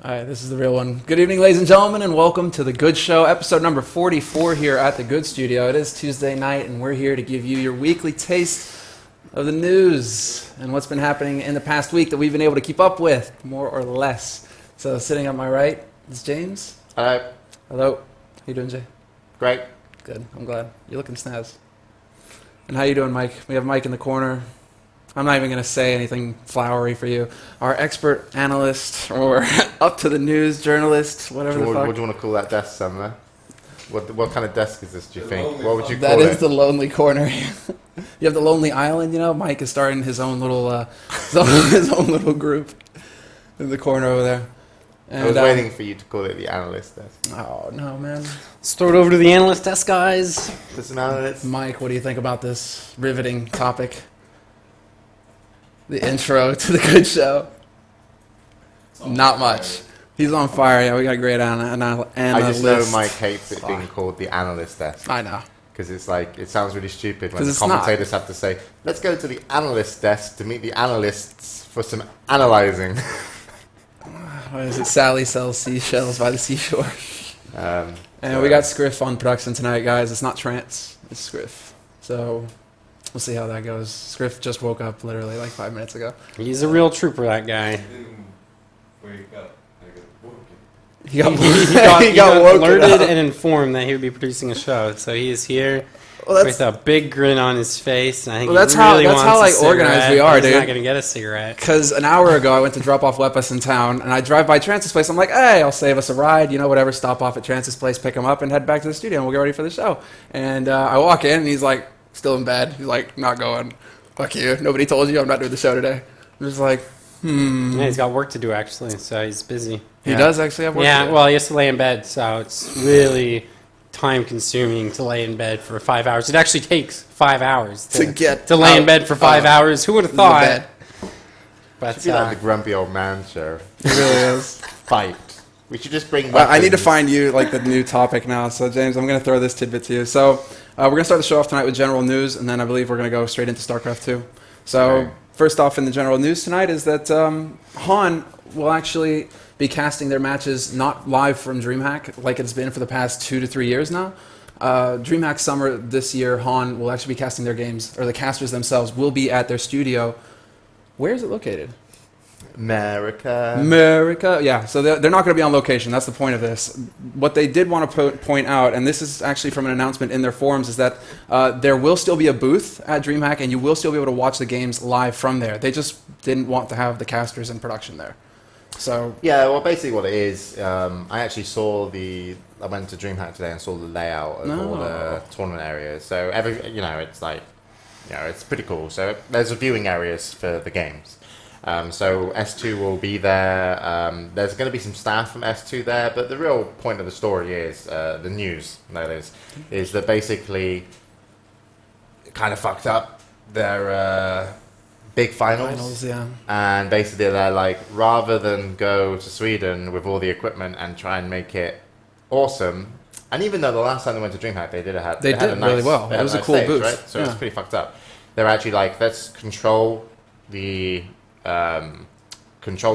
All right, this is the real one. Good evening, ladies and gentlemen, and welcome to The Good Show, episode number 44 here at The Good Studio. It is Tuesday night, and we're here to give you your weekly taste of the news and what's been happening in the past week that we've been able to keep up with, more or less. So sitting on my right is James. Hello. Hello. How you doing, Jay? Great. Good. I'm glad. You're looking snaz. And how you doing, Mike? We have Mike in the corner. I'm not even going to say anything flowery for you. Our expert analyst, or up to the news journalist, whatever the fuck. What do you want to call that desk, Semmler? What kind of desk is this, do you think? What would you call That it? is the lonely corner. You have the lonely island, you know? Mike is starting his own little his own little group in the corner over there. And, I was waiting for you to call it the analyst desk. Oh, no, man. Let's throw it over to the analyst desk, guys. Just an analyst. Mike, what do you think about this riveting topic? The intro to The Good Show. Not much. He's on fire. Yeah, we got a great analyst. I just know Mike hates it being called the analyst desk. I know. Because it's like, it sounds really stupid when the It's commentators have to say, let's go to the analyst desk to meet the analysts for some analyzing. What is it? Sally sells seashells by the seashore. And So- we got Scriff on production tonight, guys. It's not Trance. It's Scriff. So we'll see how that goes. Scriff just woke up literally like 5 minutes ago. He's a real trooper, that guy. I didn't wake up. I got woken. He got, He got woken alerted up. and informed that he would be producing a show. So he is here Well, with a big grin on his face. And I think Well, that's he really how wants a organized cigarette, we are, but he's dude. not going to get a cigarette. Because an hour ago, I went to drop off Lepus in town, and I drive by Trance's place. I'm like, hey, I'll save us a ride, you know, whatever. Stop off at Trance's place, pick him up, and head back to the studio, and we'll get ready for the show. And I walk in, and he's like, still in bed. He's like, not going. Fuck you. Nobody told you I'm not doing the show today. I'm just like, Yeah, he's got work to do, actually, so he's busy. He does actually have work to Yeah, do. well, he has to lay in bed, so it's really time-consuming to lay in bed for 5 hours. It actually takes 5 hours To get to lay out in bed for 5 of hours. Who would have the thought? bed. But It should be like the grumpy old man show. It really is. Fight. We should just bring Well, I need to weapons. find you like the new topic now. So James, I'm going to throw this tidbit to you. So we're going to start the show off tonight with general news, and then I believe we're going to go straight into Starcraft 2. So Okay. first off in the general news tonight is that Han will actually be casting their matches not live from DreamHack like it's been for the past 2 to 3 years now. DreamHack Summer this year, Han will actually be casting their games, or the casters themselves will be at their studio. Where is it located? America, yeah. So they're not going to be on location. That's the point of this. What they did want to point out, and this is actually from an announcement in their forums, is that there will still be a booth at DreamHack, and you will still be able to watch the games live from there. They just didn't want to have the casters in production there. So Yeah, well, basically what it is, I actually I went to DreamHack today and saw the layout of all the tournament areas. So it's like, it's pretty cool. So there's viewing areas for the games. So S2 will be there. There's going to be some staff from S2 there, but the real point of the story is the news. That is that basically kind of fucked up their big finals. yeah. And basically they're like, rather than go to Sweden with all the equipment and try and make it awesome, and even though the last time they went to DreamHack they did did really well. It was a cool booth. Right? So Yeah. it's pretty fucked up. They're actually like, let's control the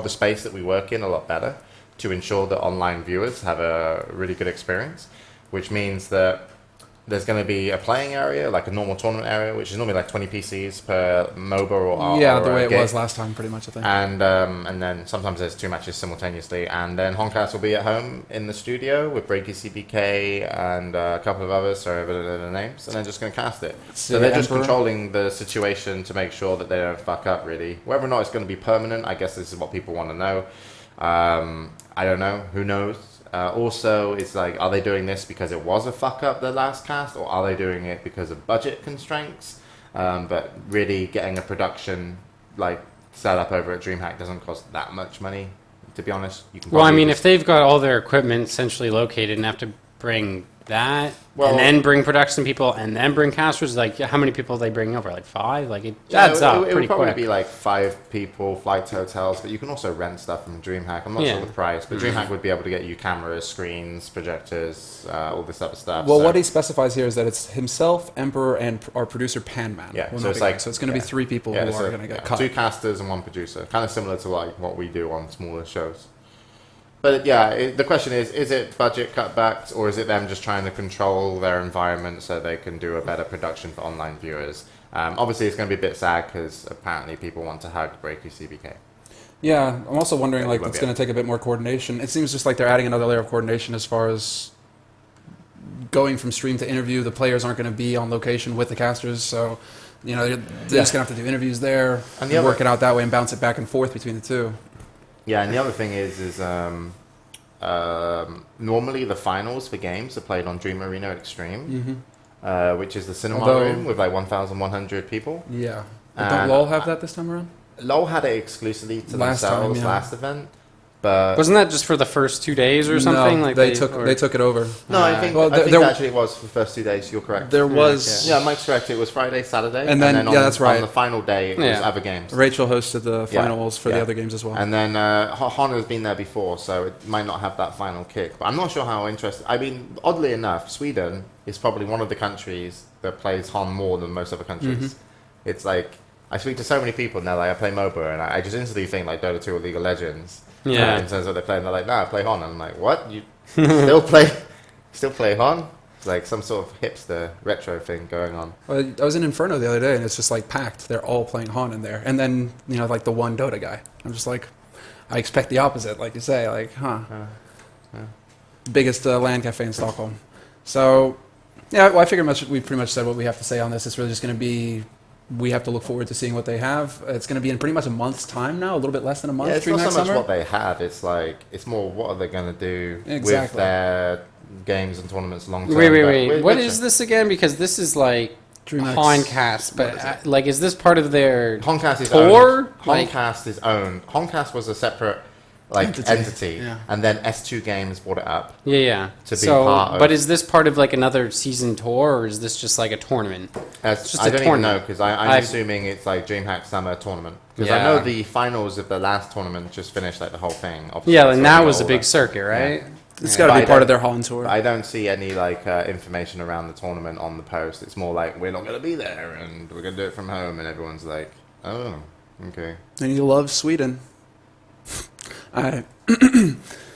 space that we work in a lot better to ensure that online viewers have a really good experience, which means that there's going to be a playing area, like a normal tournament area, which is normally like 20 PCs per MOBA or Yeah, or the way it game. was last time, pretty much, I think. And then sometimes there's 2 matches simultaneously, and then Honcast will be at home in the studio with Breaky CBK and a couple of others, sorry, I don't know the names, and they're just going to cast it. So they're just Emperor. controlling the situation to make sure that they don't fuck up, really. Whether or not it's going to be permanent, I guess this is what people want to know. I don't know. Who knows? Also, it's like, are they doing this because it was a fuck up the last cast, or are they doing it because of budget constraints? But really, getting a production like set up over at DreamHack doesn't cost that much money. To be honest, you can. Well, I probably mean, just- if they've got all their equipment centrally located and have to bring that, Well- and then bring production people, and then bring casters, like, how many people are they bringing over? Like 5? Like, it Yeah, adds up it pretty would probably quick. be like 5 people, flights, hotels, but you can also rent stuff from DreamHack. I'm not Yeah. sure the price, but DreamHack would be able to get you cameras, screens, projectors, all this other stuff. Well, so. what he specifies here is that it's himself, Emperor, and our producer Panman. Yeah, will so not it's be there. like- so it's going to yeah. be 3 people Yeah, who so, are going to get yeah, cut. 2 casters and 1 producer, kind of similar to like what we do on smaller shows. But yeah, the question is it budget cutbacks or is it them just trying to control their environment so they can do a better production for online viewers? Obviously, it's going to be a bit sad because apparently people want to hug Breaky CBK. Yeah, I'm also wondering, like, won't it's be going to take a bit more coordination. It seems just like they're adding another layer of coordination as far as going from stream to interview. The players aren't going to be on location with the casters, so, you know, they're just going to have to do interviews there and work it out that way and bounce it back and forth between the two. Yeah, and the other thing is normally the finals for games are played on Dream Arena Extreme, which is the cinema room with like 1,100 people. Yeah. But don't LoL have that this time around? LoL had it exclusively to Last themselves time, yeah. last event, but Wasn't that just for the first 2 days or something? No, Like they took it over. no, I think actually it was for the first 2 days. You're correct. There was Yeah, Mike's correct. It was Friday, Saturday, And then- on, yeah, that's right. On the final day, it was other games. Rachel hosted the finals for the yeah. other games as well. And then Honor's been there before, so it might not have that final kick. But I'm not sure how interested. I mean, oddly enough, Sweden is probably one of the countries that plays Hon more than most other countries. It's like I speak to so many people and they're like, I play MOBA, and I just instantly think like Dota 2 or League of Legends. Yeah. In terms of what they play, and they're like, nah, I play Hon. And I'm like, what? You still play Hon? It's like some sort of hipster retro thing going on. Well, I was in Inferno the other day, and it's just like packed. They're all playing Han in there, and then you know, like the one Dota guy. I'm just like, I expect the opposite, like you say, like, biggest LAN cafe in Stockholm. So, yeah, well, I figure we pretty much said what we have to say on this. It's really just going to be, we have to look forward to seeing what they have. It's going to be in pretty much a month's time now, a little bit less than a month. Yeah, it's not so next much summer. what they have. It's like it's more what are they going to do with Exactly. their games and tournaments long term. Wait. What is this again? Because this is like DreamHack's- Honcast, but like, is this part of their Honcast is tour? owned. Honcast is owned. Honcast was a separate entity, yeah. and then S2 Games bought it up. Yeah. To be part of- but is this part of like another season tour, or is this just like a tournament? As, just I a don't even know tournament. because I'm assuming it's like DreamHack Summer Tournament because I Yeah. know the finals of the last tournament just finished like the whole thing. Obviously, Yeah, it's and that already was a all big that. circuit, right? It's Yeah. got to But be I part don't- of their Han tour. I don't see any like information around the tournament on the post. It's more like we're not going to be there and we're going to do it from home, and everyone's like, oh, okay. And you love Sweden. All right.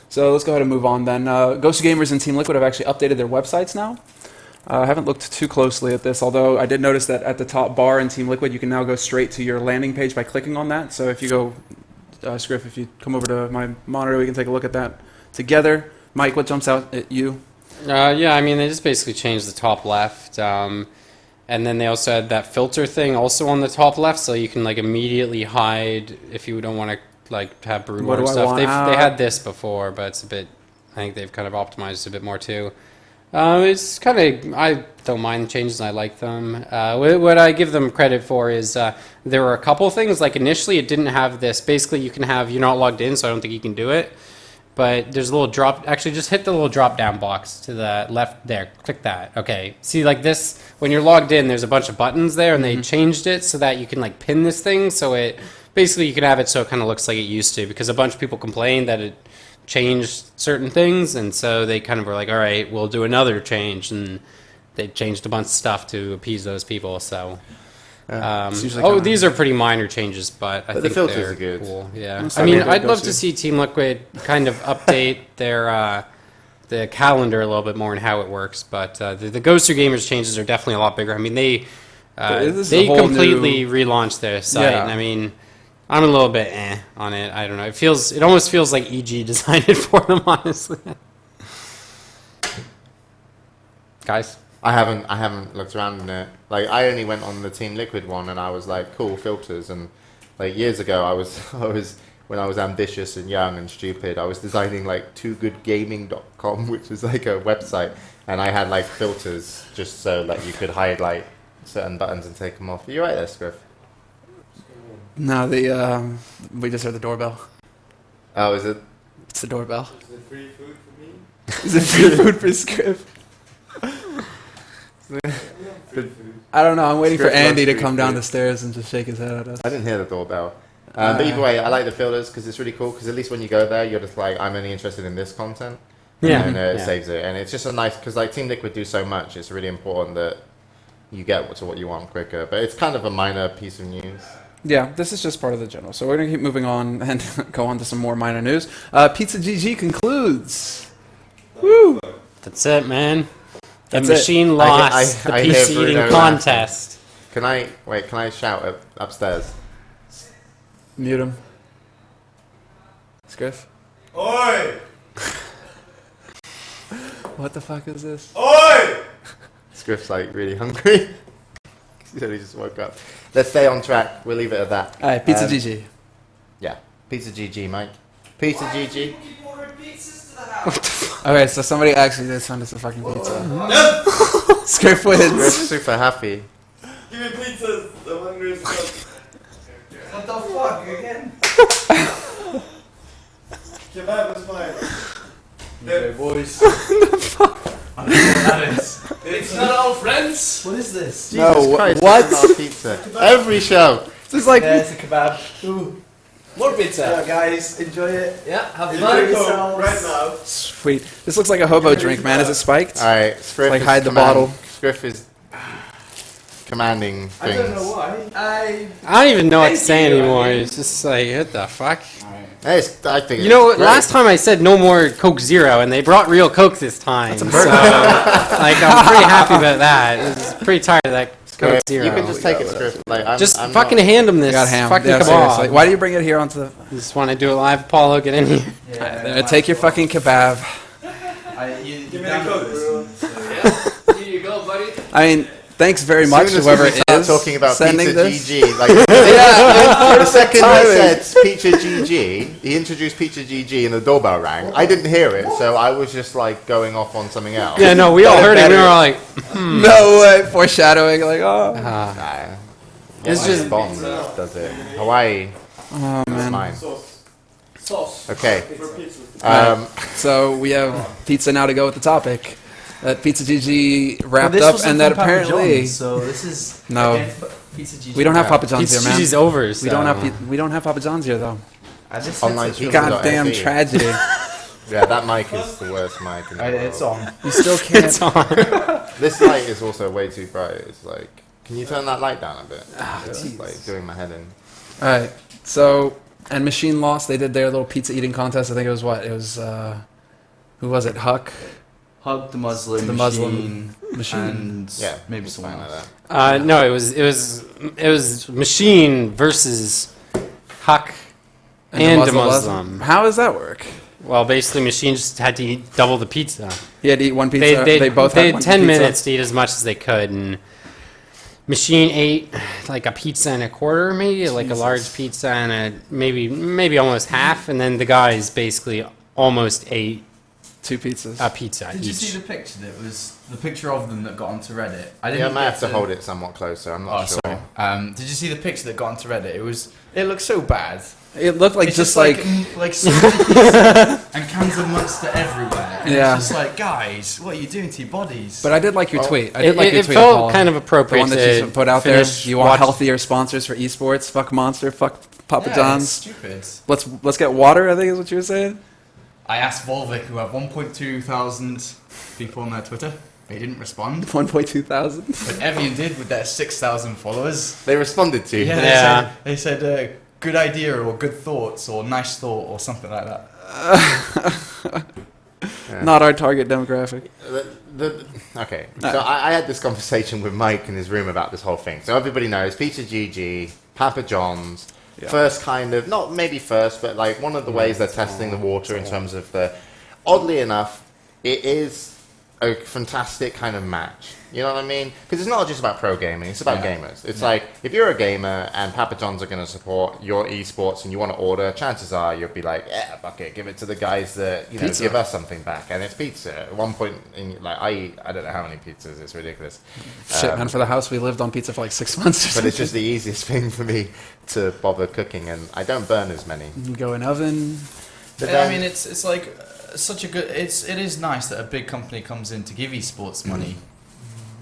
So let's go ahead and move on then. Ghost Gamers and Team Liquid have actually updated their websites now. I haven't looked too closely at this, although I did notice that at the top bar in Team Liquid, you can now go straight to your landing page by clicking on that. So if you go, Scriff, if you come over to my monitor, we can take a look at that together. Mike, what jumps out at you? Yeah, I mean, they just basically changed the top left. And then they also had that filter thing also on the top left, so you can like immediately hide if you don't want to like have Bruno What do and I stuff. want They out? had this before, but it's a bit. I think they've kind of optimized it a bit more too. It's kind of, I don't mind the changes. I like them. What I give them credit for is there were a couple things. Like initially, it didn't have this. Basically, you can have you're not logged in, so I don't think you can do it. But there's a little drop. Actually, just hit the little drop down box to the left there. Click that. Okay. See, like this, when you're logged in, there's a bunch of buttons there, and they changed it so that you can like pin this thing. So it basically you can have it so it kind of looks like it used to, because a bunch of people complained that it changed certain things, and so they kind of were like, all right, we'll do another change, and they changed a bunch of stuff to appease those people. So. It's usually kinda- These are pretty minor changes, but I But the think filters they're are good. cool. Yeah, That's I how mean, they I'd go love to. to see Team Liquid kind of update their the calendar a little bit more and how it works. But the Ghost of Gamers changes are definitely a lot bigger. I mean, they This is a whole completely relaunched their site. Yeah. And I mean, I'm a little bit on it. I don't know. It almost feels like EG designed it for them, honestly. Guys. I haven't looked around in it. Like I only went on the Team Liquid one, and I was like, cool filters. And like years ago, I was when I was ambitious and young and stupid, I was designing like toogoodgaming.com, which was like a website, and I had like filters just so that you could highlight certain buttons and take them off. Are you right there, Scriff? No, we just heard the doorbell. Oh, is it? It's the doorbell. Is it free food for me? Is it free food for Scriff? Free food. I don't know. I'm waiting for Scriff loves Andy to free come down food. the stairs and just shake his head at us. I didn't hear the doorbell. But either way, I like the filters because it's really cool. Because at least when you go there, you're just like, I'm only interested in this content. Yeah. And it Yeah. saves it. And it's just a nice, because like Team Liquid do so much, it's really important that you get to what you want quicker. But it's kind of a minor piece of news. Yeah, this is just part of the general. So we're going to keep moving on and go on to some more minor news. Pizza GG concludes. Woo! That's it, man. The That's it. machine lost I the hear PC Bruno eating laughing. contest. Can I shout upstairs? Mute him. Scriff? Oi! What the fuck is this? Oi! Scriff's like really hungry. He said he just woke up. Let's stay on track. We'll leave it at that. Alright, Pizza GG. Yeah. Pizza GG, Mike. Pizza GG. Okay, so somebody actually did send us a fucking pizza. Scriff wins. Scriff's super happy. Give me pizzas! I'm hungry as fuck. What the fuck, again? Kebab is mine. Okay, boys. I don't know what that is. It's not all friends. What is this? No, Christ, what? This is our pizza. Every show. This is like Yeah, it's a kebab. Ooh. More pizza. Yeah, guys, enjoy it. Yeah, have Enjoy fun. yourselves. Right now. sweet. This looks like a hobo drink, man. Is it spiked? Alright, Scriff Like is hide the bottle. Scriff is commanding things. I don't know why. I don't even know what to say anymore. It's just like, what the fuck? I think You know, it's great. last time I said no more Coke Zero, and they brought real Coke this time. So, like, I'm pretty happy about that. I was pretty tired of that Coke Okay, Zero. you can just take it, Scriff. Like, Just I'm fucking not, hand them this. You got ham. Fucking Yeah, kebab. seriously. Why do you bring it here onto the... Just want to do it live. Apollo, get in here. take your fucking kebab. Give me the Coke, bro. Here you go, buddy. I mean, thanks very as much, soon as whoever we it start is talking about sending Pizza this. GG, like Yeah, the second timing. he said Pizza GG, he introduced Pizza GG and the doorbell rang. I didn't hear it, so I was just like going off on something else. Yeah, no, we all heard it. We were all like, no way. Foreshadowing, like, oh. Nah, It's just- bomb does it. Hawaii, Oh, that's man. mine. Sauce. Okay. For pizza. So we have pizza now to go with the topic. That Pizza GG wrapped this up, wasn't and that from Papa apparently John's, so this is No. again, Pizza GG. we don't have Papa John's Pizza here, man. GG's over. We don't have we don't have Papa John's here though. I just Online said pizza. Goddamn SE. tragedy. Yeah, that mic is the worst mic in the world. It's on. You still can't. It's on. This light is also way too bright. It's like, can you turn that light down a bit? It's like doing my head in. All right. So and Machine Lost. They did their little pizza eating contest. I think it was what? It was who was it? Huck. Hug the Muslim. The Muslim Machine. machine. Yeah, maybe it's someone fine like else. that. No, it was Machine versus Huck and the a Muslim. How does that work? Well, basically, Machine just had to eat double the pizza. He had to eat one pizza. They both they had had one 10 pizza. minutes to eat as much as they could, and Machine ate like a pizza and a quarter, maybe like a large pizza and a maybe almost half, and then the guys basically almost ate Two pizzas. a pizza Did you each. see the picture? That was the picture of them that got onto Reddit. I Yeah, I might have to hold it somewhat closer. I'm not sure. Sorry. Did you see the picture that got onto Reddit? It looked so bad. It looked like It's just like salty pizza and cans of Munster everywhere. And Yeah. It's just like, guys, what are you doing to your bodies? But I did like your Well, tweet. I did like your It tweet. felt Paul. kind of The appropriate one that you to put out there. finish You want watch- healthier sponsors for esports? Fuck Monster. Fuck Papa Yeah, John's. it's stupid. Let's get water. I think is what you were saying. I asked Volvic, who have 1.2 thousand people on their Twitter. They didn't respond. 1.2 thousand. But Evian did with their 6,000 followers. They responded to you. Yeah, Yeah. they said good idea or good thoughts or nice thought or something like that. Yeah. Not our target demographic. Okay, so I had this conversation with Mike in his room about this whole thing. So everybody knows Pizza GG, Papa John's, Yeah. first kind of, not maybe first, but like one of the ways they're testing the water in terms of the, oddly enough, it is a fantastic kind of match. You know what I mean? Because it's not just about pro gaming, it's about gamers. It's like, if you're a gamer and Papa John's are going to support your esports and you want to order, chances are you'll be like, yeah, fuck it, give it to the guys that, you know, Pizza. give us something back. And it's pizza. At one point, like, I eat, I don't know how many pizzas, it's ridiculous. Shit, man. For the house, we lived on pizza for like 6 months. Or But something. it's just the easiest thing for me to bother cooking, and I don't burn as many. You go in oven. But I then- mean, it's like such a good. It is nice that a big company comes in to give esports money.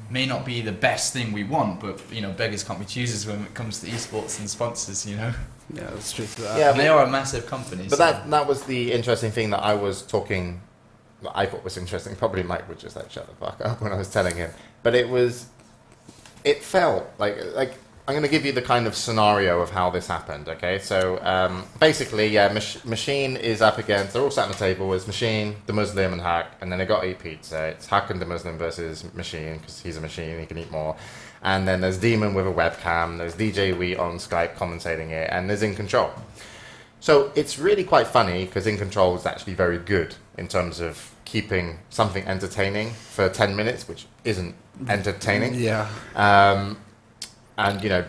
May not be the best thing we want, but you know, beggars can't be choosers when it comes to esports and sponsors. You know, Yeah, that's true to that. Yeah, and they are a massive company. But so- that was the interesting thing that I was talking. That I thought was interesting. Probably Mike would just like shut the fuck up when I was telling him. But it felt like I'm going to give you the kind of scenario of how this happened, okay? So basically, yeah, Machine is up against, they're all sat on the table, it's Machine, the Muslim, and Hack, and then they got to eat pizza. It's Hack and the Muslim versus Machine, because he's a machine, he can eat more. And then there's Demon with a webcam, there's DJ Wheat on Skype commentating it, and there's In Control. So it's really quite funny, because In Control is actually very good in terms of keeping something entertaining for 10 minutes, which isn't entertaining. Yeah. And, you know,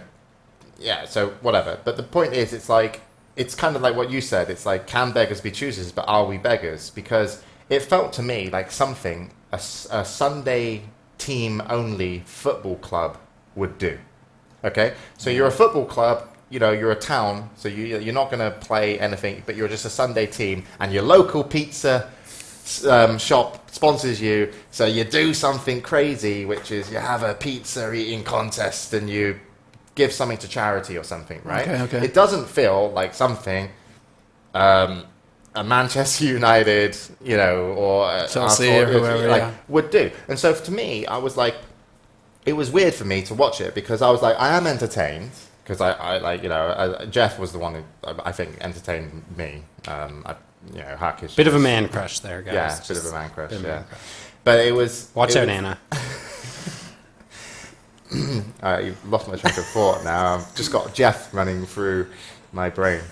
yeah, so whatever. But the point is, it's kind of like what you said. It's like, can beggars be choosers, but are we beggars? Because it felt to me like something a Sunday team-only football club would do. Okay? So you're a football club, you know, you're a town, so you're not going to play anything, but you're just a Sunday team, and your local pizza shop sponsors you, so you do something crazy, which is you have a pizza eating contest and you give something to charity or something, right? Okay. It doesn't feel like something a Manchester United, you know, or Chelsea Arsenal, or whoever, like, yeah. would do. And so to me, I was like, it was weird for me to watch it, because I was like, I am entertained, because I like, you know, Jeff was the one who I think entertained me. You know, Hack is Bit of a man crush there, guys. yeah, Just bit of a man crush, bit of a yeah. man crush. But it was... Watch it out, was, Anna. You've lost my train of thought now. I've just got Jeff running through my brain.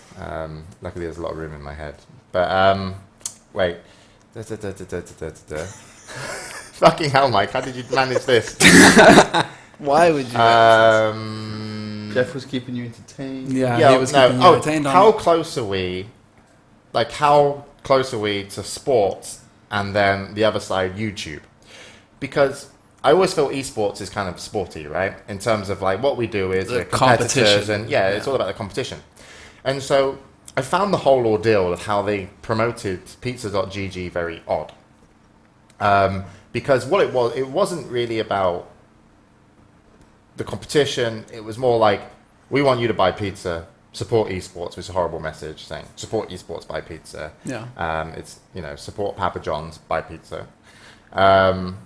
Luckily, there's a lot of room in my head. But, wait. Fucking hell, Mike, how did you manage this? Why would you? Jeff was keeping you entertained. Yeah, he was keeping you entertained on how it. close are we? Like, how close are we to sports and then the other side, YouTube? Because I always feel esports is kind of sporty, right? In terms of like what we do is The we're competitors, competition. and it's all about the competition. And so I found the whole ordeal of how they promoted pizza.gg very odd. Because what it wasn't really about the competition. It was more like, we want you to buy pizza, support esports, which is a horrible message saying support esports, buy pizza. Yeah. It's, you know, support Papa John's, buy pizza. And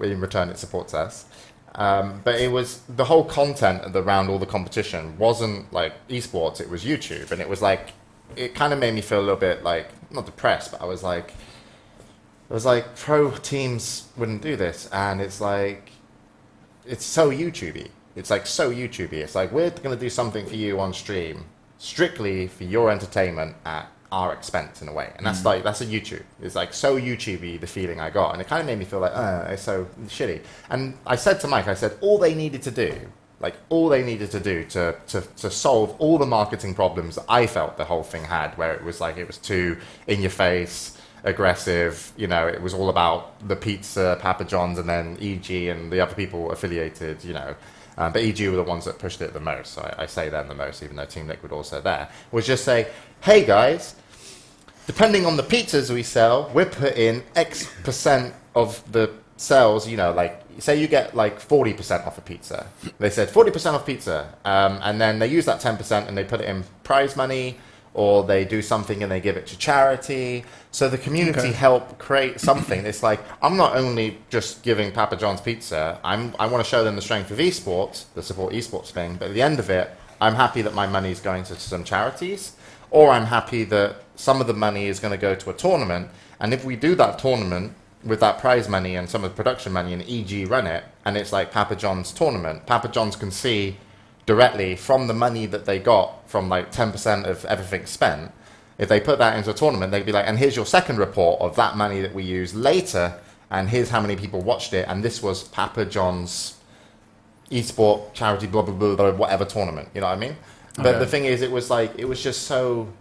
in return it supports us. But it was the whole content around all the competition wasn't like esports, it was YouTube. And it was like, it kind of made me feel a little bit like, not depressed, but it was like pro teams wouldn't do this. And it's like, it's so YouTubey. It's like so YouTubey. It's like, we're going to do something for you on stream, strictly for your entertainment at our expense in a way. And that's like, that's a YouTube. It's like so YouTubey, the feeling I got. And it kind of made me feel like, it's so shitty. And I said to Mike, I said, all they needed to do to solve all the marketing problems that I felt the whole thing had, where it was like, it was too in your face, aggressive, you know, it was all about the pizza, Papa John's, and then EG and the other people affiliated, you know. But EG were the ones that pushed it the most, so I say them the most, even though Team Liquid also there, was just say, hey guys, depending on the pizzas we sell, we're putting X percent of the sales, you know, like, say you get like 40% off a pizza. They said 40% off pizza, and then they use that 10% and they put it in prize money, or they do something and they give it to charity. So the community help create something. It's like, I'm not only just giving Papa John's pizza, I want to show them the strength of esports, the support esports thing, but at the end of it, I'm happy that my money is going to some charities, or I'm happy that some of the money is going to go to a tournament, and if we do that tournament with that prize money and some of the production money and EG run it, and it's like Papa John's tournament, Papa John's can see directly from the money that they got from like 10% of everything spent. If they put that into a tournament, they'd be like, and here's your second report of that money that we used later, and here's how many people watched it, and this was Papa John's esport charity blah blah blah, blah whatever tournament, you know what I mean? But the thing is, it was like, it was just so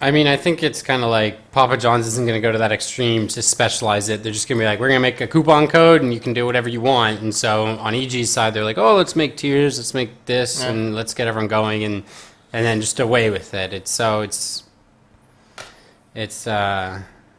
I mean, I think it's kind of like Papa John's isn't going to go to that extreme to specialize it. They're just going to be like, we're going to make a coupon code and you can do whatever you want. And so on EG's side, they're like, oh, let's make tiers, let's make this, and let's get everyone going, and then just away with it.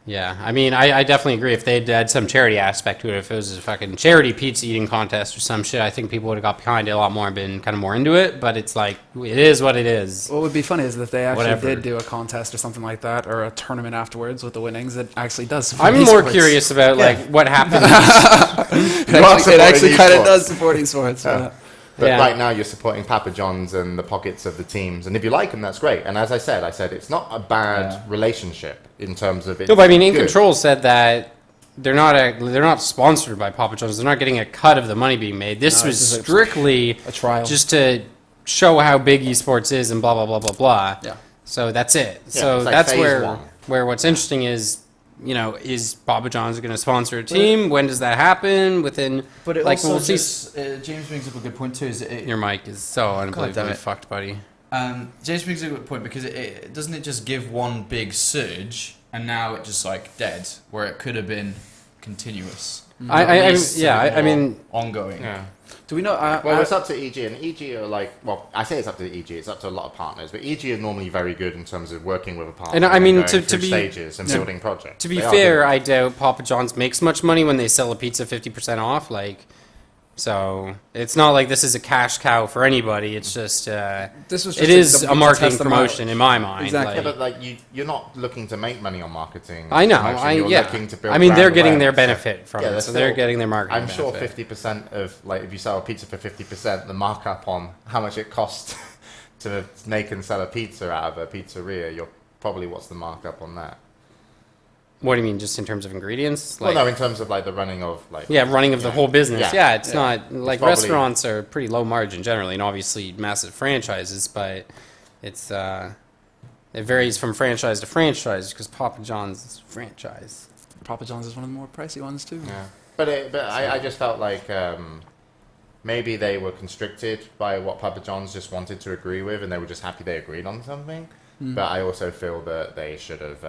Yeah. I mean, I definitely agree. If they'd had some charity aspect to it, if it was a fucking charity pizza eating contest or some shit, I think people would have got behind it a lot more and been kind of more into it. But it's like, it is what it is. What would be funny is if they actually Whatever. did do a contest or something like that, or a tournament afterwards with the winnings, it actually does support I'm more esports. curious about like what happens. It actually kind of does support esports. Yeah. Yeah. But Yeah. right now you're supporting Papa John's and the pockets of the teams, and if you like them, that's great. And as I said, it's not a bad relationship in terms of it. No, but I mean, In Control said that they're not sponsored by Papa John's. They're not getting a cut of the money being made. This was this is strictly a trial. just to show how big esports is and blah blah blah blah blah. Yeah. So that's it. Yeah, So it's like that's phase one. where what's interesting is, is Papa John's going to sponsor a team? When does that happen? Within But it like also we'll see. James brings up a good point too. Is Your mic is so unbelievably it. fucked, buddy. James brings up a good point because it doesn't it just give one big surge and now it just like dead where it could have been continuous. At least a bit more ongoing. Yeah. Do we know? Well, it's up to EG, and EG are like, well, I say it's up to EG, it's up to a lot of partners, but EG are normally very good in terms of working with a partner. And I mean, going to through be- stages and building projects. To be They are fair, good. I doubt Papa John's makes much money when they sell a pizza 50% off. So it's not like this is a cash cow for anybody. It's just This was it just is a marketing test the promotion mileage. in my mind. Exactly. Yeah, but you're not looking to make money on marketing. I know. promotion, you're looking to build I mean, they're brand getting their awareness. benefit from Yeah, it, they're so they're still- getting their marketing. I'm sure benefit. 50% of, like, if you sell a pizza for 50%, the markup on how much it costs to make and sell a pizza out of a pizzeria, what's the markup on that? What do you mean, just in terms of ingredients? Well, no, in terms of, like, the running of, like... Yeah, running of the whole business. Yeah. Yeah, it's not like probably- restaurants are pretty low margin generally, and obviously massive franchises, but it's it varies from franchise to franchise because Papa John's is a franchise. Papa John's is one of the more pricey ones too. Yeah. But I just felt like maybe they were constricted by what Papa John's just wanted to agree with, and they were just happy they agreed on something. But I also feel that they should have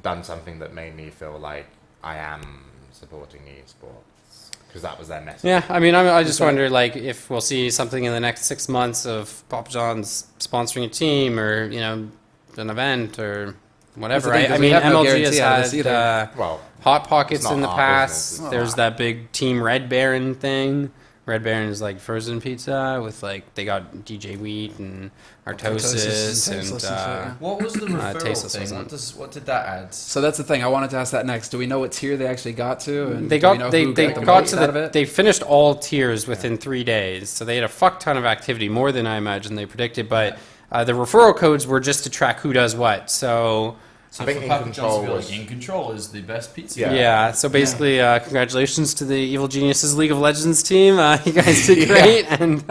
done something that made me feel like I am supporting esports, because that was their message. Yeah, I mean, I just wonder like if we'll see something in the next 6 months of Papa John's sponsoring a team or an event or whatever. That's the thing, 'cause I we mean, have no MLG guarantee out of has this had either. Well, Hot Pockets it's not in the our past. business. There's that big Team Red Baron thing. Red Baron is like frozen pizza with like they got DJ Wheat and Artosis and Tasteless and shit, yeah. What was the referral Tasteless thing? wasn't. What did that add? So that's the thing. I wanted to ask that next. Do we know what tier they actually got to? And They do we got know they who got the to most out of the it? they finished all tiers within 3 days, so they had a fuck ton of activity, more than I imagined they predicted. But the referral codes were just to track who does what. So So I think for In Papa Control John's to be was- like, In Control is the best pizza. Yeah. yeah, so basically, congratulations to the Evil Geniuses League of Legends team. You guys did great, and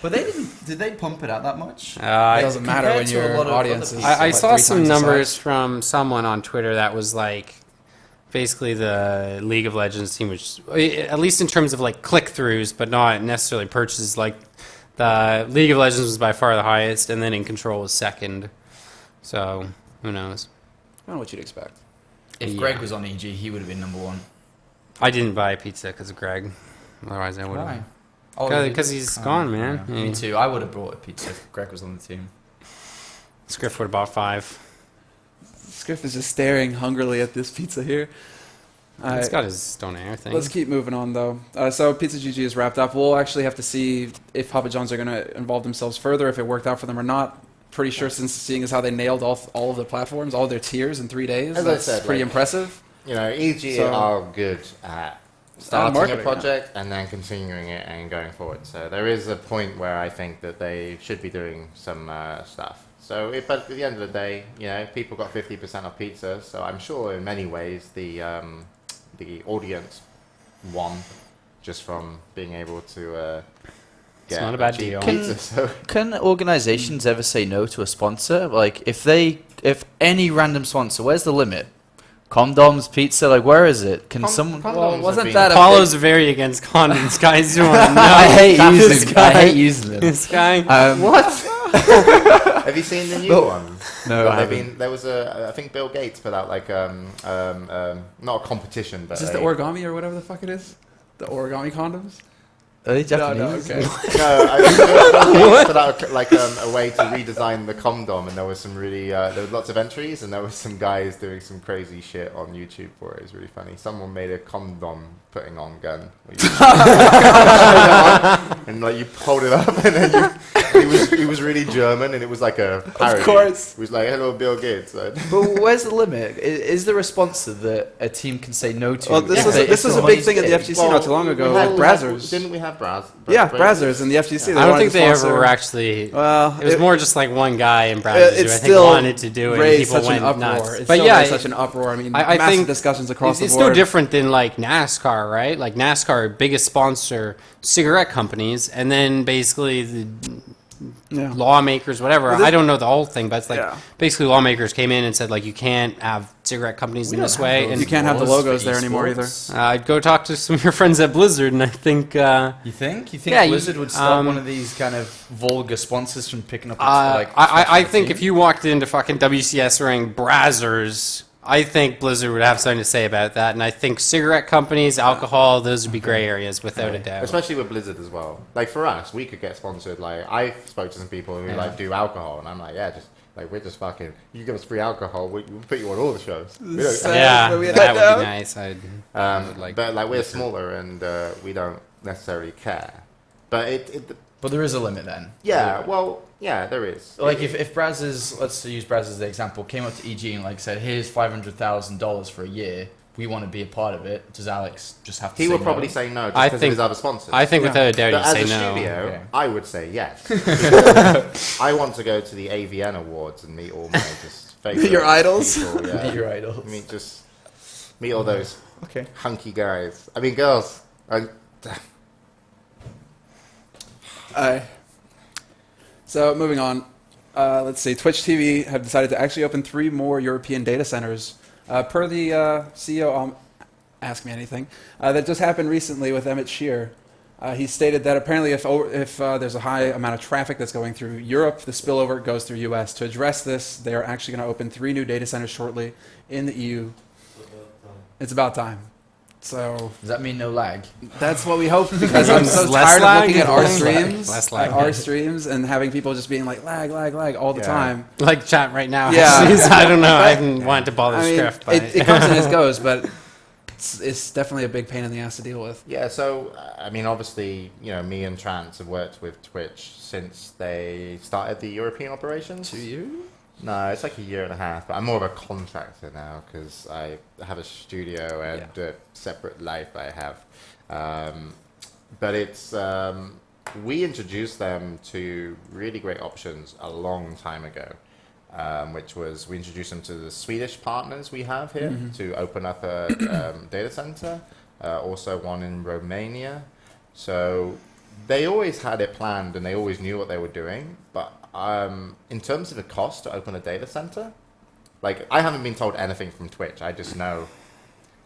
But they didn't. Did they pump it out that much? It doesn't matter compared when to a your lot of audience other is. I what, saw 3 some times the numbers size? from someone on Twitter that was like, basically the League of Legends team, which at least in terms of like click-throughs, but not necessarily purchases. Like the League of Legends was by far the highest, and then In Control was second. So who knows? I don't know what you'd expect. If Yeah. Greg was on EG, he would have been number one. I didn't buy a pizza because of Greg. Otherwise, I would have. Oh, Because he's gone, man. yeah. Me too. I would have brought a pizza if Greg was on the team. Scriff would have bought 5. Scriff is just staring hungrily at this pizza here. He's got his stone air thing. Let's keep moving on, though. So Pizza GG is wrapped up. We'll actually have to see if Papa John's are going to involve themselves further, if it worked out for them or not. Pretty sure, since seeing as how they nailed all of the platforms, all of their tiers in 3 days, As I that's said, pretty like- impressive. EG So- are good at starting a marketing, project and then continuing it and going forward. So there is a point where I think that they should be doing some stuff. So, but at the end of the day, people got 50% off pizza. So I'm sure in many ways the audience won just from being able to get not a bad cheap deal. pizza. So Can organizations ever say no to a sponsor? Like, if any random sponsor, where's the limit? Condoms, pizza, like, where is it? Can someone? condoms have wasn't been- that a Apollo's very against condoms, guys. You want to know? I hate This using. guy. I hate using them. This guy. What? Have you seen the new No. ones? No, Well, I haven't. there was I think Bill Gates put out like not a competition, but Is this the origami or whatever the fuck it is? The origami condoms? Are they No, Japanese? okay. No, I think Bill Gates put out like a way to redesign the condom, and there was some really there was lots of entries, and there was some guys doing some crazy shit on YouTube for it. It was really funny. Someone made a condom putting on gun, and like you hold it up, and then He was really German, and it was like a parody. Of course. It was like, "Hello, Bill Gates." But where's the limit? Is there a sponsor that a team can say no to? Well, this if was a big money's thing at the big? FGC not too long ago with Brazzers. Didn't we have Yeah, Brazzers and the FGC. I don't wanted think to they sponsor- ever were actually. Well, It was more just like one guy in Brazzers who I think still wanted to do it. And raised people such an went uproar. nuts. It But still yeah, raised such an uproar. I mean, I massive think discussions across it's the board. no different than like NASCAR, right? Like NASCAR, biggest sponsor, cigarette companies, and then basically the Yeah. lawmakers, whatever. Well, this- I don't know the whole thing, but it's like Yeah. basically lawmakers came in and said like you can't have cigarette companies in this way, and You can't have the laws logos for there anymore either. esports. I'd go talk to some of your friends at Blizzard, and I think You think? Yeah, Blizzard would stop um, one of these kind of vulgar sponsors from picking up? Its, I professional think team? if you walked into fucking WCS wearing Brazzers, I think Blizzard would have something to say about that, and I think cigarette companies, alcohol, those would be gray areas without a doubt. Especially with Blizzard as well. Like for us, we could get sponsored. Like I spoke to some people who like do alcohol, and I'm like, yeah, just like we're just fucking. You give us free alcohol, we'll put you on all the shows. We don't, Yeah, But we had that that would be down. nice. I would like. but like we're smaller and we don't necessarily care. But But there is a limit then. yeah, well, yeah, there is. Like if Brazzers, let's use Brazzers as the example, came up to EG and like said, "Here's $500,000 for a year. We want to be a part of it." Does Alex just have to? He say would probably no? say no just I because of think- his other sponsors. I think without a doubt But he'd as say a no. studio, Okay. I would say yes. Because I want to go to the AVN Awards and meet all my just favorite Your idols? people, yeah. Your idols. I mean, just meet all those Okay. hunky guys. I mean, girls. So moving on, let's see. Twitch TV have decided to actually open 3 more European data centers. Per the CEO, ask me anything, that just happened recently with Emmett Shear. He stated that apparently if there's a high amount of traffic that's going through Europe, the spillover goes through U.S. To address this, they are actually going to open 3 new data centers shortly in the EU. It's about time. So Does that mean no lag? that's what we hope, because I'm so Less tired of lag? looking at our Less lag. streams, Less lag. at our streams, and having people just being like lag all the Yeah. time. Like chat right now. Yeah. actually, so I don't know. I haven't wanted to bother I mean, Scrift, but it comes and it goes, but it's definitely a big pain in the ass to deal with. Yeah, so, I mean, obviously, you know, me and Trance have worked with Twitch since they started the European operations. 2 years? No, it's like a year and a half, but I'm more of a contractor now because I have a studio and a separate life I have. But it's, we introduced them to really great options a long time ago, which was we introduced them to the Swedish partners we have here to open up a data center, also one in Romania. So they always had it planned and they always knew what they were doing, but in terms of the cost to open a data center, like I haven't been told anything from Twitch. I just know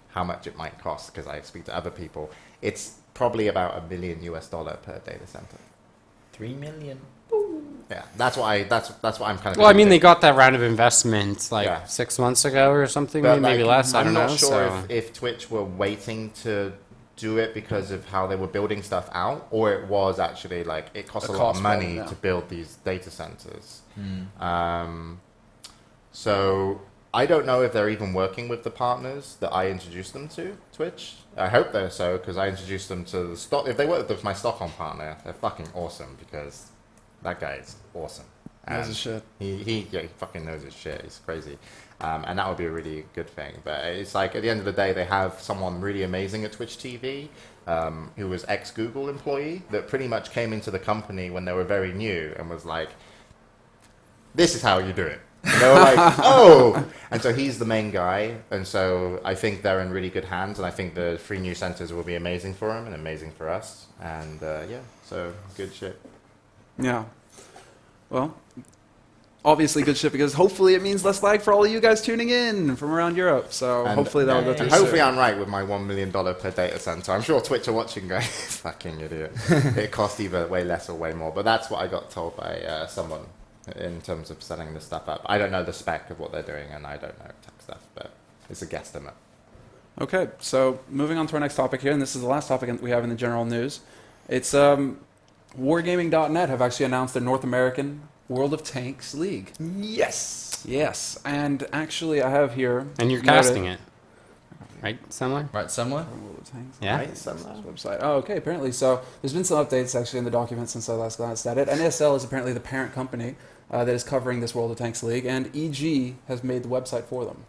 how much it might cost because I speak to other people. It's probably about $1 million per data center. 3 million. Yeah, that's what I'm kind of. well, I mean, they got that round of investment like Yeah. 6 months ago or something, But, maybe like, less. I I'm don't not know. sure So. if Twitch were waiting to do it because of how they were building stuff out, or it was actually like it costs a lot cost of money problem, yeah. to build these data centers. So I don't know if they're even working with the partners that I introduced them to Twitch. I hope they're so because I introduced them to the stock. If they work with my Stockholm partner, they're fucking awesome because that guy is awesome. Knows his shit. He fucking knows his shit. He's crazy. And that would be a really good thing. But it's like, at the end of the day, they have someone really amazing at Twitch TV who was ex-Google employee that pretty much came into the company when they were very new and was like, this is how you do it. And they were like, oh! And so he's the main guy. And so I think they're in really good hands. And I think the 3 new centers will be amazing for him and amazing for us. And yeah, so good shit. Yeah. Well, obviously good shit because hopefully it means less lag for all of you guys tuning in from around Europe. So And- hopefully that'll go and through hopefully soon. I'm right with my $1 million per data center. I'm sure Twitch are watching going, fucking idiot. It cost either way less or way more. But that's what I got told by someone in terms of setting this stuff up. I don't know the spec of what they're doing and I don't know tech stuff, but it's a guesstimate. Okay, so moving on to our next topic here, and this is the last topic we have in the general news. It's Wargaming.net have actually announced their North American World of Tanks League. Yes. Yes, and actually I have here... And you're noted- casting it. right? Semmler? Right, Semmler. World of Tanks. Yeah. Right, Semmler? Website. Oh, okay. Apparently, so there's been some updates actually in the document since I last glanced at it. NASL is apparently the parent company that is covering this World of Tanks League, and EG has made the website for them.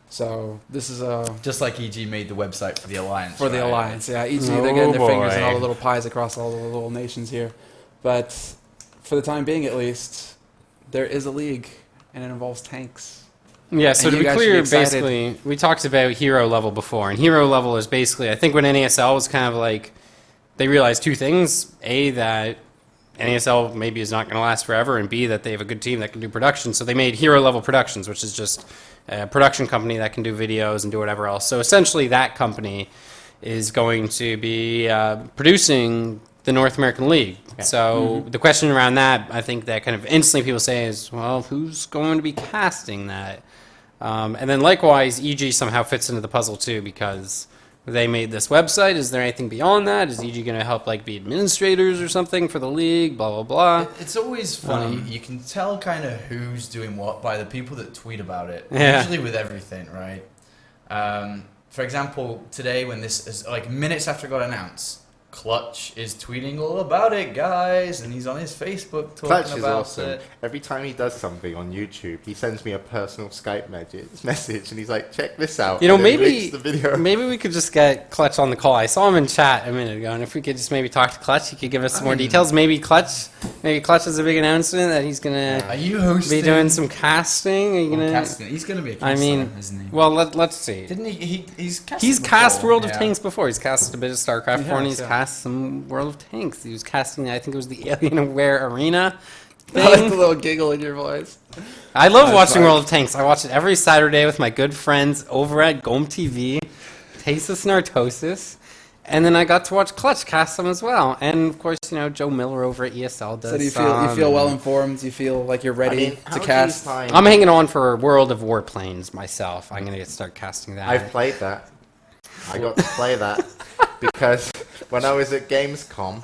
So this is Just like EG made the website for the Alliance. for the right? Alliance. Yeah, EG Oh, they're getting their fingers in boy. all the little pies across all the little nations here. But for the time being, at least, there is a league, and it involves tanks. Yeah, so And to you be guys should clear, be excited. basically, we talked about hero level before, and hero level is basically, I think when NASL was kind of like, they realized two things. A, that NASL maybe is not going to last forever, and B, that they have a good team that can do production. So they made hero level productions, which is just a production company that can do videos and do whatever else. So essentially that company is going to be producing the North American League. So the question around that, I think that kind of instantly people say is, well, who's going to be casting that? And then likewise, EG somehow fits into the puzzle too, because they made this website. Is there anything beyond that? Is EG going to help like be administrators or something for the league? Blah, blah, blah. It's always funny. You can tell kind of who's doing what by the people that tweet about it. Yeah. Usually with everything, right? For example, today when this is like minutes after it got announced, Clutch is tweeting all about it, guys, and he's on his Facebook talking Clutch is about awesome. it. Every time he does something on YouTube, he sends me a personal Skype message, and he's like, "Check this out." You know, and then he maybe links the video. maybe we could just get Clutch on the call. I saw him in chat a minute ago, and if we could just maybe talk to Clutch, he could give us some more details. Maybe Clutch has a big announcement that he's gonna Are you hosting? be doing some casting. Are you gonna? casting? He's going to be a caster, I mean, isn't he? well, let's see. Didn't he? He's cast. He's before. cast World of Yeah. Tanks before. He's cast a bit of Starcraft before, and has, he's yeah. cast some World of Tanks. He was casting, I think it was the Alienware Arena I like the thing. little giggle in your voice. I love That's watching fine. World of Tanks. I watch it every Saturday with my good friends over at GOM TV, Tasis Nartosis, and then I got to watch Clutch cast them as well. And of course, you know, Joe Miller over at ESL does. So do you some, feel well and informed? Do you feel like you're ready how to do you cast? find- I'm hanging on for World of Warplanes myself. I'm gonna start casting that. I've played that. I got to play that because when I was at Gamescom,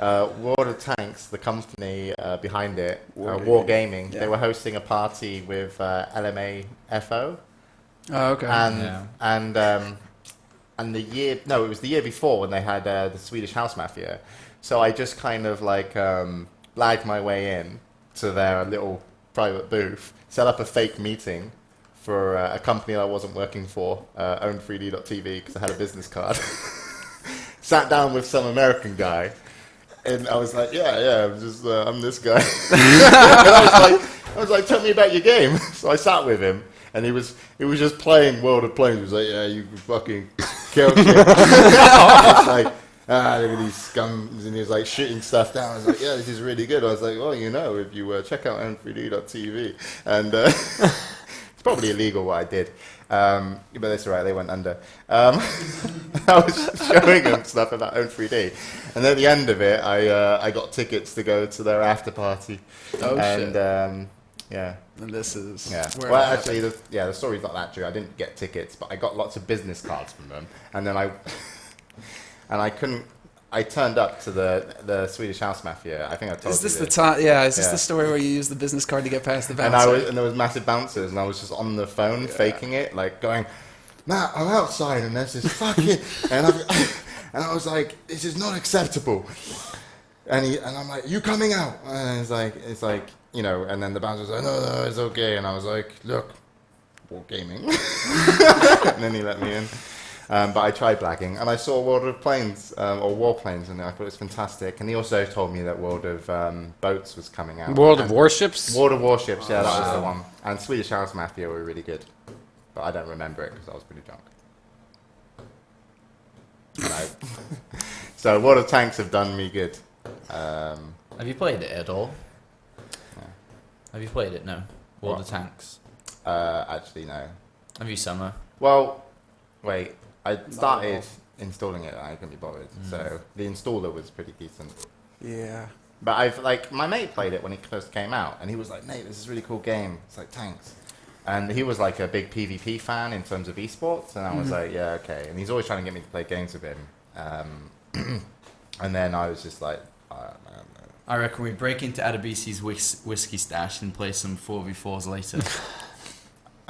World of Tanks, the company behind it, War Gaming, Yeah. they were hosting a party with LMAFO, Oh, okay. and the year, no, it was the year before when they had the Swedish House Mafia. So I just kind of like lagged my way in to their little private booth, set up a fake meeting for a company I wasn't working for, own3d.tv, because I had a business card. Sat down with some American guy, and I was like, I'm this guy. And I was like, tell me about your game. So I sat with him, and he was just playing World of Planes. He was like, yeah, you fucking killed me. I was like, look at these scums, and he was like shooting stuff down. I was like, yeah, this is really good. I was like, well, you know, if you check out own3d.tv, and it's probably illegal what I did. But that's all right, they went under. I was showing them stuff about Own3D. And at the end of it, I got tickets to go to their after party. Oh, and, shit. yeah. And this is Yeah. where Well, it actually, the story's not that true. I didn't get tickets, but I got lots of business cards from them. And then I turned up to the Swedish House Mafia. I think I told Is you this the time? Yeah, is this Yeah. the story where you use the business card to get past the And bouncer? there was massive bouncers, and I was just on the phone faking it, like going, Matt, I'm outside, and there's this fucking, and I was like, this is not acceptable. And I'm like, you coming out? And it's like, you know, and then the bouncer was like, no, it's okay. And I was like, look, War Gaming. And then he let me in. But I tried blagging, and I saw World of Planes, or Warplanes, and I thought it was fantastic. And he also told me that World of Boats was coming out. World of And Warships. World of Warships, yeah, that was the one. And Swedish House Mafia were really good. But I don't remember it because I was pretty drunk. No. So World of Tanks have done me good. Have you played it at all? Yeah. Have you played it? No. World What? of Tanks. Actually, no. Have you, Summer? Well, wait. I started installing it and I couldn't be bothered. So the installer was pretty decent. Yeah. But my mate played it when it first came out, and he was like, mate, this is a really cool game. It's like tanks. And he was like a big PvP fan in terms of esports, and I was like, yeah, okay. And he's always trying to get me to play games with him. And then I was just like, I don't know. I reckon we break into Adebisi's whiskey stash and play some 4v4s later.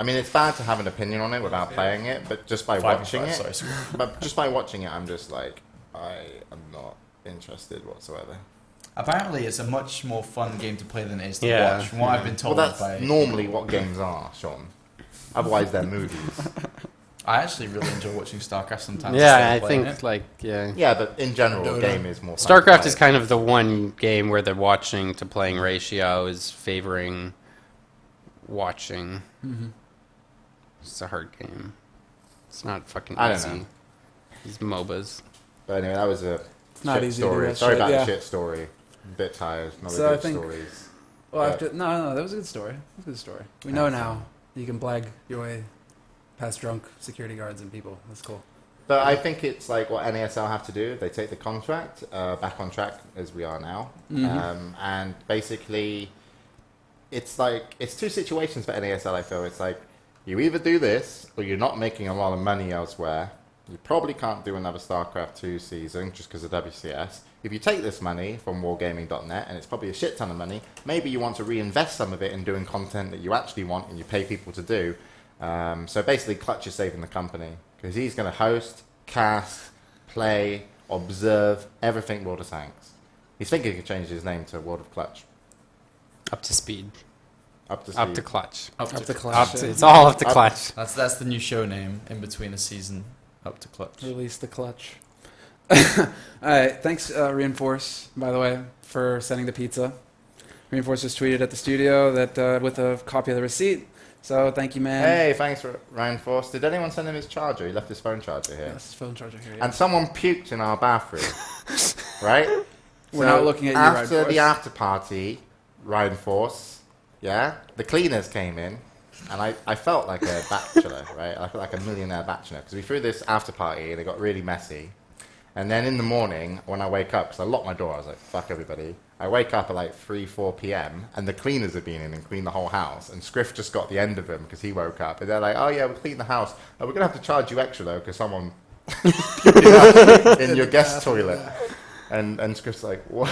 I mean, it's bad to have an opinion on it without playing it, but just by 5 and watching 5, it, sorry. but just by watching it, I'm just like, I am not interested whatsoever. Apparently, it's a much more fun game to play than it is to Yeah. watch. From what I've been Well, told that's by normally what games are, Sean. Otherwise, they're movies. I actually really enjoy watching Starcraft sometimes. Yeah, instead I of playing think it. like yeah. Yeah, but in general, Dota. a game is more. Fun to StarCraft play. is kind of the one game where the watching to playing ratio is favoring watching. Mm-hmm. It's a hard game. It's not fucking I don't easy. know. These MOBAs. But anyway, that was a not shit easy to do story. that Sorry shit, about yeah. the shit story. A bit tired. Not So I good think- stories. Well, Yeah. after no, that was a good story. It was a good story. We know now you can blag your way past drunk security guards and people. That's cool. But I think it's like what NASL have to do. They take the contract back on track as we are now, and basically, it's like it's two situations for NASL. I feel it's like you either do this or you're not making a lot of money elsewhere. You probably can't do another StarCraft 2 season just because of WCS. If you take this money from wargaming.net, and it's probably a shit ton of money, maybe you want to reinvest some of it in doing content that you actually want and you pay people to do. So basically, Clutch is saving the company because he's going to host, cast, play, observe everything World of Tanks. He's thinking he could change his name to World of Clutch. Up to speed. Up to speed. Up to clutch. Up to Up clutch. to, it's all up to Up- clutch. That's the new show name in between a season. Up to Clutch. Release the clutch. All right. Thanks, Reinforce, by the way, for sending the pizza. Reinforce just tweeted at the studio that with a copy of the receipt. So thank you, man. Hey, thanks for Ryan Force. Did anyone send him his charger? He left his phone charger here. That's his phone charger here. Yeah. And someone puked in our bathroom. Right? We're not looking at you, after Ryan Force. the after party, Ryan Force, yeah, the cleaners came in, and I felt like a bachelor, right? I felt like a millionaire bachelor because we threw this after party and it got really messy. And then in the morning, when I wake up, because I locked my door, I was like, fuck everybody. I wake up at like 3, 4 p.m. and the cleaners have been in and cleaned the whole house. And Scriff just got the end of him because he woke up. And they're like, oh yeah, we cleaned the house. Oh, we're going to have to charge you extra though because someone in your guest toilet. And Scriff's like, what?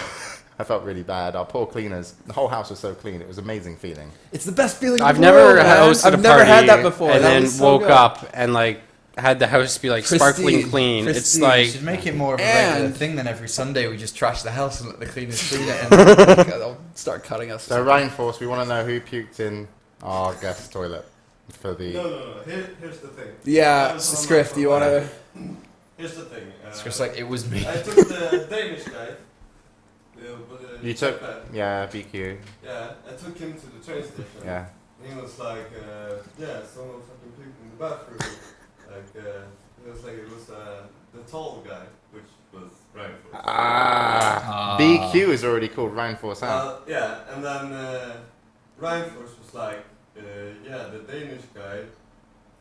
I felt really bad. Our poor cleaners. The whole house was so clean. It was an amazing feeling. It's the best feeling. I've in the never world, man. hosted a I've never party had that before. and That then was so woke good. up and like had the house be like sparkling Pristine. clean. Pristine. It's We like should make it more of a regular And- thing than every Sunday we just trash the house and let the cleaners clean it. And They'll start cutting us. So Ryan Force, we want to know who puked in our guest toilet for the... No. Here's the thing. Yeah, I was on Scriff, my do you want to? Here's the thing. it's just like, it was me. I took the Danish guy. You took... That. Yeah, BQ. Yeah, I took him to the train station. Yeah. And he was like, yeah, someone fucking puked in the bathroom. He was like, it was the tall guy, which was Ryan Force. BQ is already called Ryan Force out. Yeah, and then Ryan Force was like, yeah, the Danish guy,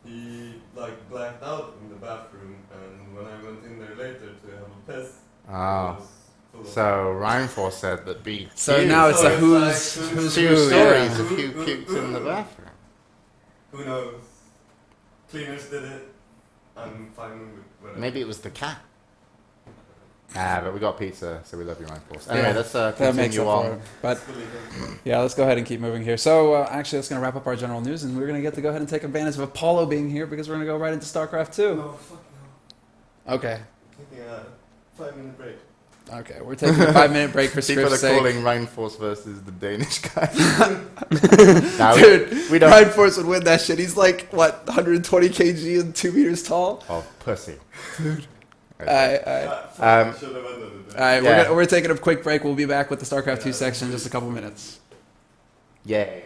he like blacked out in the bathroom, and when I went in there later to have a piss, it Oh. was full of... So Ryan Force said that BQ... So now it's So a it's who's like, who's Two who. stories Yeah. of who puked in the bathroom. Who knows? Cleaners did it. I'm fine with whatever. Maybe it was the cat. But we got pizza, so we love you, Ryan Force. Anyway, Yeah, let's That makes continue up for on. it. But yeah, let's go ahead and keep moving here. So actually, that's going to wrap up our general news, and we're going to get to go ahead and take advantage of Apollo being here because we're going to go right into StarCraft 2. No, fuck no. Okay. Taking a 5-minute break. Okay, we're taking a 5-minute break for People are script's sake. calling Ryan Force versus the Danish guy. Now, Dude, we don't... Ryan Force would win that shit. He's like, what, 120 kg and 2 meters tall? Oh, pussy. Dude. Okay. Should have ended it. All right, Yeah. we're taking a quick break. We'll be back with the StarCraft 2 section in just a couple minutes. Yay.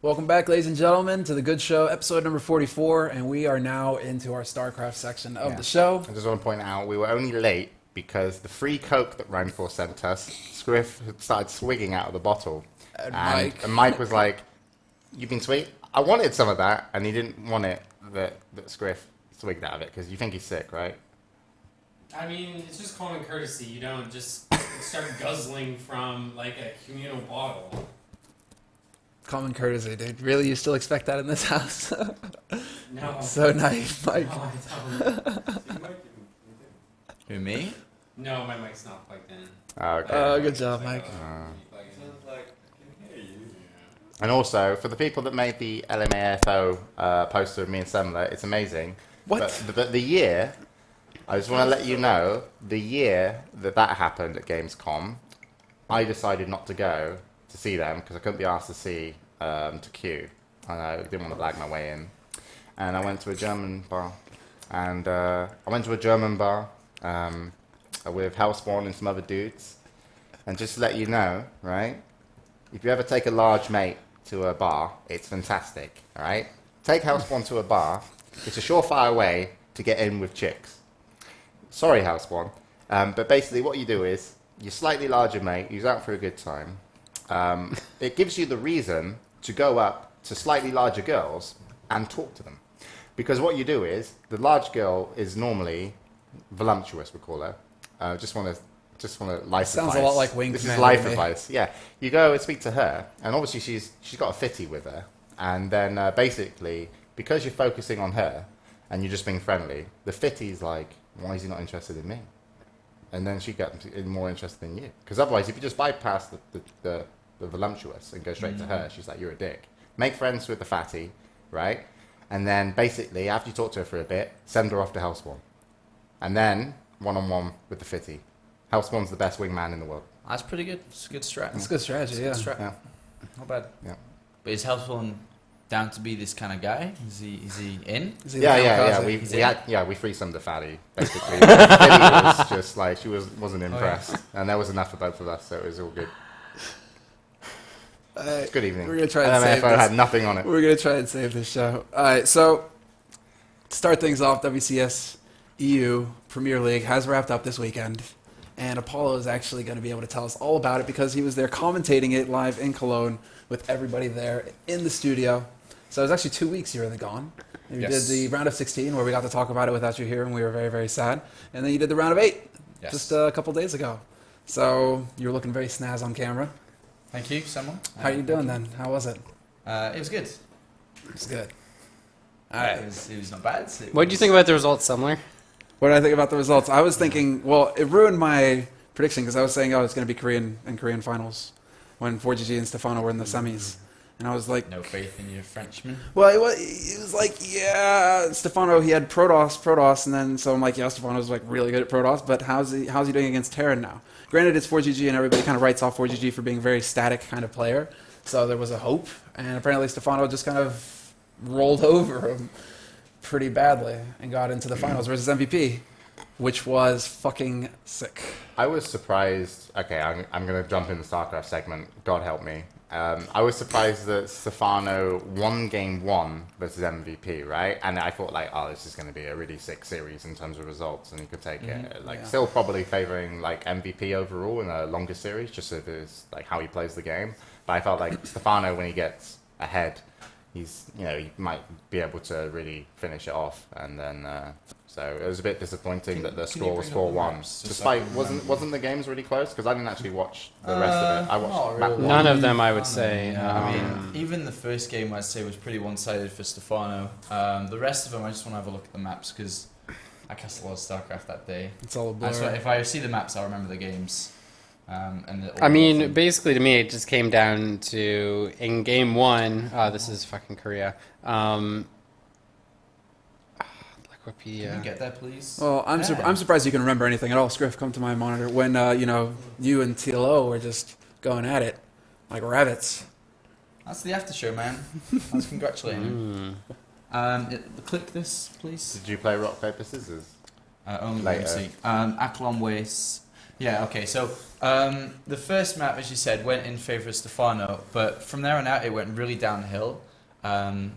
Welcome back, ladies and gentlemen, to the Good Show, episode number 44, and we are now into our StarCraft section of Yeah. the show. I just want to point out we were only late because the free Coke that Ryan Force sent us, Scriff had started swigging out of the bottle. And Mike was like, "You've been sweet." I wanted some of that, and he didn't want it that Scriff swigged out of it because you think he's sick, right? I mean, it's just common courtesy. You don't just start guzzling from like a communal bottle. Common courtesy, dude. Really, you still expect that in this house? No. So nice, Mike. No, I don't. Who, me? No, my mic's not plugged in. Okay. Good job, Mike. Sounds like I can hear you. And also, for the people that made the LMAFO poster of me and Semmler, it's amazing. What? But the year, I just want to let you know, the year that happened at Gamescom, I decided not to go to see them because I couldn't be asked to see to queue. I didn't want to lag my way in. And I went to a German bar. And with Hellspawn and some other dudes. And just to let you know, right? If you ever take a large mate to a bar, it's fantastic, all right? Take Hellspawn to a bar. It's a surefire way to get in with chicks. Sorry, Hellspawn. But basically what you do is, your slightly larger mate, who's out for a good time, it gives you the reason to go up to slightly larger girls and talk to them. Because what you do is, the large girl is normally voluptuous, we call her. Just want to life Sounds advice. a lot like Wing This is Commander life to me. advice. Yeah, you go and speak to her, and obviously she's got a fitty with her, and then basically because you're focusing on her and you're just being friendly, the fitty's like, why is he not interested in me? And then she gets more interested in you. Because otherwise, if you just bypass the voluptuous and go straight to her, she's like, you're a dick. Make friends with the fatty, right? And then basically, after you talk to her for a bit, send her off to Hellspawn. And then, one-on-one with the fitty. Hellspawn's the best wingman in the world. That's pretty good. It's a good strat. That's a good strategy, yeah. Good strat. Yeah. Not bad. Yeah. But is Hellspawn down to be this kind of guy? Is he in? Is he Yeah, the yeah, kamikaze? yeah. We threesomed the fatty, basically. The fitty was just like, she wasn't impressed. And there was enough for both of us, so it was all good. Good evening. We're going to try and save LMAFO this. had nothing on it. We're going to try and save this show. All right, so to start things off, WCS EU Premier League has wrapped up this weekend, and Apollo is actually going to be able to tell us all about it because he was there commentating it live in Cologne with everybody there in the studio. So it was actually 2 weeks you were gone. You Yes. did the round of 16 where we got to talk about it without you here, and we were very, very sad. And then you did the round of 8 Yes. just a couple days ago. So you were looking very snaz on camera. Thank you, someone. How are you doing then? How was it? It was good. It was good. All It right. was not bad. What did you think about the results, Semmler? What did I think about the results? I was thinking, well, it ruined my prediction because I was saying, oh, it's going to be Korean and Korean finals when 4GG and Stefano were in the semis. And I was like, No faith in your Frenchman. well, it was like, yeah, Stefano, he had Protoss, and then so I'm like, yeah, Stefano's like really good at Protoss, but how's he doing against Terran now? Granted, it's 4GG, and everybody kind of writes off 4GG for being a very static kind of player, so there was a hope, and apparently Stefano just kind of rolled over him pretty badly and got into the finals versus MVP, which was fucking sick. I was surprised. Okay, I'm going to jump in the Starcraft segment. God help me. I was surprised that Stefano won game 1 versus MVP, right? And I thought like, oh, this is going to be a really sick series in terms of results, and he could take it. Like, Yeah. still probably favoring like MVP overall in a longer series, just so it's like how he plays the game. But I felt like Stefano, when he gets ahead, he might be able to really finish it off, and then so it was a bit disappointing that the Can you score was bring up the 4-1. maps, just so I Despite can wasn't the games really close? Because I didn't actually watch the rest of it. I watched not map really. one. None of them, I would No, say. no. I mean, even the first game, I'd say, was pretty one-sided for Stefano. The rest of them, I just want to have a look at the maps because I cast a lot of StarCraft that day. It's all a blur. I swear, if I see the maps, I'll remember the games. I mean, basically to me, it just came down to in game 1. This is fucking Korea. Can you Wikipedia. get there, please? Well, I'm surprised you can remember anything at all. Scriff, come to my monitor. When, you and TLO were just going at it like rabbits. That's the after show, man. Let's congratulate him. Click this, please. Did you play rock paper scissors? Only Later. MC. Aklon Waste. Yeah, okay, so the first map, as you said, went in favour of Stefano, but from there on out it went really downhill. And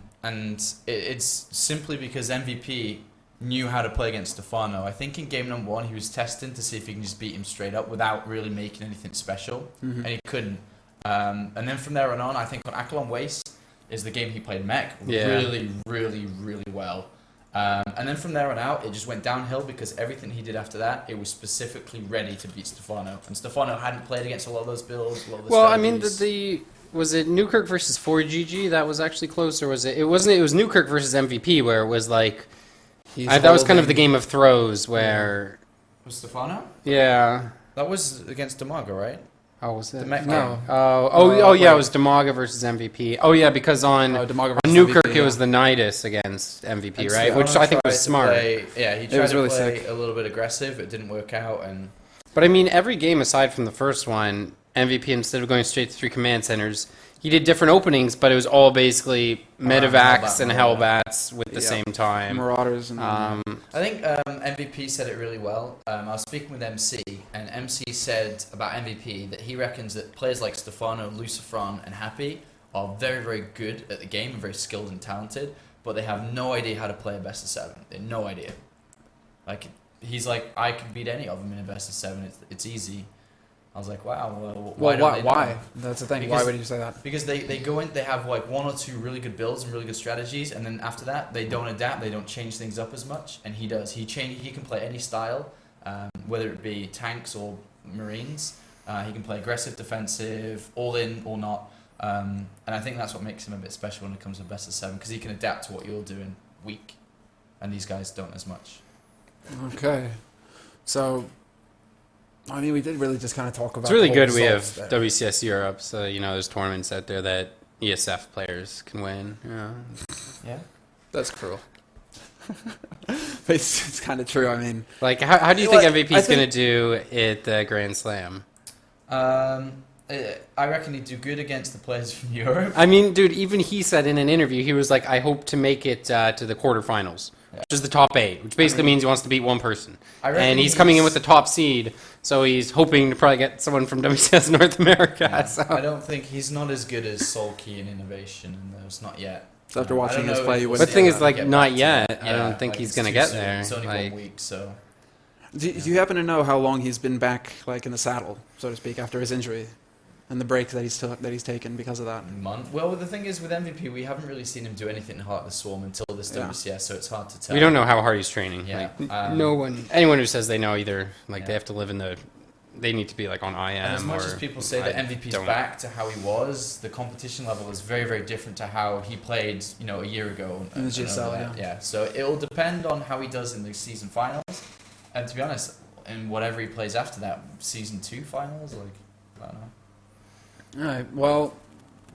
it's simply because MVP knew how to play against Stefano. I think in game number 1 he was testing to see if he can just beat him straight up without really making anything special, and he couldn't. And then from there on, I think on Aklon Waste is the game he played mech really, really, really well. And then from there on out, it just went downhill because everything he did after that, it was specifically ready to beat Stefano. And Stefano hadn't played against a lot of those builds, a lot of the Well, I mean, strategies. was it Newkirk versus 4GG that was actually close, or was it? It wasn't. It was Newkirk versus MVP where it was like He's that was kind of the holding- Game of Throws where Was Stefano? Yeah. That was against Demago, right? Oh, was it? The Met No. game. Yeah, it was Demaga versus MVP. Oh, yeah, because on Demago on versus Newkirk, MVP, it was the Nidus against MVP, And right? Stefano Which I think tried was to smart. he tried was to really play sick. a little bit aggressive. It didn't work out, and But I mean, every game aside from the first one, MVP, instead of going straight to 3 command centers, he did different openings, but it was all basically medevacs and Hellbat. hellbats with the Yeah. same time. Marauders and I think MVP said it really well. I was speaking with MC, and MC said about MVP that he reckons that players like Stefano, Lucifron, and Happy are very, very good at the game and very skilled and talented, but they have no idea how to play a best of 7. They have no idea. Like, he's like, I can beat any of them in a best of 7. It's easy. I was like, wow. Well, why? don't they know? why? That's the thing. Because- why would you say that? Because they go in, they have like 1 or 2 really good builds and really good strategies, and then after that they don't adapt, they don't change things up as much. And he does. He can play any style, whether it be tanks or marines. He can play aggressive, defensive, all in or not. And I think that's what makes him a bit special when it comes to best of 7, because he can adapt to what you're doing week, and these guys don't as much. Okay. So, I mean, we did really just kind of talk about It's really the whole good we have results there. WCS Europe, so, there's tournaments out there that ESF players can win. Yeah. Yeah. That's cruel. But it's kind of true. I mean, Like, how do you think Like, MVP I is going think- to do at the Grand Slam? I reckon he'd do good against the players from Europe. I mean, dude, even he said in an interview, he was like, I hope to make it to the quarterfinals, which is the top 8, which basically means he wants to beat one person. I reckon And he's coming in with the top seed, so he's hoping to probably get someone from WCS North America. Yeah. So. I don't think he's not as good as Soulkey in innovation, and those not yet. so after I watching don't his know play, if you we'll But wouldn't. the thing see is, how like, they get not back to yet. it. I don't think like, he's it's gonna too get soon. there. It's only Like- 1 week, so Do you happen to know how long he's been back, like in the saddle, so to speak, after his injury, and the break that he's taken because of that? month. Well, the thing is with MVP, we haven't really seen him do anything in Heart of the Swarm until this Yeah. WCS, so it's hard to tell. We don't know how hard he's training. Yeah. Like, anyone who says they know either, like, Yeah. they have to live in the, they need to be, like, on IM. And as much or as people say that I MVP's don't- back to how he was, the competition level is very, very different to how he played, a year ago. In the GSL, over that. Yeah. So it'll depend on how he does in the season finals, and to be honest, in whatever he plays after that, season 2 finals, like I don't know. All right. Well,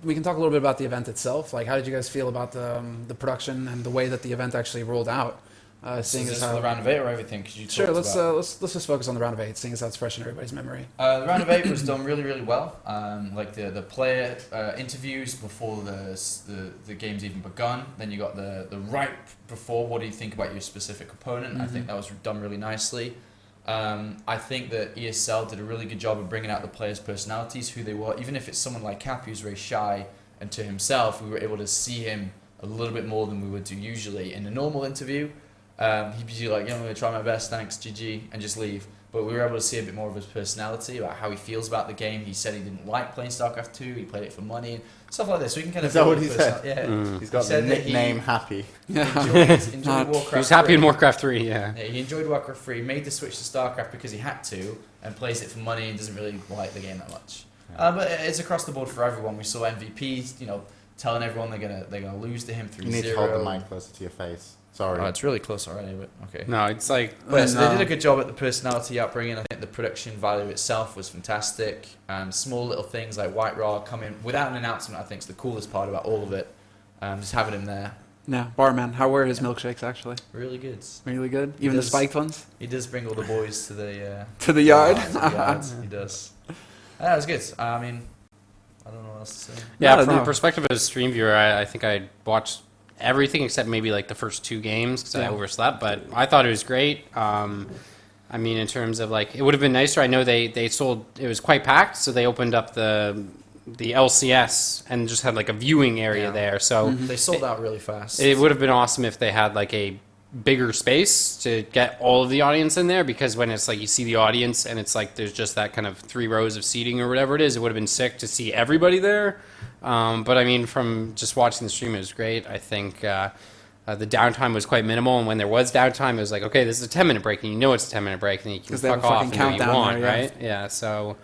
we can talk a little bit about the event itself. Like, how did you guys feel about the production and the way that the event actually rolled out? Seeing Is as this for how the round of 8 or everything? Cause you sure, talked let's about- let's just focus on the round of 8, seeing as that's fresh in everybody's memory. The round of 8 was done really, really well. Like the player interviews before the game's even begun. Then you got the right before. What do you think about your specific opponent? I think that was done really nicely. I think that ESL did a really good job of bringing out the players' personalities, who they were. Even if it's someone like Cappy who's very shy and to himself, we were able to see him a little bit more than we would do usually in a normal interview. He'd be like, I'm going to try my best, thanks, GG, and just leave. But we were able to see a bit more of his personality, about how he feels about the game. He said he didn't like playing Starcraft 2, he played it for money, and stuff like this. So we can kind of Is that build what the he said? personality. Yeah. He's got He the said that he- nickname Happy. Enjoyed Not- Warcraft He was happy 3. in Warcraft 3, yeah. Yeah, he enjoyed Warcraft 3, made the switch to Starcraft because he had to, and plays it for money and doesn't really like the game that much. But it's across the board for everyone. We saw MVPs, telling everyone they're gonna lose to him 3-0. You need to hold the mic closer to your face. Sorry. Oh, it's really close already, but okay. No, it's like, But so they No. did a good job at the personality upbringing. I think the production value itself was fantastic. Small little things like White Raw coming without an announcement, I think, is the coolest part about all of it. Just having him there, Yeah, barman. How were his milkshakes actually? really good. Really good. Even the does- spiked ones He does bring all the boys to the to the yard. to the yards. He does. That was good. I mean, I don't know what else to say. yeah, No, from no. the perspective of a stream viewer, I think I watched everything except maybe like the first 2 games because I Yeah. overslept, but I thought it was great. I mean, in terms of like, it would have been nicer. I know they sold, it was quite packed, so they opened up the LCS and just had like a viewing area Yeah. there. So They sold out really fast. it would have been awesome if they had like a bigger space to get all of the audience in there, because when it's like you see the audience and it's like there's just that kind of 3 rows of seating or whatever it is, it would have been sick to see everybody there. But I mean, from just watching the stream, it was great. I think the downtime was quite minimal, and when there was downtime, it was like, okay, this is a 10-minute break, and you know it's a 10-minute break, and you can 'Cause they have fuck a off fucking and do what you countdown want, there, yeah. right? Yeah, so...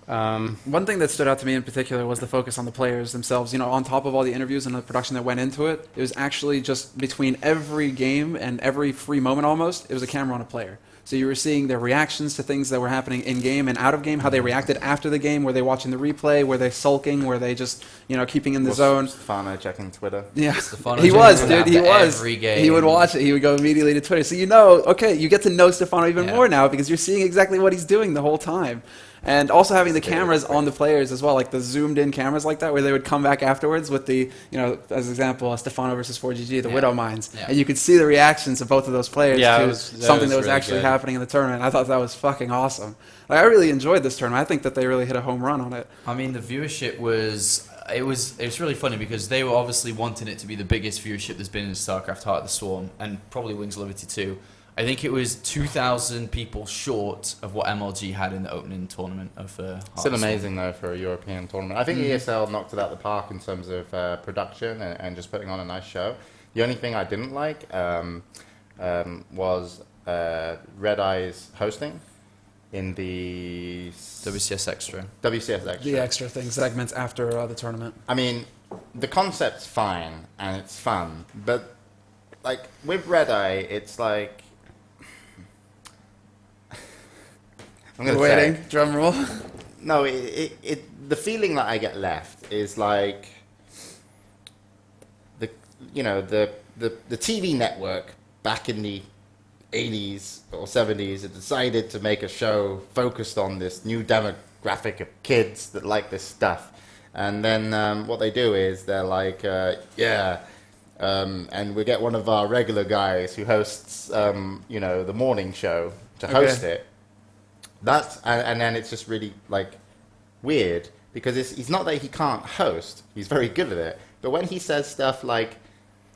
One thing that stood out to me in particular was the focus on the players themselves. On top of all the interviews and the production that went into it, it was actually just between every game and every free moment almost, it was a camera on a player. So you were seeing their reactions to things that were happening in game and out of game, how they reacted after the game. Were they watching the replay? Were they sulking? Were they just, keeping in the zone? Stefano checking Twitter. Yeah, Stefano he was, checking dude. He after was. every game. He would watch it. He would go immediately to Twitter. So okay, you get to know Stefano even more now because you're seeing exactly what he's doing the whole time. And also having the cameras on the players as well, like the zoomed-in cameras like that, where they would come back afterwards with the, as an example, Stefano versus 4GG, the Widow Mines. Yeah. And you could see the reactions of both of those players to something that was really actually happening in the tournament. I thought that was fucking awesome. Like, I really enjoyed this tournament. I think that they really hit a home run on it. I mean, the viewership was really funny because they were obviously wanting it to be the biggest viewership there's been in StarCraft Heart of the Swarm, and probably Wings of Liberty too. I think it was 2,000 people short of what MLG had in the opening tournament of Still amazing, though, for a European tournament. I think ESL knocked it out of the park in terms of production and just putting on a nice show. The only thing I didn't like was Red Eye's hosting in the WCS Extra. The extra things, segments after the tournament. I mean, the concept's fine and it's fun, but like with Red Eye, it's like... I'm waiting. Drum roll. No, the feeling that I get left is like the TV network back in the 80s or 70s had decided to make a show focused on this new demographic of kids that like this stuff, and then what they do is they're like, and we get one of our regular guys who hosts, the morning show to host it. And then it's just really like weird because it's not that he can't host; he's very good at it. But when he says stuff like,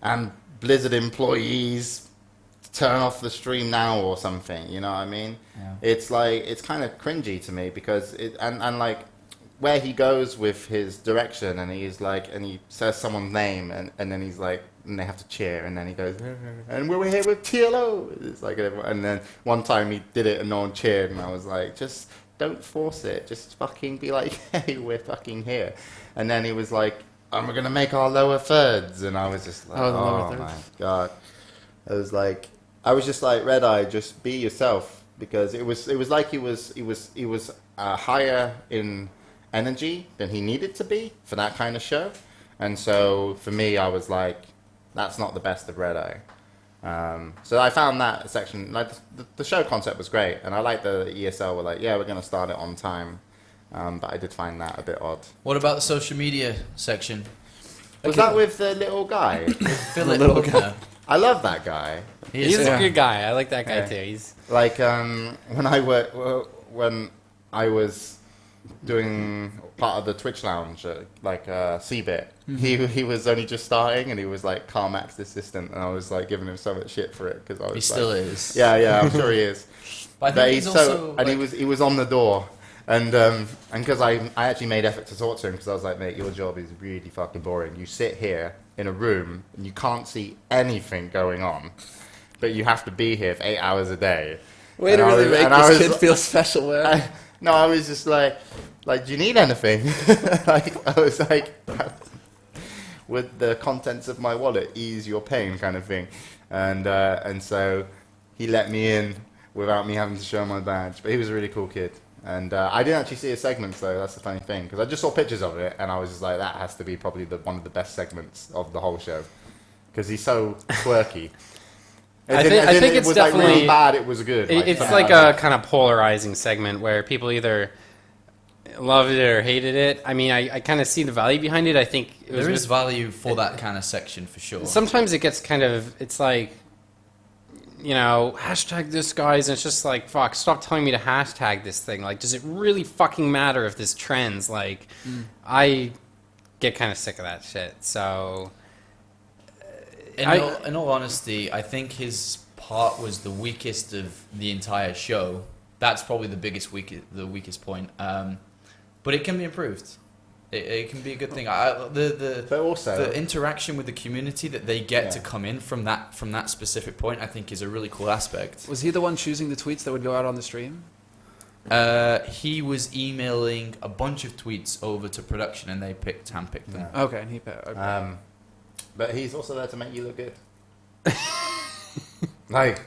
"And Blizzard employees, turn off the stream now" or something, you know what I mean? Yeah. It's like it's kind of cringy to me because and like where he goes with his direction and he's like and he says someone's name and then he's like and they have to cheer and then he goes and we're here with TLO. It's like and then one time he did it and no one cheered and I was like, just don't force it, just fucking be like, hey, we're fucking here. And then he was like, and we're gonna make our lower thirds, and I was just like, oh my god. I was just like, Red Eye, just be yourself, because it was like he was higher in energy than he needed to be for that kind of show, and so for me, I was like, that's not the best of Red Eye. So I found that section, like the show concept was great, and I like the ESL were like, yeah, we're gonna start it on time, but I did find that a bit odd. What about the social media section? Was that with the little guy? Philip, the little guy. I love that guy. He's a good guy. I like that guy too. He's like when I was doing part of the Twitch lounge at like CBIT. He was only just starting and he was like Carmack's assistant, and I was like giving him so much shit for it because I was. He still is. Yeah, I'm sure he is. But I think he's also and he was on the door. And because I actually made effort to talk to him because I was like, mate, your job is really fucking boring. You sit here in a room and you can't see anything going on, but you have to be here for 8 hours a day. Way to really make this kid feel special, man. I was just like, do you need anything? I was like, would the contents of my wallet ease your pain, kind of thing. And so he let me in without me having to show my badge. But he was a really cool kid. And I didn't actually see his segments, though. That's the funny thing. Because I just saw pictures of it, and I was just like, that has to be probably one of the best segments of the whole show. Because he's so quirky. I think it's was definitely... like really bad, it was good. It's like a kind of polarizing segment where people either loved it or hated it. I mean, I kind of see the value behind it. I think there is value for that kind of section, for sure. Sometimes it gets kind of... It's like... hashtag this, guys, and it's just like, fuck, stop telling me to hashtag this thing. Like, does it really fucking matter if this trends? Like, I get kind of sick of that shit, so... In all honesty, I think his part was the weakest of the entire show. That's probably the weakest point. But it can be improved. It can be a good thing. But also the interaction with the community that they get to come in from that specific point, I think, is a really cool aspect. Was he the one choosing the tweets that would go out on the stream? He was emailing a bunch of tweets over to production, and they handpicked them. Yeah. Okay, and he picked. Okay. But he's also there to make you look good. Like,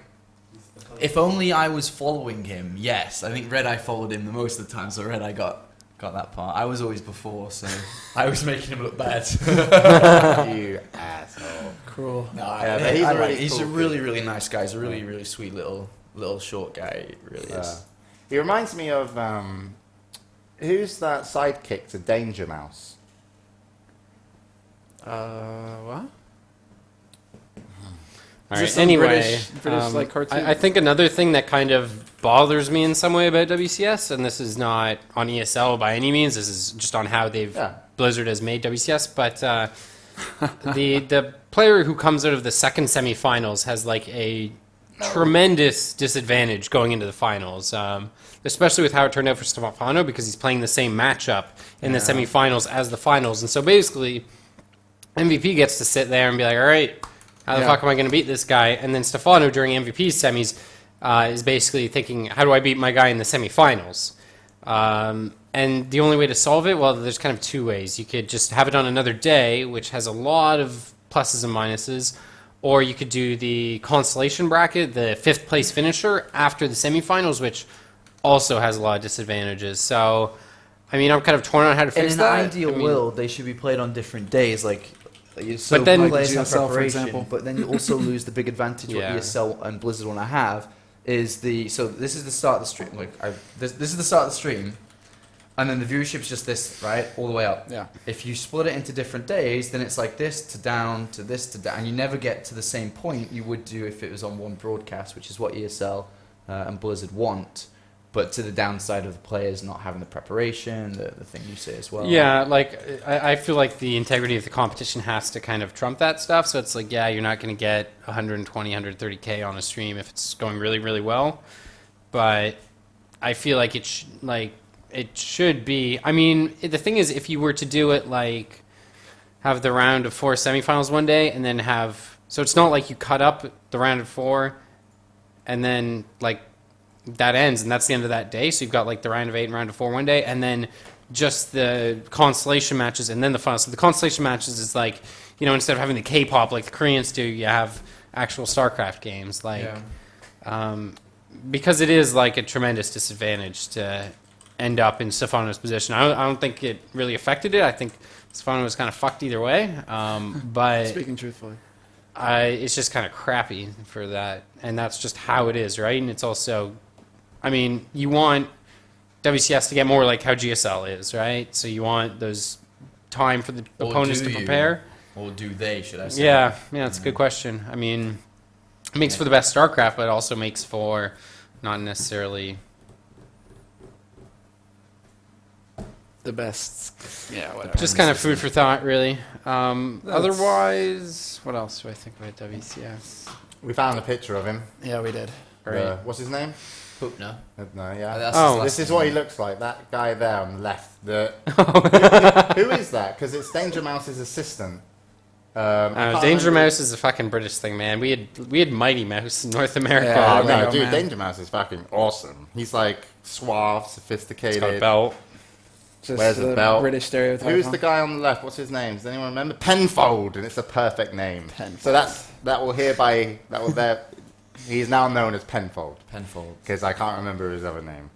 If only I was following him. Yes, I think Red Eye followed him the most of the time, so Red Eye got that part. I was always before, so I was making him look bad. You asshole. Cruel. No, Yeah, but he's a really he's cool a really, really nice guy. He's a really, really sweet little short guy. He really is. He reminds me of who's that sidekick to Danger Mouse? What? All Is this right. some Anyway, British like cartoon? I think another thing that kind of bothers me in some way about WCS, and this is not on ESL by any means. This is just on how Blizzard has made WCS. But the player who comes out of the second semifinals has like a tremendous disadvantage going into the finals, especially with how it turned out for Stefano because he's playing the same matchup in the semifinals as the finals, and so basically MVP gets to sit there and be like, all right, how the fuck am I going to beat this guy? And then Stefano during MVP's semis is basically thinking, how do I beat my guy in the semifinals? And the only way to solve it, well, there's kind of two ways. You could just have it on another day, which has a lot of pluses and minuses, or you could do the consolation bracket, the fifth place finisher after the semifinals, which also has a lot of disadvantages. So, I mean, I'm kind of torn on how to fix In that. an ideal world, they should be played on different days, so But then- players have GSL, for preparation, example. but then you also lose the big advantage what ESL and Blizzard want to have is so this is the start of the stream. This is the start of the stream, and then the viewership's just this, right, all the way up. Yeah. If you split it into different days, then it's like this to down to this to down, and you never get to the same point you would do if it was on one broadcast, which is what ESL and Blizzard want. But to the downside of the players not having the preparation, the thing you say as well. Yeah, like I feel like the integrity of the competition has to kind of trump that stuff. So it's like, yeah, you're not going to get 120, 130K on a stream if it's going really, really well. But I feel like it should be. I mean, the thing is, if you were to do it like have the round of 4 semifinals one day and then so it's not like you cut up the round of 4 and then like that ends and that's the end of that day. So you've got like the round of 8 and round of 4 one day, and then just the consolation matches and then the final. So the consolation matches is like, instead of having the K-pop like the Koreans do, you have actual Starcraft games. Because it is like a tremendous disadvantage to end up in Stefano's position. I don't think it really affected it. I think Stefano was kind of fucked either way. But Speaking truthfully. it's just kind of crappy for that, and that's just how it is, right? And it's also, I mean, you want WCS to get more like how GSL is, right? So you want those time for the opponents to prepare. Or do they, should I say? Yeah, that's a good question. I mean, it makes for the best StarCraft, but it also makes for not necessarily The best. Yeah, whatever. just kind of food for thought, really. Otherwise, what else do I think about WCS? We found a picture of him. Yeah, we did. What's his name? Pupna. No, yeah. That's his last This is name. what he looks like. That guy there on the left. Who is that? Because it's Danger Mouse's assistant. I can't Danger remember- Mouse is a fucking British thing, man. We had Mighty Mouse in North America. Yeah, Oh, no, Lego dude, man. Danger Mouse is fucking awesome. He's like suave, It's got a sophisticated. belt. Just Where's the belt? British stereotype. Who's huh? the guy on the left? What's his name? Does anyone remember? Penfold, and it's a perfect name. Penfold. So he's now known as Penfold Penfold. because I can't remember his other name.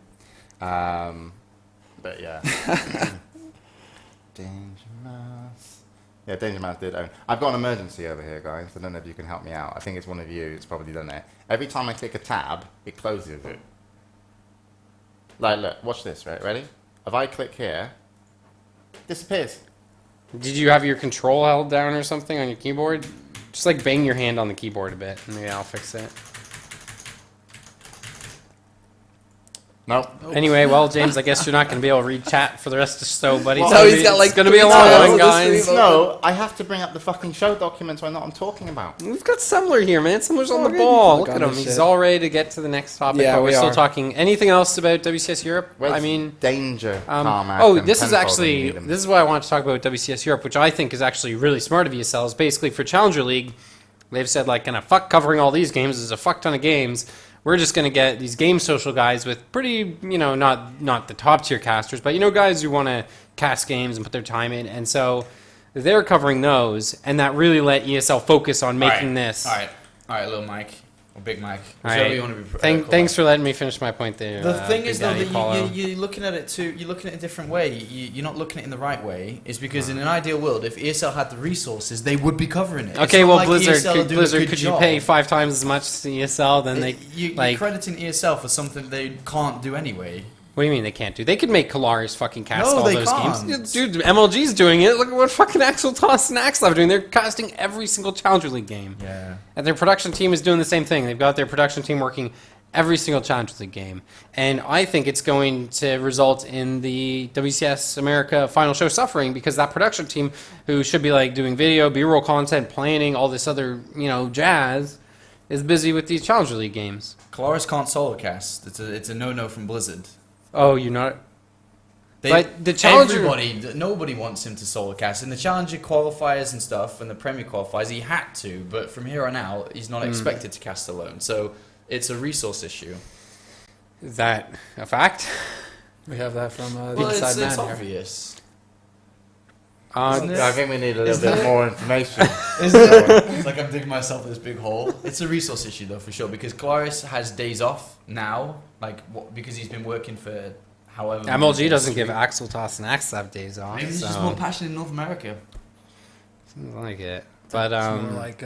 But yeah, Danger Mouse. Yeah, Danger Mouse did own. I've got an emergency over here, guys. I don't know if you can help me out. I think it's one of you. It's probably done it. Every time I click a tab, it closes it. Like, look, watch this. Right, ready? If I click here, it disappears. Did you have your control held down or something on your keyboard? Just like bang your hand on the keyboard a bit, and maybe I'll fix it. Nope. Anyway, well, James, I guess you're not going to be able to read chat for the rest of the show, buddy. Well, No, he's got, like, it's going to be a 3 long tabs one, on the guys. screen. No, I have to bring up the fucking show document so I know what I'm talking about. We've got Semmler here, man. Semmler's on the Okay, ball. click Look on at him. this He's shit. all ready to get to the next topic. Yeah, but we're we still are. talking. Anything else about WCS Europe? Where's I mean, Danger, Carmack, oh, and this is Penfold actually when you need 'em? this is what I want to talk about WCS Europe, which I think is actually really smart of ESL. Is basically for Challenger League, they've said like, "Gonna fuck covering all these games. There's a fuck ton of games. We're just gonna get these game social guys with pretty, not the top tier casters, but guys who want to cast games and put their time in." And so they're covering those, and that really let ESL focus on making this. All right, little Mike. Or Big Mac. All Whichever right. you want to be. Thanks for letting me finish my point there. The thing Big is, though, Daddy that Paulo. you're looking at it too. You're looking at it a different way. You're not looking at it in the right way. Is because in an ideal world, if ESL had the resources, they would be covering it. It's Okay, not well, like Blizzard, ESL are doing a Blizzard, good could you job. pay 5 times as much to ESL than they? You're like- crediting ESL for something they can't do anyway. What do you mean they can't do? They could make Kalaris fucking cast No, all they those can't. games. Dude, MLG's doing it. Look at what fucking Axel Toss and Axel are doing. They're casting every single Challenger League game. Yeah. And their production team is doing the same thing. They've got their production team working every single Challenger League game. And I think it's going to result in the WCS America final show suffering because that production team, who should be like doing video, B-roll content, planning, all this other, jazz, is busy with these Challenger League games. Kalaris can't solo cast. It's a no-no from Blizzard. Oh, you're not... But the Challenger... Nobody wants him to solo cast. In the Challenger qualifiers and stuff, and the Premier qualifiers, he had to, but from here on out, he's not expected to cast alone. So it's a resource issue. Is that a fact? We have that from the Well, inside it's man here. obvious. I think we need a little bit more information. It's like I'm digging myself this big hole. It's a resource issue, though, for sure, because Kalaris has days off now, because he's been working for however... MLG doesn't give Axel Toss and Axel have days off. Maybe he's just more passionate in North America. Seems like it. But It's more like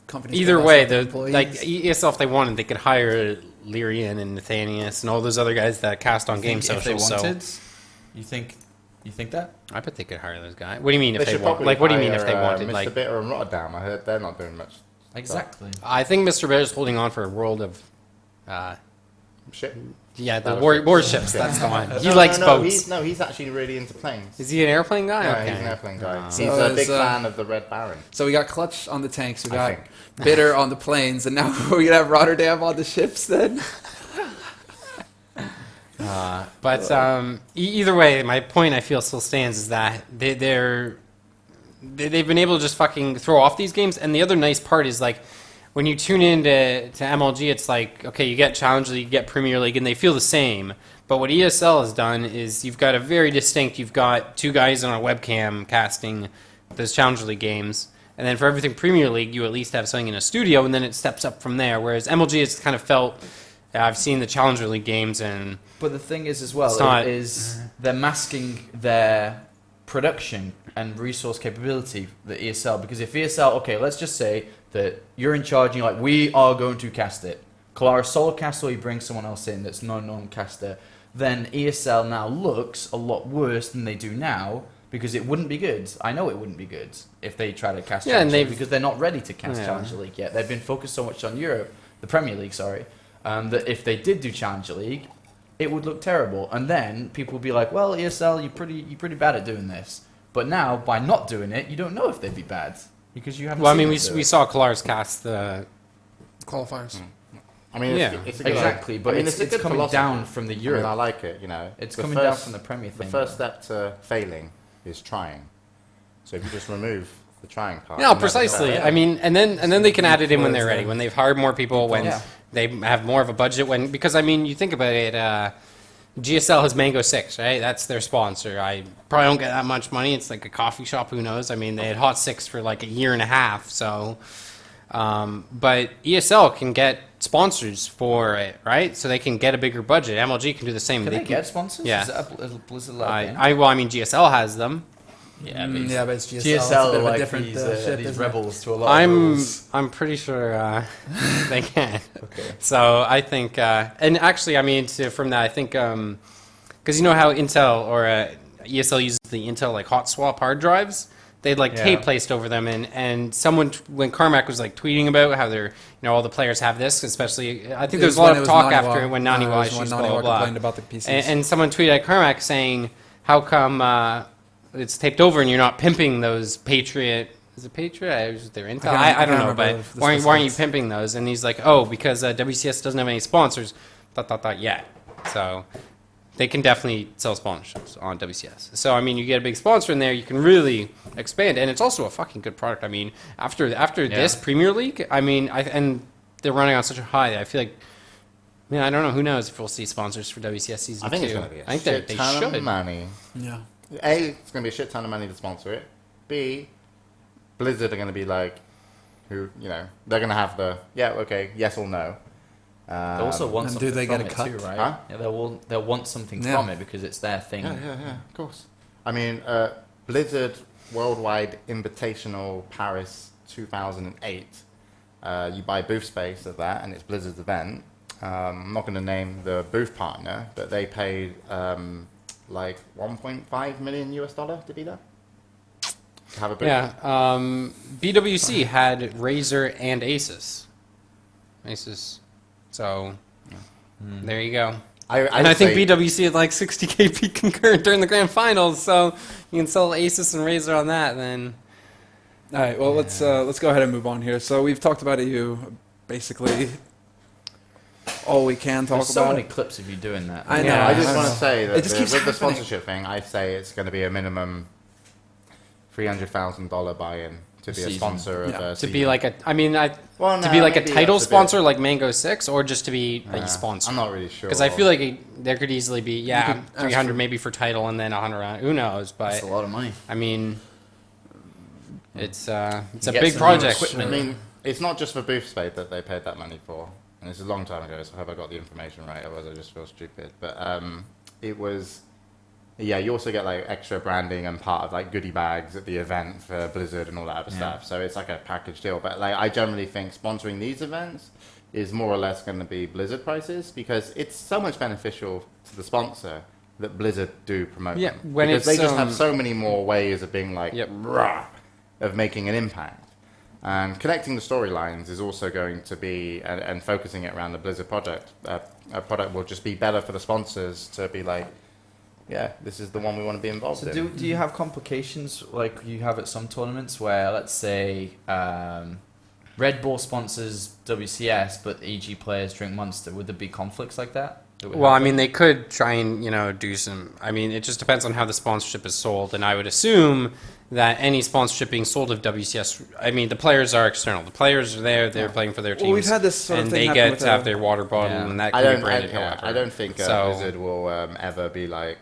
companies either that way, have the employees. like ESL, if they wanted, they could hire Lyrian and Nathanius and all those other guys that cast on Game If Social. they So wanted, you think that? I bet they could hire those guys. What do you mean if they should want? probably Like, what do you mean if hire, they wanted? Mr. Like, Bitter and Rotterdam. I heard they're not doing much. Exactly. I think Mr. Bear is holding on for a world of, Shit. yeah, the Battleships. warships. That's the one. He No, likes no, boats. He's actually really into planes. Is he an airplane guy? Yeah, Okay. he's an airplane guy. He's So a is, big fan of the Red Baron. So we got Clutch on the tanks, we I got think. Bitter on the planes, and now we're going to have Rotterdam on the ships then? But either way, my point I feel still stands is that they've been able to just fucking throw off these games. And the other nice part is like when you tune in to MLG, it's like okay, you get Challenger League, you get Premier League, and they feel the same. But what ESL has done is you've got a very distinct. You've got 2 guys on a webcam casting those Challenger League games. And then for everything Premier League, you at least have something in a studio, and then it steps up from there. Whereas MLG has kind of felt, I've seen the Challenger League games, and But the thing is, as well, It's not- is they're masking their production and resource capability, the ESL. Because if ESL, okay, let's just say that you're in charge and you're like, we are going to cast it. Kalaris solo cast, or you bring someone else in that's non caster. Then ESL now looks a lot worse than they do now because it wouldn't be good. I know it wouldn't be good if they try to cast Yeah, and Challenger League they've- because they're not ready to cast Yeah. Challenger League yet. They've been focused so much on Europe, the Premier League, sorry, that if they did do Challenger League, it would look terrible. And then people would be like, well, ESL, you're pretty bad at doing this. But now, by not doing it, you don't know if they'd be bad because you haven't well, I seen mean, them do we it. saw Kalaris cast the Qualifiers. I mean, Yeah. it's a good, Exactly, but I mean, it's a good coming philosophy. down from the I Europe. mean, I like it. It's The coming down first- from the Premier The thing. first step to failing is trying. So if you just remove the trying part. no, you'll never precisely. fail. I mean, and then they can add it in when they're ready, when they've hired more people, when Yeah. they have more of a budget. When because I mean, you think about it. GSL has Mango 6, right? That's their sponsor. I probably don't get that much money. It's like a coffee shop. Who knows? I mean, they had Hot 6 for like a year and a half. So, but ESL can get sponsors for it, right? So they can get a bigger budget. MLG can do the same. Can they get sponsors? Yeah. Is that a Blizzard thing? I mean, GSL has them. Yeah, Yeah, but it's GSL. GSL it's a bit of a like different these, ship, these isn't it? rebels to a lot of rules. I'm pretty sure they can. Okay. So I think, and actually, I mean, from that, I think, because you know how Intel or ESL uses the Intel like hot swap hard drives, they'd like Yeah. tape placed over them, and someone when Carmack was like tweeting about how they're, all the players have this, especially I think there was a lot of talk after when Naniwa issues, blah blah blah, complained about the PCs. and someone tweeted at Carmack saying, how come it's taped over and you're not pimping those Patriot? Is it Patriot? Is it their Intel? I don't know, remember but the why aren't you specifics. pimping those? And he's like, oh, because WCS doesn't have any sponsors. Yet. So they can definitely sell sponsorships on WCS. So I mean, you get a big sponsor in there, you can really expand, and it's also a fucking good product. I mean, after this Premier League, I mean, and they're running on such a high. I feel like. I mean, I don't know. Who knows if we'll see sponsors for WCS season 2. I think it's going to be a I think shit they ton should. of money. Yeah. A, it's going to be a shit ton of money to sponsor it. B, Blizzard are going to be like, who they're gonna have the yes or no. They also want And something do they from get a it cut? too, right? Huh? Yeah, they'll want something Yeah. from it because it's their thing. Yeah, of course. I mean, Blizzard Worldwide Invitational Paris 2008. You buy booth space of that, and it's Blizzard's event. I'm not going to name the booth partner, but they paid like 1.5 million US dollar to be there. To have a booth. Yeah, BWC had Razer and Asus. So there you go. I think BWC had like 60k peak concurrent during the grand finals, so you can sell Asus and Razer on that. Then All right, well, let's go ahead and move on here. So we've talked about EU basically all we can talk There's so about. many clips of you doing that. I know. Yeah. I just I want to know. say that It just keeps with the happening. sponsorship thing, I say it's going to be a minimum $300,000 buy-in to be a Season. sponsor of Yeah. a to be season. like a, I mean, to Well, be no, like a maybe title that's a bit- sponsor like Mango 6, or just to be a sponsor. I'm not really sure. Because I feel like there could easily be, could ask 300 for- maybe for title and then 100 on, who knows, That's but a lot of money. I mean, it's a get big some project. equipment. I mean, it's not just for booth space that they paid that money for, and it's a long time ago, so I hope I got the information right, otherwise I just feel stupid. But it was, yeah, you also get like extra branding and part of like goodie bags at the event for Blizzard and all that other Yeah. stuff. So it's like a package deal. But like, I generally think sponsoring these events is more or less going to be Blizzard prices because it's so much beneficial to the sponsor that Blizzard do promote Yeah, them. when because it's, they just have so many more ways of being like, Yep. rah, of making an impact. And connecting the storylines is also going to be, and focusing it around the Blizzard project. A product will just be better for the sponsors to be like, yeah, this is the one we want to be involved So in. do you have complications like you have at some tournaments where, let's say, Red Bull sponsors WCS, but EG players drink Monster? Would there be conflicts like that? Well, I mean, they could try and, do some, I mean, it just depends on how the sponsorship is sold, and I would assume that any sponsorship being sold of WCS, I mean, the players are external. The players are there, they're playing for their teams. Well, we've had this sort of and thing they happen get with to have their water bottle, Yeah. and that I can don't, be branded yeah, however. I don't think So- Blizzard will ever be like,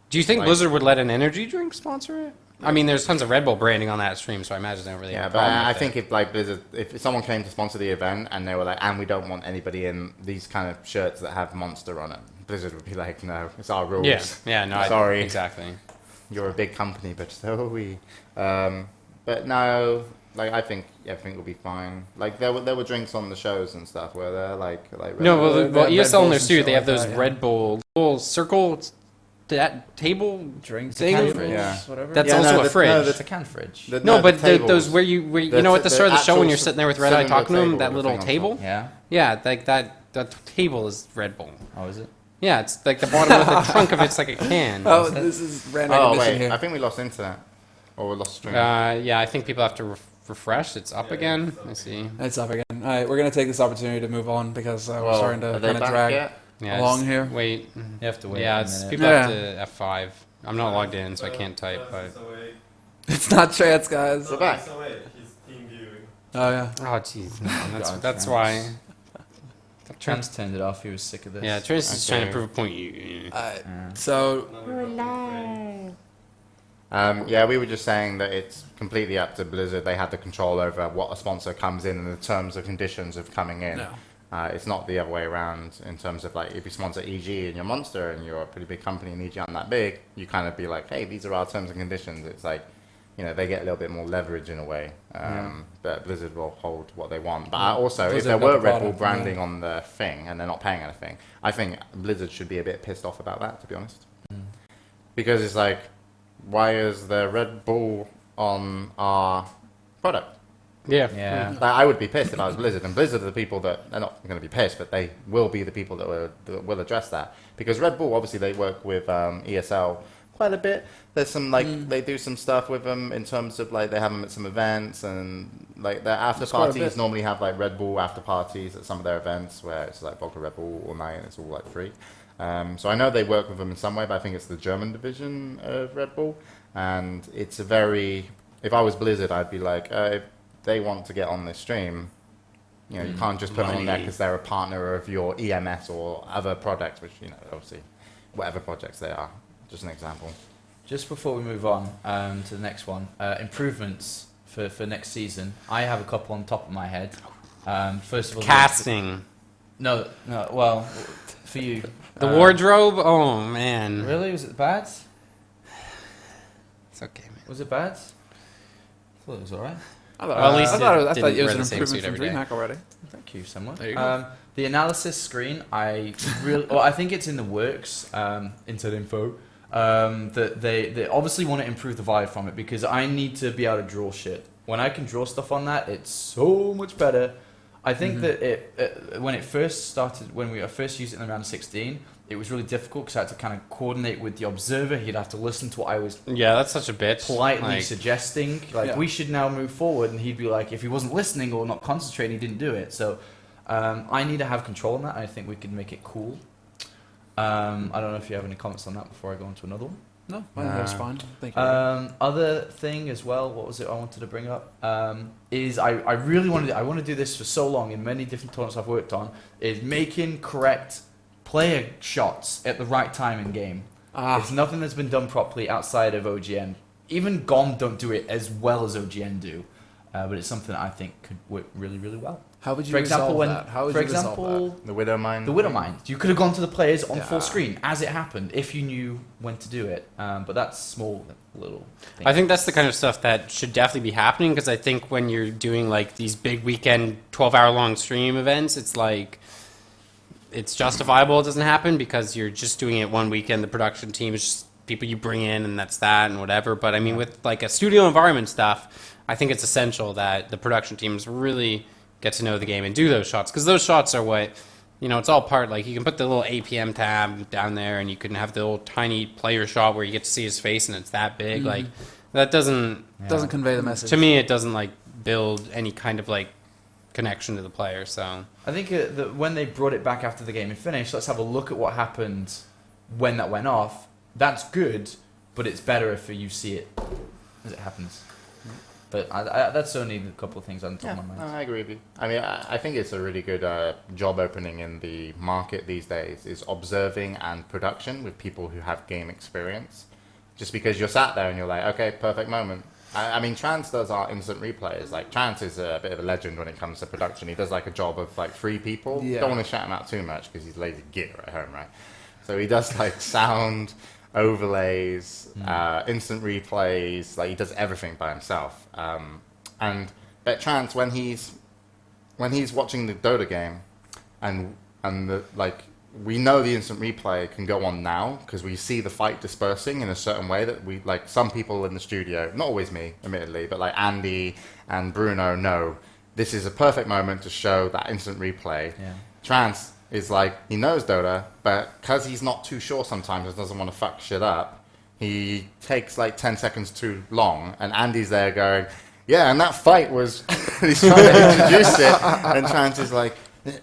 Do you think like- Blizzard would let an energy drink sponsor it? I mean, there's tons of Red Bull branding on that stream, so I imagine they don't really yeah, have a but problem I with think it. if like Blizzard, if someone came to sponsor the event and they were like, and we don't want anybody in these kind of shirts that have Monster on it, Blizzard would be like, no, it's our rules. Yeah, no, Sorry. exactly. You're a big company, but so are we. But no, like I think everything will be fine. Like there were drinks on the shows and stuff where they're like Red No, Bull. well, Red ESL in Bulls their and studio, shit they have like those that, yeah. Red Bull little circle that table drinks? thing. Can Tables, fridge. Yeah. whatever. That's Yeah, also no, a the- fridge. no, It's a can fridge. No, but tables. those where you know at the start of the show when actual you're sitting there with Red Eye cylinder talking to him, table that with little thing on table. top. Yeah. Yeah, like that table is Red Bull. Oh, is it? Yeah, it's like the bottom of the trunk of it's like a can. Oh, this is random Oh edition wait, here. I think we lost internet, or we lost stream. Yeah, I think people have to refresh. It's up again. Let's see. It's up again. All right, we're going to take this opportunity to move on because we're Well, starting to are they kind of back drag yet? Yeah, along just here. Wait. You have to wait. Yeah, a it's minute. people Yeah. have to F5. I'm not logged in, so I can't type. But It's not chance, guys. We're back. So wait, he's team viewing. Oh, yeah. oh, jeez, no, that's God, that's Trans. why. Trans turned it off. He was sick of this. Yeah, Trace is Okay. trying to prove a point. All right, Yeah. so Yeah, we were just saying that it's completely up to Blizzard. They have the control over what a sponsor comes in and the terms and conditions of coming in. no. It's not the other way around in terms of like if you sponsor EG and you're Monster and you're a pretty big company and EG aren't that big, you kind of be like, hey, these are our terms and conditions. It's like, they get a little bit more leverage in a way. But Blizzard will hold what they want. But also, if Blizzard there got were the Red Bull product, branding on the thing and they're not paying anything, I think Blizzard should be a bit pissed off about that, to be honest. Because it's like, why is there Red Bull on our product? Yeah. Yeah. Like, I would be pissed if I was Blizzard, and Blizzard are the people that they're not going to be pissed, but they will be the people that will address that. Because Red Bull, obviously, they work with ESL quite a bit. There's some they do some stuff with them in terms of like they have them at some events, and like their after It's quite a parties bit. normally have like Red Bull after parties at some of their events where it's like vodka Red Bull all night and it's all like free. So I know they work with them in some way, but I think it's the German division of Red Bull, and it's a very. If I was Blizzard, I'd be like, if they want to get on this stream, you can't just put them on there Money. because they're a partner of your EMS or other products, which obviously, whatever projects they are. Just an example. Just before we move on to the next one, improvements for next season. I have a couple on top of my head. First of all, Casting. No. Well, for you, The wardrobe? Oh, man. Really? Was it bad? It's okay, man. Was it bad? I thought it was alright. Well, at least I thought it didn't was wear an the same improvement suit from every day. DreamHack already. Thank you, Semmler. There you go. The analysis screen, I really, well, I think it's in the works. Inside info. That they obviously want to improve the vibe from it because I need to be able to draw shit. When I can draw stuff on that, it's so much better. I think that when it first started, when we first used it in the round of 16, it was really difficult because I had to kind of coordinate with the observer. He'd have to listen to what I was Yeah, that's such a bitch. politely suggesting. Like, Yeah. we should now move forward. And he'd be like, if he wasn't listening or not concentrating, he didn't do it. So I need to have control on that. I think we could make it cool. I don't know if you have any comments on that before I go on to another one. No, I think that was fine. Thank you. Other thing as well, what was it I wanted to bring up? Is I really wanted, I want to do this for so long in many different tournaments I've worked on, is making correct player shots at the right time in game. It's nothing that's been done properly outside of OGN. Even GOM don't do it as well as OGN do, but it's something that I think could work really, really well. How would you For example, resolve when, that? How would for you resolve example, The Widowmine. the Widowmine. You could have gone to the players on Yeah. full screen as it happened if you knew when to do it. But that's small little things. I think that's the kind of stuff that should definitely be happening because I think when you're doing like these big weekend 12-hour long stream events, it's like it's justifiable it doesn't happen because you're just doing it one weekend. The production team is just people you bring in and that's that and whatever. But I mean, with like a studio environment stuff, I think it's essential that the production teams really get to know the game and do those shots because those shots are what, you know, it's all part, like you can put the little APM tab down there and you can have the little tiny player shot where you get to see his face and it's that big. Like that doesn't convey the message. to me, it doesn't like build any kind of like connection to the player. So I think that when they brought it back after the game had finished, let's have a look at what happened when that went off. That's good, but it's better if you see it as it happens. But that's only a couple of things on top of my mind. I agree with you. I mean, I think it's a really good job opening in the market these days is observing and production with people who have game experience. Just because you're sat there and you're like, okay, perfect moment. I mean, Trance does our instant replays. Like, Trance is a bit of a legend when it comes to production. He does like a job of like 3 people. Yeah. Don't want to shout him out too much because he's lazy gear at home, right? So he does like sound, overlays, instant replays. Like, he does everything by himself. And at Trance, when he's watching the Dota game, and the, like, we know the instant replay can go on now because we see the fight dispersing in a certain way that we, like, some people in the studio, not always me, admittedly, but like Andy and Bruno know this is a perfect moment to show that instant replay. Yeah. Trance is like, he knows Dota, but because he's not too sure sometimes and doesn't want to fuck shit up, he takes like 10 seconds too long, and Andy's there going, yeah, and that fight was, he's trying to introduce it, and Trance is like,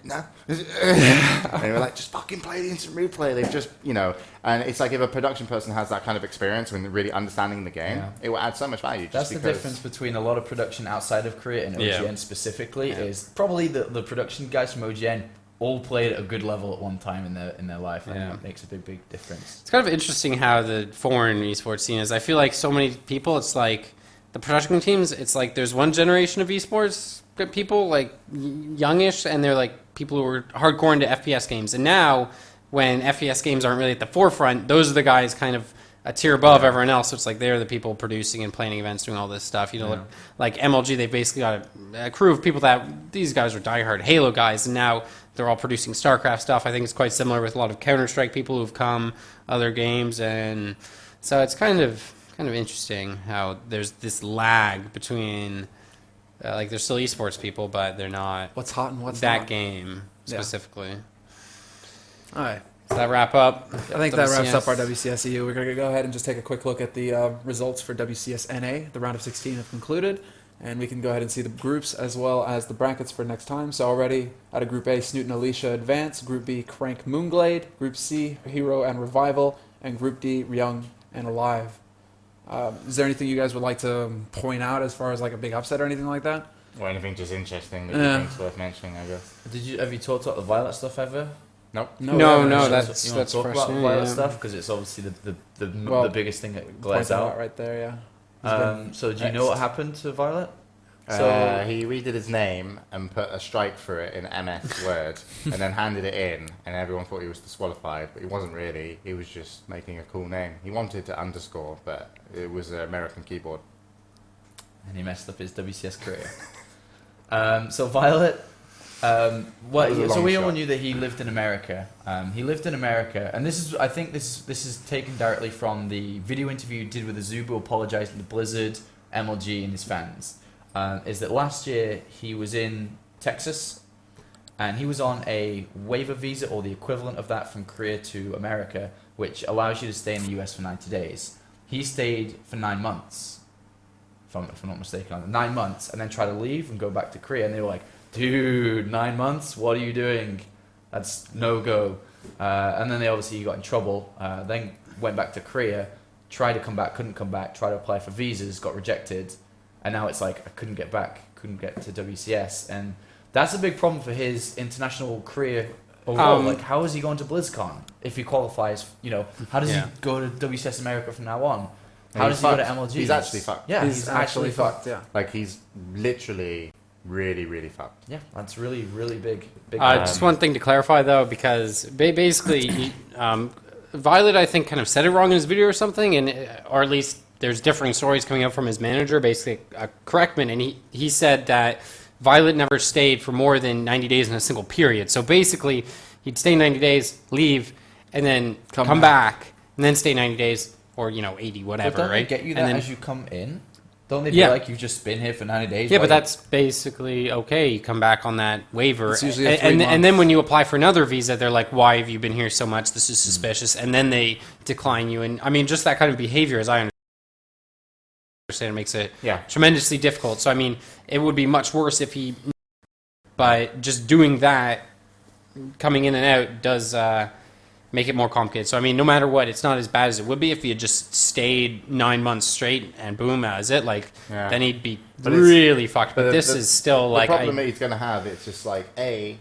no. And we're like, just fucking play the instant replay. They've just, you know, and it's like if a production person has that kind of experience when really understanding the game, it will add so much value. That's Just the because difference between a lot of production outside of Korea and Yeah. OGN specifically is probably the production guys from OGN all played at a good level at one time in their life, and it makes a big difference. it's kind of interesting how the foreign esports scene is. I feel like so many people, it's like the production teams, it's like there's one generation of esports people, like youngish, and they're like people who are hardcore into FPS games. And now, when FPS games aren't really at the forefront, those are the guys kind of a tier above everyone else. So it's like they're the people producing and planning events, doing all this stuff. You know, like MLG, they've basically got a crew of people that these guys are diehard Halo guys, and now they're all producing Starcraft stuff. I think it's quite similar with a lot of Counter-Strike people who've come other games, and so it's kind of interesting how there's this lag between. Like they're still esports people, but they're not. What's hot and what's that not. game specifically? All right. Does that wrap up? I think that wraps WCS? up our WCS EU. We're going to go ahead and just take a quick look at the results for WCS NA. The round of 16 have concluded, and we can go ahead and see the groups as well as the brackets for next time. So already out of Group A, Snoot and Alicia advance. Group B, Crank Moonglade. Group C, Hero and Revival. And Group D, Ryung and Alive. Is there anything you guys would like to point out as far as like a big upset or anything like that? or anything just interesting that you think's worth mentioning, I guess. Have you talked about the Violet stuff ever? Nope. No, You that's want to talk fresh about the news, Violet yeah. stuff because it's obviously the Well, biggest thing that Point glares that out. right there, yeah. So do you know what happened to Violet? He redid his name and put a strike through it in MS Word, and then handed it in, and everyone thought he was disqualified, but he wasn't really. He was just making a cool name. He wanted to underscore, but it was an American keyboard. And he messed up his WCS career. So Violet, so we all knew that he lived in America. He lived in America, and I think this is taken directly from the video interview he did with Azubu apologizing to Blizzard, MLG, and his fans. Is that last year he was in Texas, and he was on a waiver visa, or the equivalent of that, from Korea to America, which allows you to stay in the US for 90 days. He stayed for 9 months, if I'm not mistaken, 9 months, and then tried to leave and go back to Korea, and they were like, dude, 9 months? What are you doing? That's no go. And then he got in trouble, then went back to Korea, tried to come back, couldn't come back, tried to apply for visas, got rejected. And now it's like, I couldn't get back, couldn't get to WCS. And that's a big problem for his international career overall. Like, how is he going to BlizzCon if he qualifies? How does he go to WCS America from now on? How does he go to MLG? He's actually fucked. Yeah, he's actually fucked, yeah. Like, he's literally really, really fucked. Yeah, that's really, really big. Just one thing to clarify, though, because basically, Violet, I think, kind of said it wrong in his video or something, or at least there's differing stories coming out from his manager, basically a correctman, and he said that Violet never stayed for more than 90 days in a single period. So basically, he'd stay 90 days, leave, and then come back, and then stay 90 days, or 80, whatever, but don't right? They get you that as you come in? Don't they be like, you've just been here for 90 days? Yeah, but that's basically okay. You come back on that waiver. It's usually and then when you apply for another visa, they're like, why have you been here so much? This is suspicious. And then they decline you. And I mean, just that kind of behavior, as I understand, it makes it tremendously difficult. So, I mean, it would be much worse if he, but just doing that, coming in and out, does make it more complicated. So, I mean, no matter what, it's not as bad as it would be if he had just stayed 9 months straight and boom, that was it. Like, then he'd be really fucked. But this is still like... The problem he's going to have, it's just like,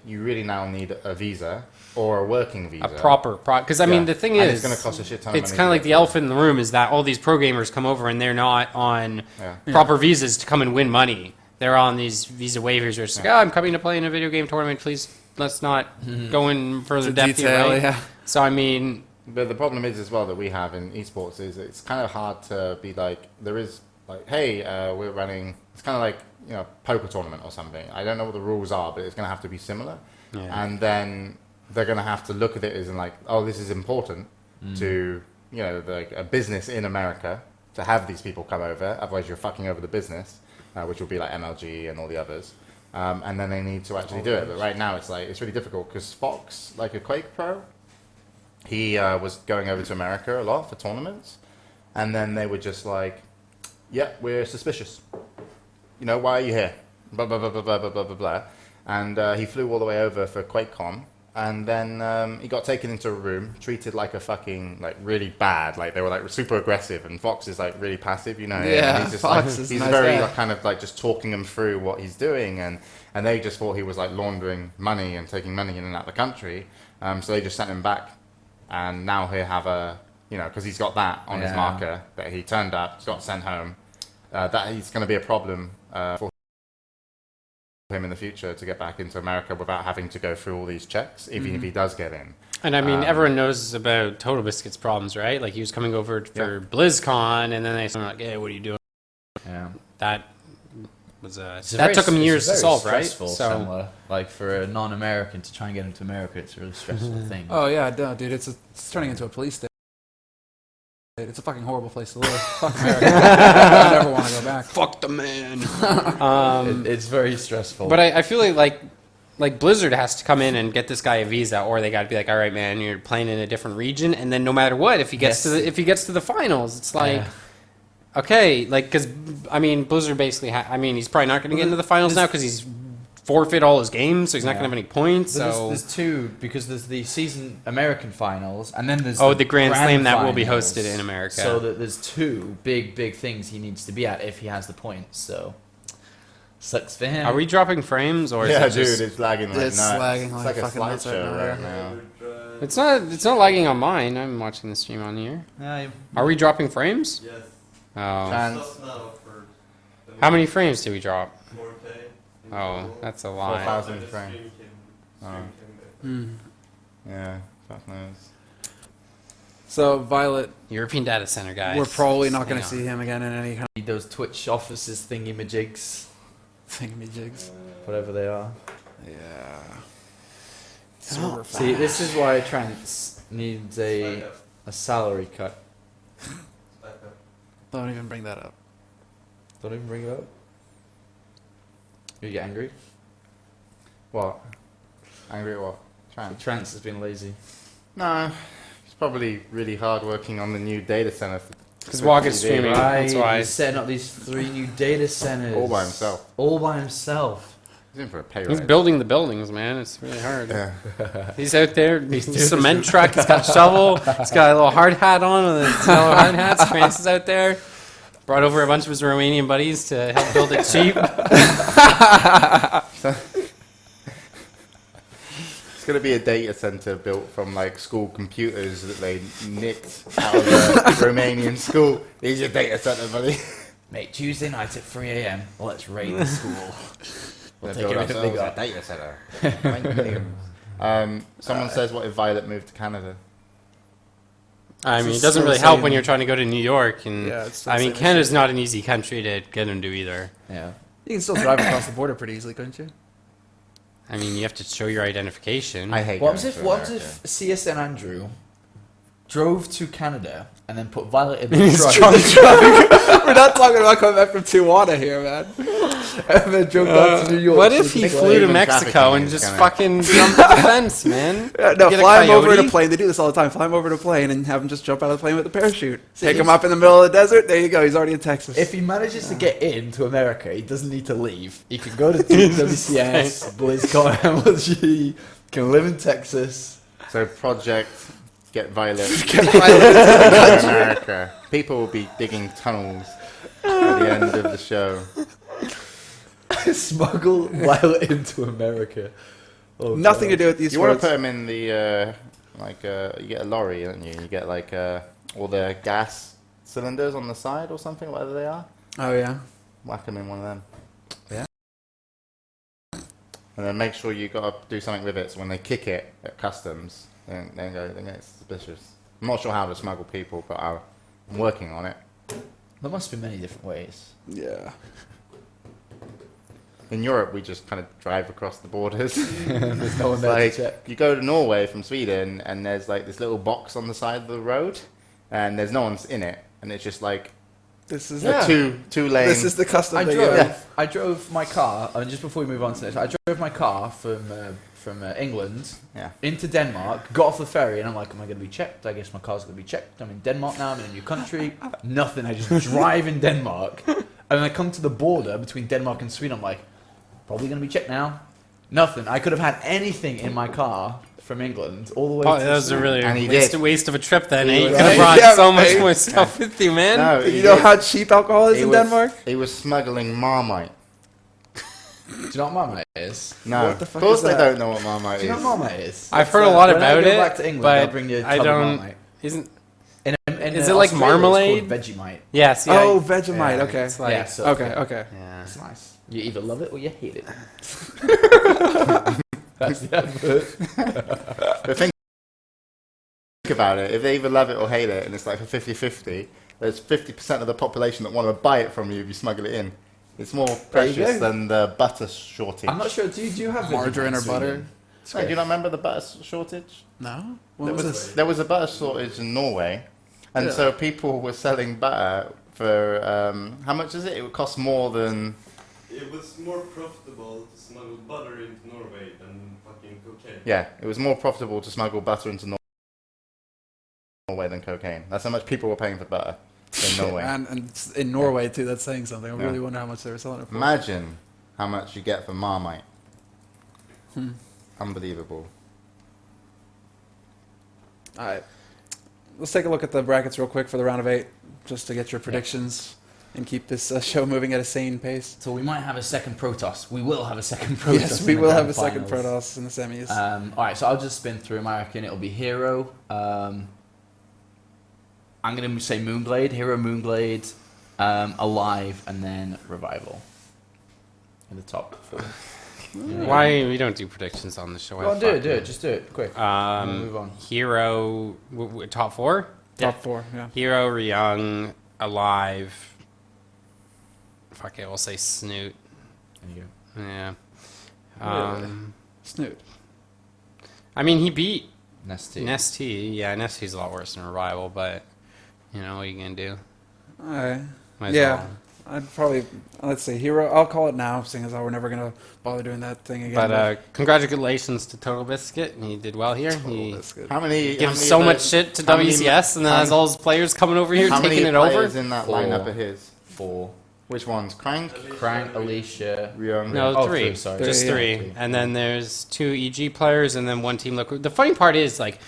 you really now need a visa or a working visa. A proper... Because, I mean, the thing is... it's going to cost a shit ton of money. It's kind of like the elephant in the room is that all these pro gamers come over and they're not on proper visas to come and win money. They're on these visa waivers where it's like, I'm coming to play in a video game tournament, please. Let's not go in further depth here, right? So, I mean... But the problem is as well that we have in esports is it's kind of hard to be like, there is like, hey, we're running, it's kind of like, poker tournament or something. I don't know what the rules are, but it's going to have to be similar. Yeah. And then they're going to have to look at it as in like, oh, this is important to, like a business in America to have these people come over. Otherwise you're fucking over the business, which will be like MLG and all the others. And then they need to actually do it. But right now it's like, it's really difficult because Fox, like a Quake Pro, he was going over to America a lot for tournaments. And then they were just like, we're suspicious. Why are you here? Blah, blah, blah, blah, blah, blah, blah, blah. And he flew all the way over for QuakeCon. And then he got taken into a room, treated like a fucking, like, really bad. Like, they were, like, super aggressive. And Fox is, like, really passive, Yeah, he's just, Fox like, is he's nice very, guy. like, kind of, like, just talking them through what he's doing. And they just thought he was, like, laundering money and taking money in and out of the country. So they just sent him back. And now he'll have a, because he's got that on his marker that he turned up, got sent home. That he's going to be a problem for him in the future to get back into America without having to go through all these checks, even if he does get in. And I mean, everyone knows about Total Biscuit's problems, right? Like, he was coming over for BlizzCon, and then they said, like, hey, what are you doing? Yeah. That was took him years to solve, right? So, Semmler. Like, for a non-American to try and get into America, it's a really stressful thing. Oh, yeah, no, dude, it's turning into a police state. It's a fucking horrible place to live. Fuck America. I never want to go back. Fuck the man. It's very stressful. But I feel like Blizzard has to come in and get this guy a visa, or they got to be like, all right, man, you're playing in a different region, and then no matter what, if he gets to the finals, it's like, okay, like, because I mean, Blizzard basically, he's probably not going to get into the finals now because he's forfeit all his games, so he's not going to have any points. So there's two, because there's the season American finals, and then there's the Grand Slam that will be finals. hosted in America. So there's two big things he needs to be at if he has the points. So sucks for him. Are we dropping frames, or Yeah, is it dude, just... it's lagging like It's nuts. lagging It's like like a fucking nuts right slideshow now, right yeah. now. It's not lagging on mine. I'm watching the stream on here. Are we dropping frames? Yes. Oh. Trans, Stop now for the How many frames do we drop? 4K. in Oh, total. that's a lot. 4,000 After the frames. stream Oh. came Hmm. yeah, fuck knows. So Violet, European data center guys. we're probably not going to Hang on. see him again in any kind Need those Twitch offices thingy-majigs, of thingamajigs. whatever they are. Yeah. Oh, See, this is why Trance needs Back a up, salary cut. back up. Don't even bring that up. Don't even bring it up. You get angry? What? Angry at what? Trans? Trance has been lazy. No, he's probably really hard working on the new data center. Because Wog is streaming. That's why. He's setting up these 3 new data centers. All by himself. All by himself. He's in for a pay He's raise. building the buildings, man. It's really hard. Yeah. He's out there. He's cement truck. He's got a shovel. He's got a little hard hat on with his yellow hard hat. France is out there. Brought over a bunch of his Romanian buddies to help build it cheap. It's going to be a data center built from like school computers that they nicked out of a Romanian school. Here's your data center, buddy. Mate, Tuesday night at 3 a.m. Let's raid the school. We'll They take built everything they ourselves got. a data center. Someone says, what if Violet moved to Canada? I mean, It's it doesn't still really the help same. when you're trying to go to New York. And Yeah, it's still I the mean, same Canada's issue. not an easy country to get into either. Yeah. You can still drive across the border pretty easily, couldn't you? I mean, you have to show your identification. I hate What going if to What if CSN Andrew drove to Canada and then put Violet in In the his truck? We're not talking about coming back from Tijuana here, man. And then drove down to New York. What if he Well, flew to even Mexico trafficking and is just kinda- fucking jumped the fence, man? No, Get a fly him over in a coyote? plane. They do this all the time. Fly him over in a plane and have him just jump out of the plane with a parachute. See, Take him he's- up in the middle of the desert. There you go. He's already in Texas. If he manages to get into America, he doesn't need to leave. He can go to WCS, BlizzCon, MLG, can live in Texas. So project get Violet Get Violet. to America. People will be digging tunnels at the end of the show. Smuggle Violet into America. Oh, Nothing to God. do with these You want words. to put him in the you get a lorry, don't you? You get like all the gas cylinders on the side or something, whatever they are. Oh yeah. Whack them in one of them. Yeah. And then make sure you got to do something with it. So when they kick it at customs, then they get suspicious. I'm not sure how to smuggle people, but I'm working on it. There must be many different ways. Yeah. In Europe, we just kind of drive across the borders. There's no one there Like to check. you go to Norway from Sweden, and there's like this little box on the side of the road, and there's no one's in it, and it's just like This is Yeah. a two lane. this is the custom I they drove. go. I drove my car. And just before we move on to this, I drove my car from England Yeah. into Denmark. Got off the ferry, and I'm like, "Am I going to be checked? I guess my car's going to be checked. I'm in Denmark now. I'm in a new country. Nothing. I just drive in Denmark, and then I come to the border between Denmark and Sweden. I'm like, probably going to be checked now. Nothing. I could have had anything in my car from England all the way. Oh, to that was a Sweden. really And he waste of a trip then. Eh? You was could have like- brought Yeah, so much mate. more stuff with you, man. No, You know how cheap alcohol is he in was, Denmark? He was smuggling Marmite. Do you know what Marmite is? No, What the of fuck course is they that? don't know what Marmite Do you know is. what Marmite is? I've It's, heard a lot when about I go it, back to England, but they'll bring you a I tub of don't- Marmite. Isn't In Is it like Australia, marmalade? It's called Vegemite. yes? Yeah. Oh, Vegemite. yeah, Okay. It's like, Yeah, so Okay. Okay. yeah. It's nice. You either love it or you hate it. That's the advert. But think about it. If they either love it or hate it, and it's like a 50-50, there's 50% of the population that want to buy it from you if you smuggle it in. It's more There you precious go. than the butter shortage. I'm not sure. Do you have Margarine Vegemite or in butter? Sweden? Hey, do you not remember the butter shortage? No. What was this? There was a butter shortage in Norway, and Yeah. so people were selling butter for how much is it? It would cost more than It was more profitable to smuggle butter into Norway than fucking cocaine. yeah. It was more profitable to smuggle butter into Norway than cocaine. That's how much people were paying for butter in Norway. And it's in Norway too. That's saying something. I Yeah. really wonder how much they were selling it for. Imagine how much you get for Marmite. Hmm. Unbelievable. All right. Let's take a look at the brackets real quick for the round of 8, just to get your predictions and keep this show moving at a sane pace. So we might have a second Protoss. We will have a second Protoss. Yes, in we the will have grand a second finals. Protoss in the semis. All right, so I'll just spin through 'em. I reckon it'll be Hero. I'm going to say Moonblade. Hero Moonblade. Alive, and then Revival in the top 4. Why we don't do predictions on the show? Go on, do it. Just do it, quick. We'll move on. Hero, top 4? Top 4, yeah. Hero, Ryung, Alive. Fuck it, we'll say Snoot. There you go. Yeah. Snoot. I mean, he beat Nesty. Yeah, Nesty's a lot worse than Revival, but you know what are you gonna do? Alright. Might as Yeah. well. I'd probably, let's see, Hero. I'll call it now, seeing as how we're never going to bother doing that thing again. But congratulations to Total Biscuit. He did well here. He That's good. How many? gives so much shit to how many- WCS, and then has all his players coming over here How taking many it over. players in that 4. lineup of his? 4. Which ones? Crank, Crank, Alicia. Ryung. No, Oh, 3. 3, sorry. Just Three, 3. yeah. And then there's 2 EG players, and then 1 Team Liquid. The funny part is, like,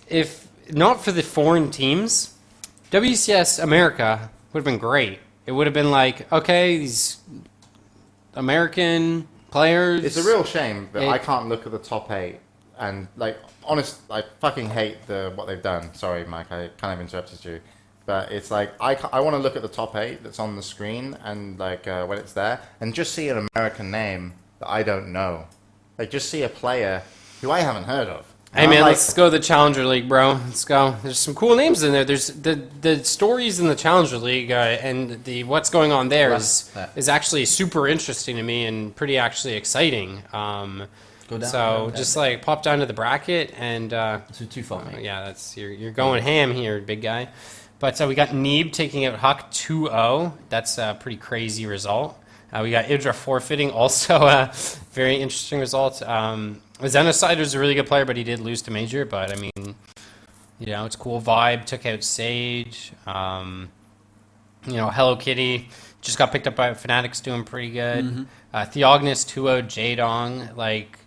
if not for the foreign teams, WCS America would have been great. It would have been like, okay, these American players. It's a real shame that It- I can't look at the top 8 and I fucking hate what they've done. Sorry, Mike, I kind of interrupted you, but it's like I want to look at the top 8 that's on the screen and when it's there and just see an American name that I don't know, like just see a player who I haven't heard of. Hey And I'm man, like, let's go to the Challenger League, bro. Let's go. There's some cool names in there. There's the stories in the Challenger League and the what's going on there is actually super interesting to me and pretty actually exciting. Go down. So just like pop down to the bracket and So 2 far, mate. yeah, that's you're going ham here, big guy. But we got Neeb taking out Huck 2-0. That's a pretty crazy result. We got Idra forfeiting, also a very interesting result. Zenocide was a really good player, but he did lose to Major. But, I mean, you know, it's cool. Vibe took out Sage. You know, Hello Kitty just got picked up by Fanatics, doing pretty good. Theognis 2-0 Jadong. Like,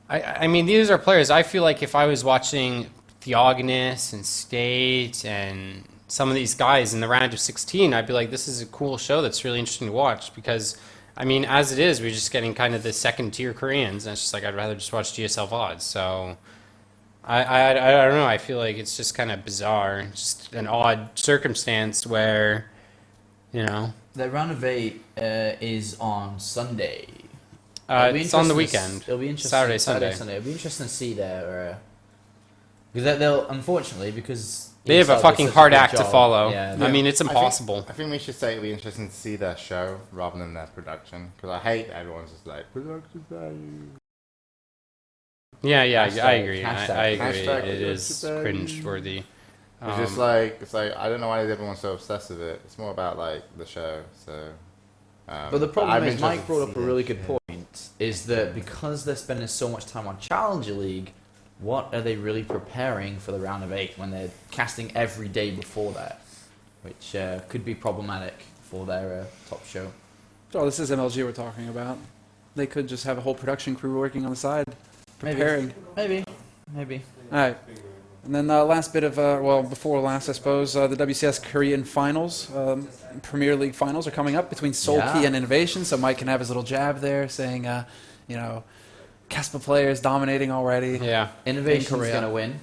I mean, these are players. I feel like if I was watching Theognis and State and some of these guys in the round of 16, I'd be like, this is a cool show that's really interesting to watch because, I mean, as it is, we're just getting kind of the second-tier Koreans, and it's just like I'd rather just watch GSL VODs. So I don't know. I feel like it's just kind of bizarre. It's just an odd circumstance where, you know. The round of 8 is on Sunday. It's on the weekend. It'll be interesting. Saturday, Sunday. It'll be interesting to see there. Because they'll, unfortunately, because They have a ESL fucking does such a hard good act to job, follow. Yeah, I mean, it's I think- impossible. I think we should say it'll be interesting to see their show rather than their production because I hate everyone's just like production value. Yeah, I Hashtag- agree. hashtag- I agree. hashtag It is production value. cringe-worthy. It's just it's like I don't know why everyone's so obsessed with it. It's more about like the show. So, But the problem I'm is, Mike interested brought to up a see really it. good point, is that because they're spending so much time on Challenger League, what are they really preparing for the round of 8 when they're casting every day before that? Which could be problematic for their top show. Oh, this is MLG we're talking about. They could just have a whole production crew working on the side, preparing. Maybe. All right. And then last bit of, before last, I suppose, the WCS Korean finals, Premier League finals are coming up between Seoul-Ki Yeah. and Innovation, so Mike can have his little jab there saying, you know, Caspa players dominating already. Yeah. Innovation's Korea. going to win.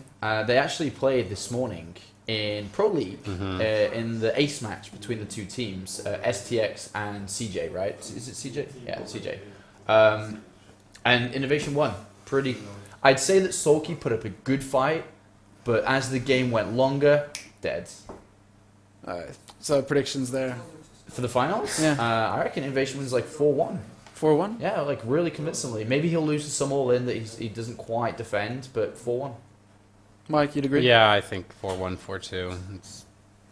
They actually played this morning in Pro League in the ace match between the two teams, STX and CJ, right? Is it CJ? Yeah, CJ. And Innovation won. I'd say that Seoul-Ki put up a good fight, but as the game went longer, dead. All right. So predictions there. For the finals, Yeah. I reckon Innovation wins like 4-1. 4-1? Yeah, like really convincingly. Maybe he'll lose to some all-in that he doesn't quite defend, but 4-1. Mike, you'd agree? Yeah, I think 4-1, 4-2.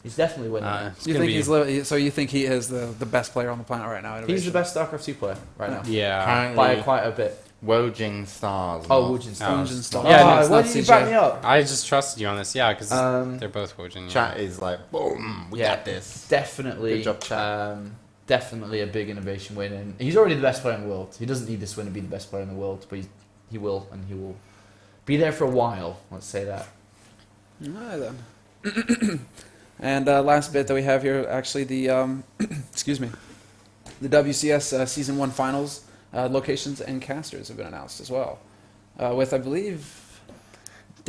He's definitely winning. It's You gonna think be- so you think he is the best player on the planet right now? He's Innovation? the best Starcraft 2 player right now. Yeah. By Apparently, quite a bit. Wojin Stars. Oh, not- Woojin Oh, Stars. Woojin Stars. Yeah, no, Oh, it's why not did you CJ. back me up? I just trusted you on this, yeah, because Um, they're both Wojin. Chat is like, boom, we Yeah. got this. Definitely. Good job, chat. Definitely a big Innovation win. And he's already the best player in the world. He doesn't need this win to be the best player in the world, but he will, and he will be there for a while. Let's say that. All right, then. And last bit that we have here, actually, the excuse me, the WCS Season 1 Finals locations and casters have been announced as well. With, I believe,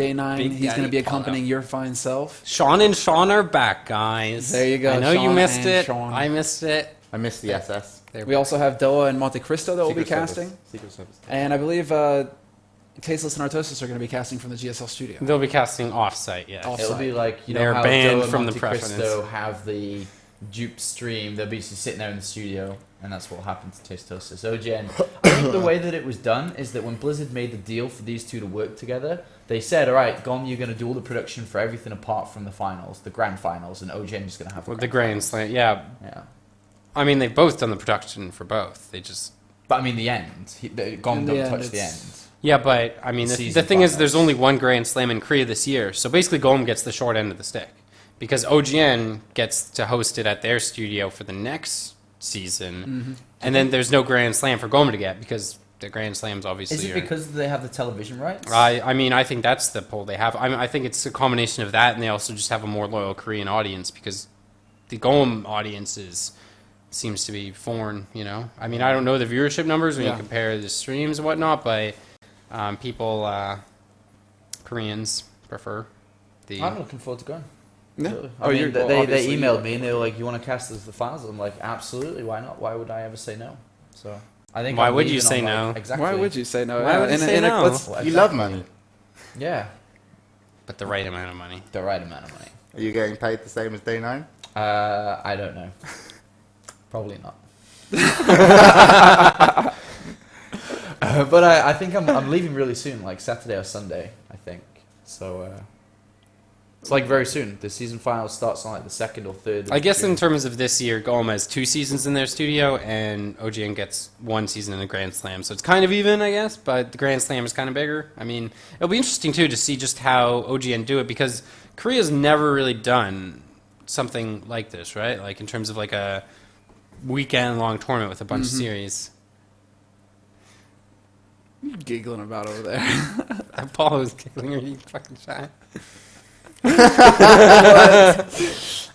Day 9, Big he's going to Daddy be accompanying your fine self. Sean and Sean are back, guys. There you go, I know you Sean missed and it. Sean. I missed it. I missed the SS. We also have Doa and Monte Cristo that will be Secret Service. casting. Secret Service. And I believe Tasteless and Artosis are going to be casting from the GSL studio. They'll be casting off-site, yeah. Off- It'll be like, you know, They're how banned Joe and from the Monte Cristo precedence. have the dupe stream. They'll be sitting there in the studio, and that's what will happen to Tastosis. OGN. I think the way that it was done is that when Blizzard made the deal for these two to work together, they said, all right, Gom, you're going to do all the production for everything apart from the finals, the grand finals, and OGN is going to have With the Grand Slam, yeah. Yeah. I mean, they've both done the production for both. They just... But I mean, the end. Gom In the don't end, touch the it's- end. Yeah, but, I mean, The the season thing is, finals. there's only one Grand Slam in Korea this year. So basically, Golem gets the short end of the stick. Because OGN gets to host it at their studio for the next season. And then there's no Grand Slam for Golem to get because the Grand Slams obviously Is it are... because they have the television rights? I mean, I think that's the pull they have. I mean, I think it's a combination of that, and they also just have a more loyal Korean audience because the Golem audience seems to be foreign, you know? I mean, I don't know the viewership numbers when Yeah. you compare the streams and whatnot, but people, Koreans prefer the... I'm looking forward to going. Yeah. Really. Oh, I mean, you're- well, they obviously emailed you- me and they were like, "You want to cast as the finals?" I'm like, "Absolutely, why not? Why would I ever say no?" So I think. Why I'm would you leaving say on, like, no? Exactly. Why would you say no? Why would you say no? Well, You love money. Yeah, But the right amount of money. the right amount of money. Are you getting paid the same as Day 9? I don't know. Probably not. But I think I'm leaving really soon, like Saturday or Sunday, I think. So it's like very soon. The season final starts on like the 2nd or 3rd. of I guess in June. terms of this year, Golem has 2 seasons in their studio, and OGN gets 1 season in the Grand Slam. So it's kind of even, I guess, but the Grand Slam is kind of bigger. I mean, it'll be interesting, too, to see just how OGN do it, because Korea's never really done something like this, right? Like, in terms of, like, a weekend-long tournament with a bunch of series. What are you giggling about over there? Apollo's giggling, are you fucking shy? I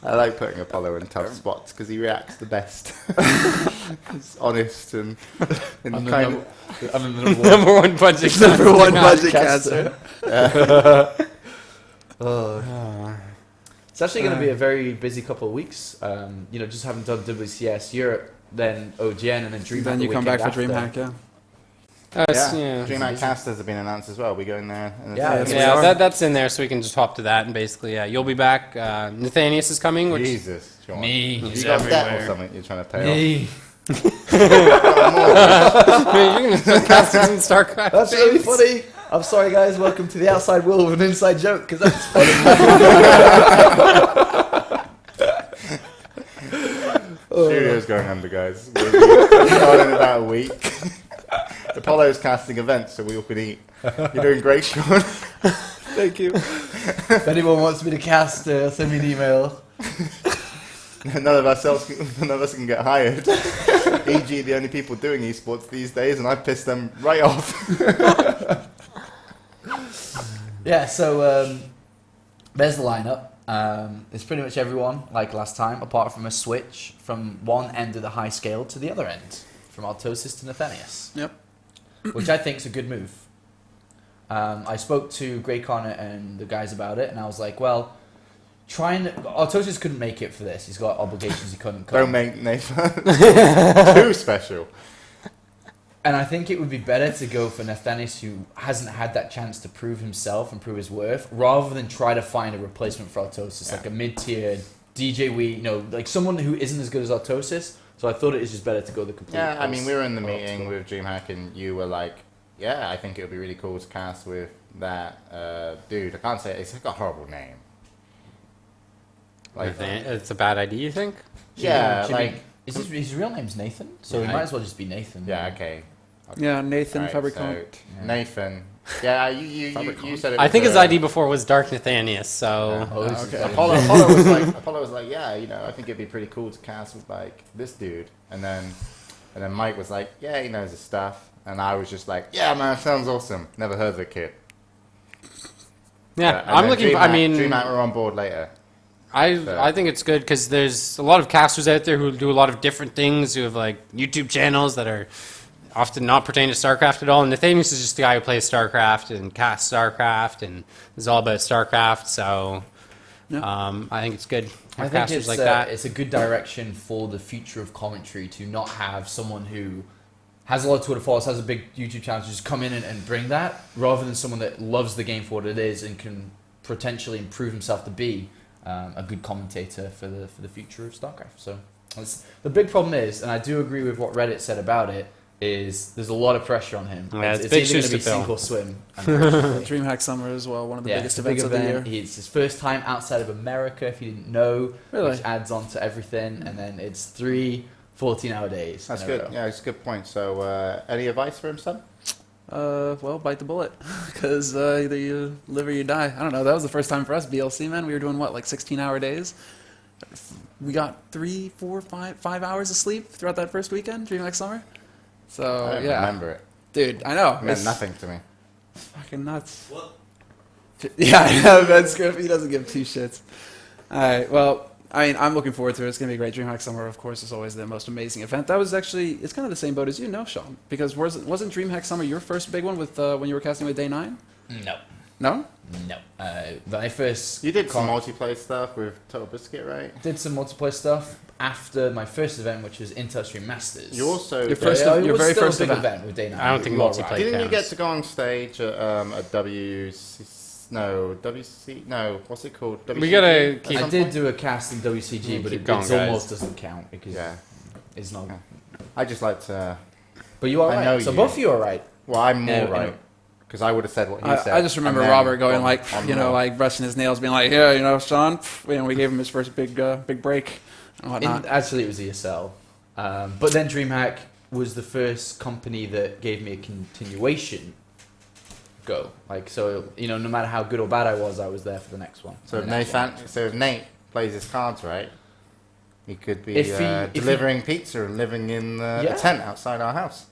like putting Apollo in tough spots because he reacts the best. He's honest and I'm the kind number- I'm the number one. Number one budget. Number one budget caster. caster. It's actually going to be a very busy couple of weeks. You know, just having done WCS Europe, then OGN, and then DreamHack. Then the you come back weekend for after. DreamHack, yeah. Yeah. DreamHack casters have been announced as well. We going there? And Yeah, it's- yeah. That's in there, so we can just hop to that, and basically, yeah, you'll be back. Nathanius is coming, which Jesus, John. Me. You He's got debt or everywhere. something you're trying to pay Me. you're going to cast us in Starcraft. That's really James. funny. I'm sorry, guys. Welcome to the outside world of an inside joke, because that's funny. off. Studio's going under, guys. We'll be starting in about a week. Apollo's casting events, so we all can eat. You're doing great, Sean. Thank you. If anyone wants me to cast, send me an email. None of us can get hired. E.g., the only people doing esports these days, and I pissed them right off. Yeah, so there's the lineup. It's pretty much everyone, like last time, apart from a switch from one end of the high scale to the other end, from Artosis to Nathanius. Yep. Which I think is a good move. I spoke to Grey Connor and the guys about it, and I was like, well, Artosis couldn't make it for this. He's got obligations he couldn't cover. Don't make Nathan too special. And I think it would be better to go for Nathanius, who hasn't had that chance to prove himself and prove his worth, rather than try to find a replacement for Artosis, like a mid-tier DJ Wee, like someone who isn't as good as Artosis. So I thought it is just better to go the complete. Yeah, I mean, we were in the post- meeting with DreamHack, and you were like, yeah, I think it would be really cool to cast with that dude. I can't say it. It's like a horrible name. Like, It's a bad idea, you think? yeah, Jimmy- like, is his real name's Nathan? So Yeah. he might as well just be Nathan. yeah, okay. Yeah, Nathan Right, Fabricant. so Nathan. Yeah, you said it. I was, think his ID before was Dark Nathanius, so... Oh, this is Okay. funny. Apollo was like, yeah, you know, I think it'd be pretty cool to cast with like this dude, and then Mike was like, yeah, he knows his stuff, and I was just like, yeah, man, sounds awesome. Never heard of the kid. Yeah, And I'm then looking for... DreamHack were on board later. I think it's good because there's a lot of casters out there who do a lot of different things, who have like YouTube channels that are often not pertain to StarCraft at all. And Nathanius is just the guy who plays StarCraft and casts StarCraft and is all about StarCraft. So I think it's good. I think it's it's a good direction for the future of commentary to not have someone who has a lot of Twitter followers, has a big YouTube channel, to just come in and bring that, rather than someone that loves the game for what it is and can potentially improve himself to be a good commentator for the future of StarCraft. So the big problem is, and I do agree with what Reddit said about it, is there's a lot of pressure on him. Yeah, it's big either going shoes to be to fill. sink or swim. DreamHack Summer as well, one of the biggest it's a big events of the year. It's his first time outside of America, if you didn't know, Really? which adds on to everything. And then it's 3 14-hour days. That's in a good. row. Yeah, it's a good point. So, any advice for him, son? Well, bite the bullet, because either you live or you die. I don't know. That was the first time for us, BLC, man. We were doing, 16-hour days? We got 3, 4, 5 hours of sleep throughout that first weekend, DreamHack Summer. So, I don't yeah. remember it. Dude, I know. It meant It's nothing to me. fucking nuts. What? Yeah, I know, Ben Scriff, he doesn't give two shits. Alright, well, I mean, I'm looking forward to it. It's going to be great. DreamHack Summer, of course, is always the most amazing event. That was actually, it's kind of the same boat as you, no, Sean? Because wasn't DreamHack Summer your first big one with when you were casting with Day 9? No. No? No. When I first You did some multiplayer stuff with Total Biscuit, right? did some multiplayer stuff after my first event, which was Intel Stream Masters. You also Your first- it your was very still first a big event. event with Day 9. I don't think You are multiplayer right. didn't you get counts. to go on stage at a WC? No, what's it called? WCG? We gotta At keep- I some did point? do a cast in WCG, but Keep it going, guys. almost doesn't count because Yeah, it's not. I just like to. But you are I right. know So you. both of you are right. Well, I'm more No, right no. because I would have said what he said. I just remember and then Robert going on more. brushing his nails, being like, yeah, Sean, we gave him his first big break and whatnot. Actually, it was ESL. But then DreamHack was the first company that gave me a continuation go. So no matter how good or bad I was there for the next one. So And the next one. if Nate plays his cards right, he could be If he- delivering pizza and living in the Yeah. tent outside our house.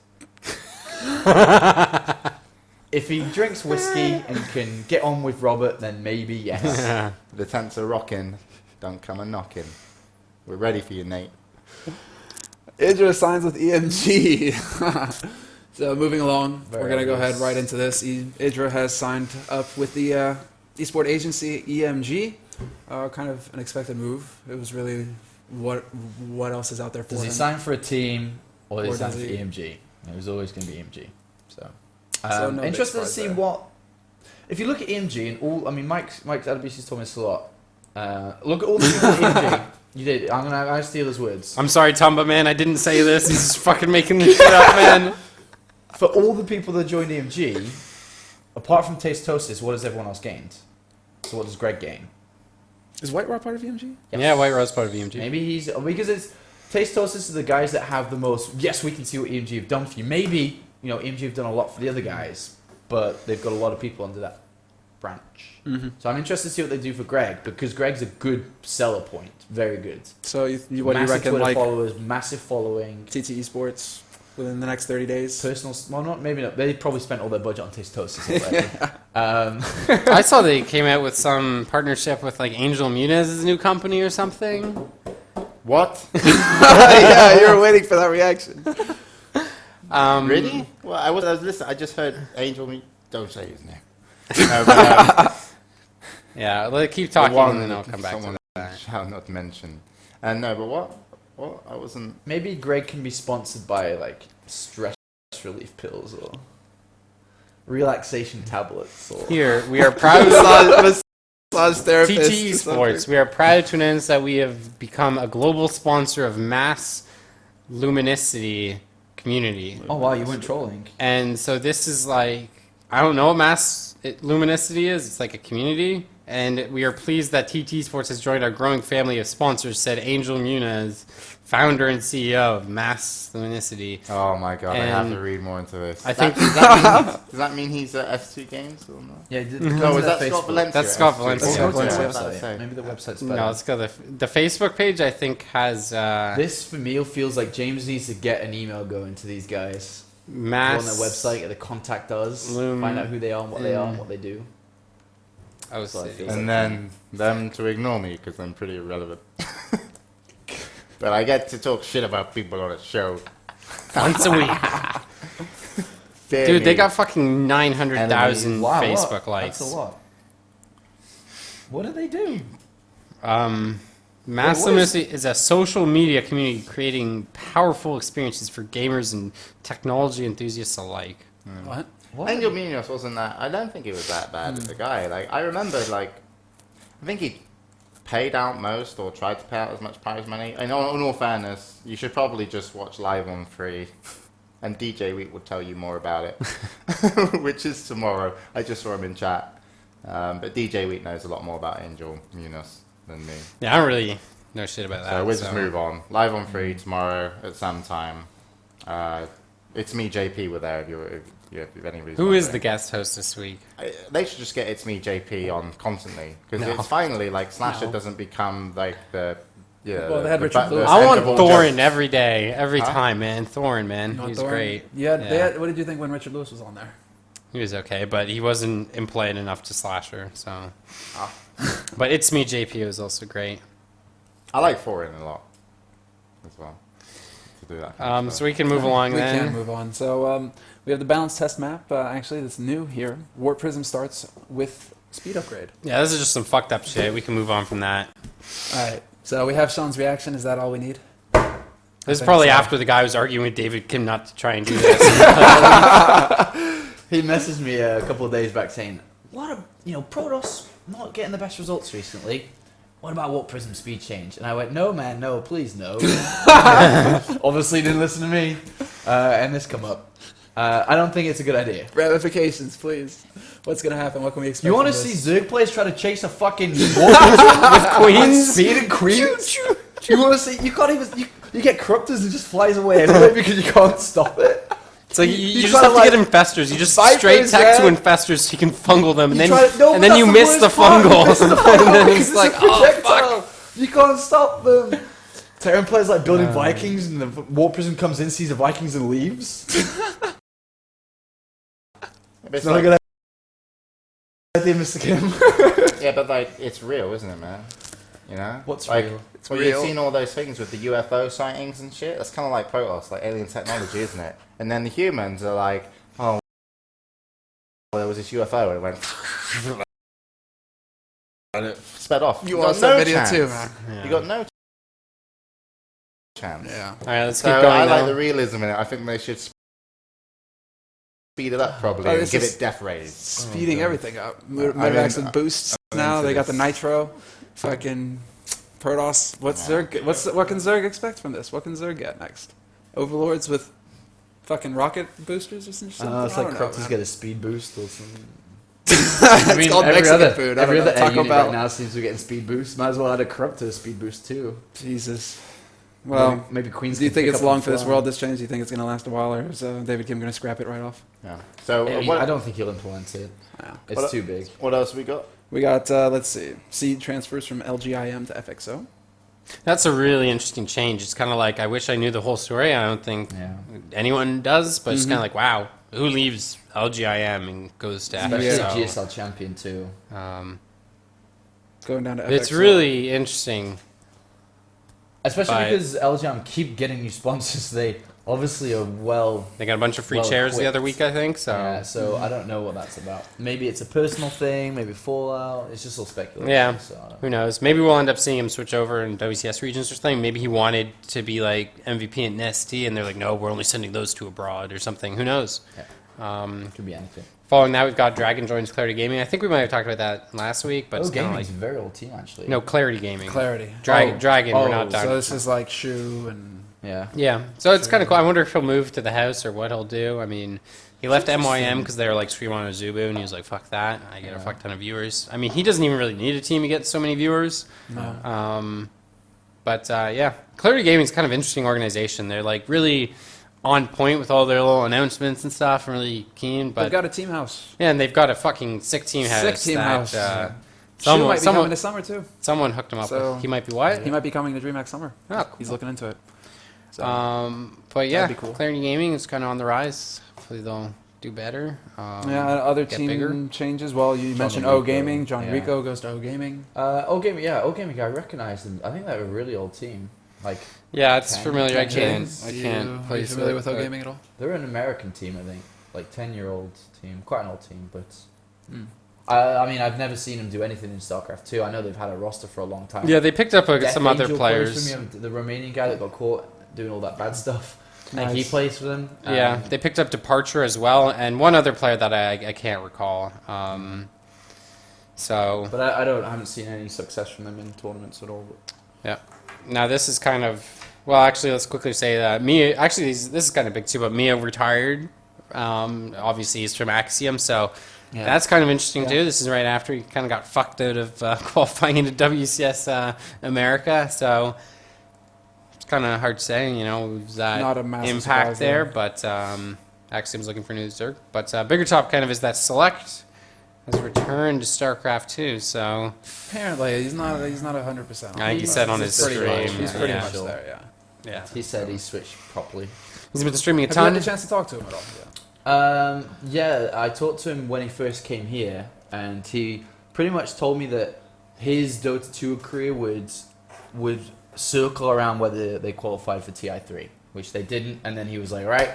If he drinks whiskey and can get on with Robert, then maybe yes. The tents are rocking. Don't come a knocking. We're ready for you, Nate. Idra signs with EMG. So moving along, Very we're going to go obvious. ahead right into this. Idra has signed up with the esport agency EMG. Kind of an expected move. It was really what else is out there for Does he him. sign for a team or does Or he sign does for he- EMG? It was always going to be EMG. So, So no big interested to surprise see there. what. If you look at EMG and all, Mike Adebisi's told me this a lot. Look at all the people at EMG. You did. I'm gonna steal his words. I'm sorry, Tom, but man, I didn't say this. He's just fucking making this shit up, man. For all the people that joined EMG, apart from Tastosis, what has everyone else gained? So what does Greg gain? Is White Rock part of EMG? Yes. Yeah, White Rose part of EMG. Maybe he's because it's Tastosis are the guys that have the most. Yes, we can see what EMG have done for you. Maybe EMG have done a lot for the other guys, but they've got a lot of people under that branch. Mm-hmm. So I'm interested to see what they do for Greg because Greg's a good seller point, very good. So what do you Massive reckon, Twitter like followers, massive following, TT Esports within the next 30 days? personal. Well, not maybe not. They probably spent all their budget on Tastosis already. I saw they came out with some partnership with like Angel Munez's new company or something. What? Yeah, you were waiting for that reaction. Really? Well, I was listening. I just heard Angel. Don't say his name. No, but, Yeah, keep the talking one and then I'll come back to someone that. shall not mention. And no, but what? What? I wasn't. Maybe Greg can be sponsored by like stress relief pills or relaxation tablets or Here, we are proud Massage therapist. TT Esports. We are proud to announce that we have become a global sponsor of Mass Luminicity Community. Oh wow, you weren't trolling. And so this is like, I don't know what Mass Luminicity is. It's like a community. And we are pleased that TT Sports has joined our growing family of sponsors, said Angel Munez, founder and CEO of Mass Luminicity. Oh my god! I have And to read more into this. I think- does that mean he's at F2 Games or not? Yeah, did, No, is that Scott Valencia? That's Scott F2? Valencia. Let's Yeah, go to the yeah, I was about to website. say. Maybe the website's better. No, let's go. The Facebook page, I think, has This for me feels like James needs to get an email going to these guys. Go Mass. on their website, get the contact us, Lum- find out who they are, and what they are, and what they do. Oh, So I feel And then them to ignore me because I'm pretty irrelevant. But I get to talk shit about people on a show. once a week. Dude, they got fucking 900,000 Wow, Facebook what? likes. That's a lot. What do they do? Massimus is a social media community creating powerful experiences for gamers and technology enthusiasts alike. What? Angel Munoz wasn't that. I don't think he was that bad as a guy. Like I remember, I think he paid out most or tried to pay out as much prize money. And in all fairness, you should probably just watch Live on Free, and DJ Week will tell you more about it, which is tomorrow. I just saw him in chat, but DJ Week knows a lot more about Angel Munoz than me. Yeah, I don't really know shit about that. So we'll just move on. Live on Free tomorrow at some time. It's me, JP, were there if you have any reason. Who is the guest host this week? They should just get It's Me, JP on constantly. Because No. it's finally, Slasher No. doesn't become, the... Yeah, Well, they had Richard the Lewis. I want end of all Thorin jokes. every day, every Huh? time, man. Thorin, man. You want He's Thorne? great. Yeah, They Yeah. had, what did you think when Richard Lewis was on there? He was okay, but he wasn't implied enough to Slasher, so... Ah. But It's Me, JP was also great. I like Thorin a lot as well. To do that. kind of So stuff. we can move along We then. can move on. So we have the balanced test map. Actually, that's new here. Warp Prism starts with speed upgrade. Yeah, this is just some fucked up shit. We can move on from that. All right. So we have Sean's reaction. Is that all we need? This is think probably so. after the guy was arguing with David Kim not to try and do this. He messaged me a couple of days back saying, a lot of, Protoss not getting the best results recently. What about Warp Prism speed change? And I went, no, man, no, please, no. Obviously didn't listen to me. And this come up. I don't think it's a good idea. Ramifications, please. What's gonna happen? What can we expect? You want to from see this? Zerg players try to chase a fucking Warp Prism with Queens? speed and queens? You want to see? You can't even. You get Corruptors and it just flies away anyway because you can't stop it. It's like you You just try have to, to get infestors. You just Vipers, straight text to man. infestors so you can fungal them, and then No, and then that's you the miss the worst part. You fungal. miss the And fungal then because it's like, a oh projectile. fuck. You can't stop them. Terran players like building Vikings, and the Warp Prism comes in, sees the Vikings, and leaves. It's It's not a good idea, Mr. Kim. yeah, but it's real, isn't it, man? You know? What's like, real? Well, real. you've seen all those things with the UFO sightings and shit. That's kind of like Protoss, like alien technology, isn't it? And then the humans are like, oh, well, there was this UFO, and it went... and it sped off. You got watched that video chance. too, man. Yeah. You got no chance. Yeah. All right, let's So keep going. I like now. the realism in it. I think they should speed it up probably Oh, and this give is it death rays. Speeding everything up. I mean, Medivacs with boosts I'm now. into They got the this. Nitro. Fucking Protoss. What's Zerg? What can Zerg expect from this? What can Zerg get next? Overlords with fucking rocket boosters or something? It's I like don't know, Corruptors man. get a speed boost or something. It's called Mexican food. I don't Every know. other Taco unit Bell. right now seems to be getting speed boost. Might as well add a Corruptor speed boost too. Jesus. Well, maybe Queens. do you can think pick it's up long and for this fly. world, this change? Do you think it's going to last a while, or is David Kim going to scrap it right off? Yeah. So I don't think he'll implement it. Yeah. It's What- too big. what else we got? We got, let's see, seed transfers from LGIM to FXO. That's a really interesting change. It's kind of like I wish I knew the whole story. I don't think Yeah. anyone does, but it's kind of like, wow, who leaves LGIM and goes to Especially FXO? GSL champion too. Going down to FXO. It's really interesting. Especially But- because LGM keep getting new sponsors. They obviously are well. They got a bunch of free Well chairs the equipped. other week, I think. So Yeah, so I don't know what that's about. Maybe it's a personal thing. Maybe Fallout. It's just all speculation. Yeah. So I don't know. who knows? Maybe we'll end up seeing him switch over in WCS regions or something. Maybe he wanted to be like MVP in NST, and they're like, no, we're only sending those to abroad or something. Who knows? Could be anything. Following that, we've got Dragon joins Clarity Gaming. I think we might have talked about that last week, but Oh, it's kind of gaming's like a very old team actually. no Clarity Gaming. Clarity. Dragon. We're Oh, not talking. So this is like Shu and... Yeah. Yeah, so it's kind of cool. I wonder if he'll move to the house or what he'll do. I mean, he left MYM because they were like stream on Azubu, and he was like, "Fuck that! I get a fuck ton of viewers." I mean, he doesn't even really need a team to get so many viewers. No. But yeah, Clarity Gaming is kind of an interesting organization. They're like really on point with all their little announcements and stuff. I'm really keen. But They've got a team house. yeah, and they've got a fucking sick team house. Sick team that, house. Shu Someone, might be someone, coming this summer too. someone hooked him up So- with. He might be what? He might be coming to DreamHack Summer. Oh, cool. He's looking into it. So, But yeah, That'd be cool. Clarity Gaming is kind of on the rise. Hopefully they'll do better. yeah, other get team bigger. changes. Well, you mentioned Rico. O Gaming. John Yeah. Rico goes to O Gaming. O Gaming. I recognize them. I think they're a really old team. like Yeah, it's 10, familiar. I 10 can't. games. I Are can't you place familiar it, with but- O-Gaming at all? they're an American team, I think, like 10-year-old team, quite an old team, but. Hmm. I mean, I've never seen them do anything in StarCraft 2. I know they've had a roster for a long time. Yeah, they picked up Death some other Angel plays players. for me, the Romanian guy that got caught doing all that bad stuff. And he Nice. plays for them. Yeah, they picked up Departure as well, and one other player that I can't recall. So But I haven't seen any success from them in tournaments at all. now this is kind of actually, let's quickly say that Mia. Actually, this is kind of big too, but Mia retired. Obviously, he's from Axiom, so Yeah. that's kind of interesting too. This is right after he kind of got fucked out of qualifying into WCS America, so. It's kind of hard to say, was that Not a massive impact surprise there, there. but Axiom's looking for new Zerg. But bigger top kind of is that Select has returned to StarCraft 2, so Apparently, he's not 100%. I think he said on his He's pretty much- stream, He's pretty yeah. much there, yeah. yeah. He said he switched properly. He's been streaming a Have you had ton. the chance to talk to him at all? Yeah, I talked to him when he first came here, and he pretty much told me that his Dota 2 career would circle around whether they qualified for TI3, which they didn't, and then he was like, right,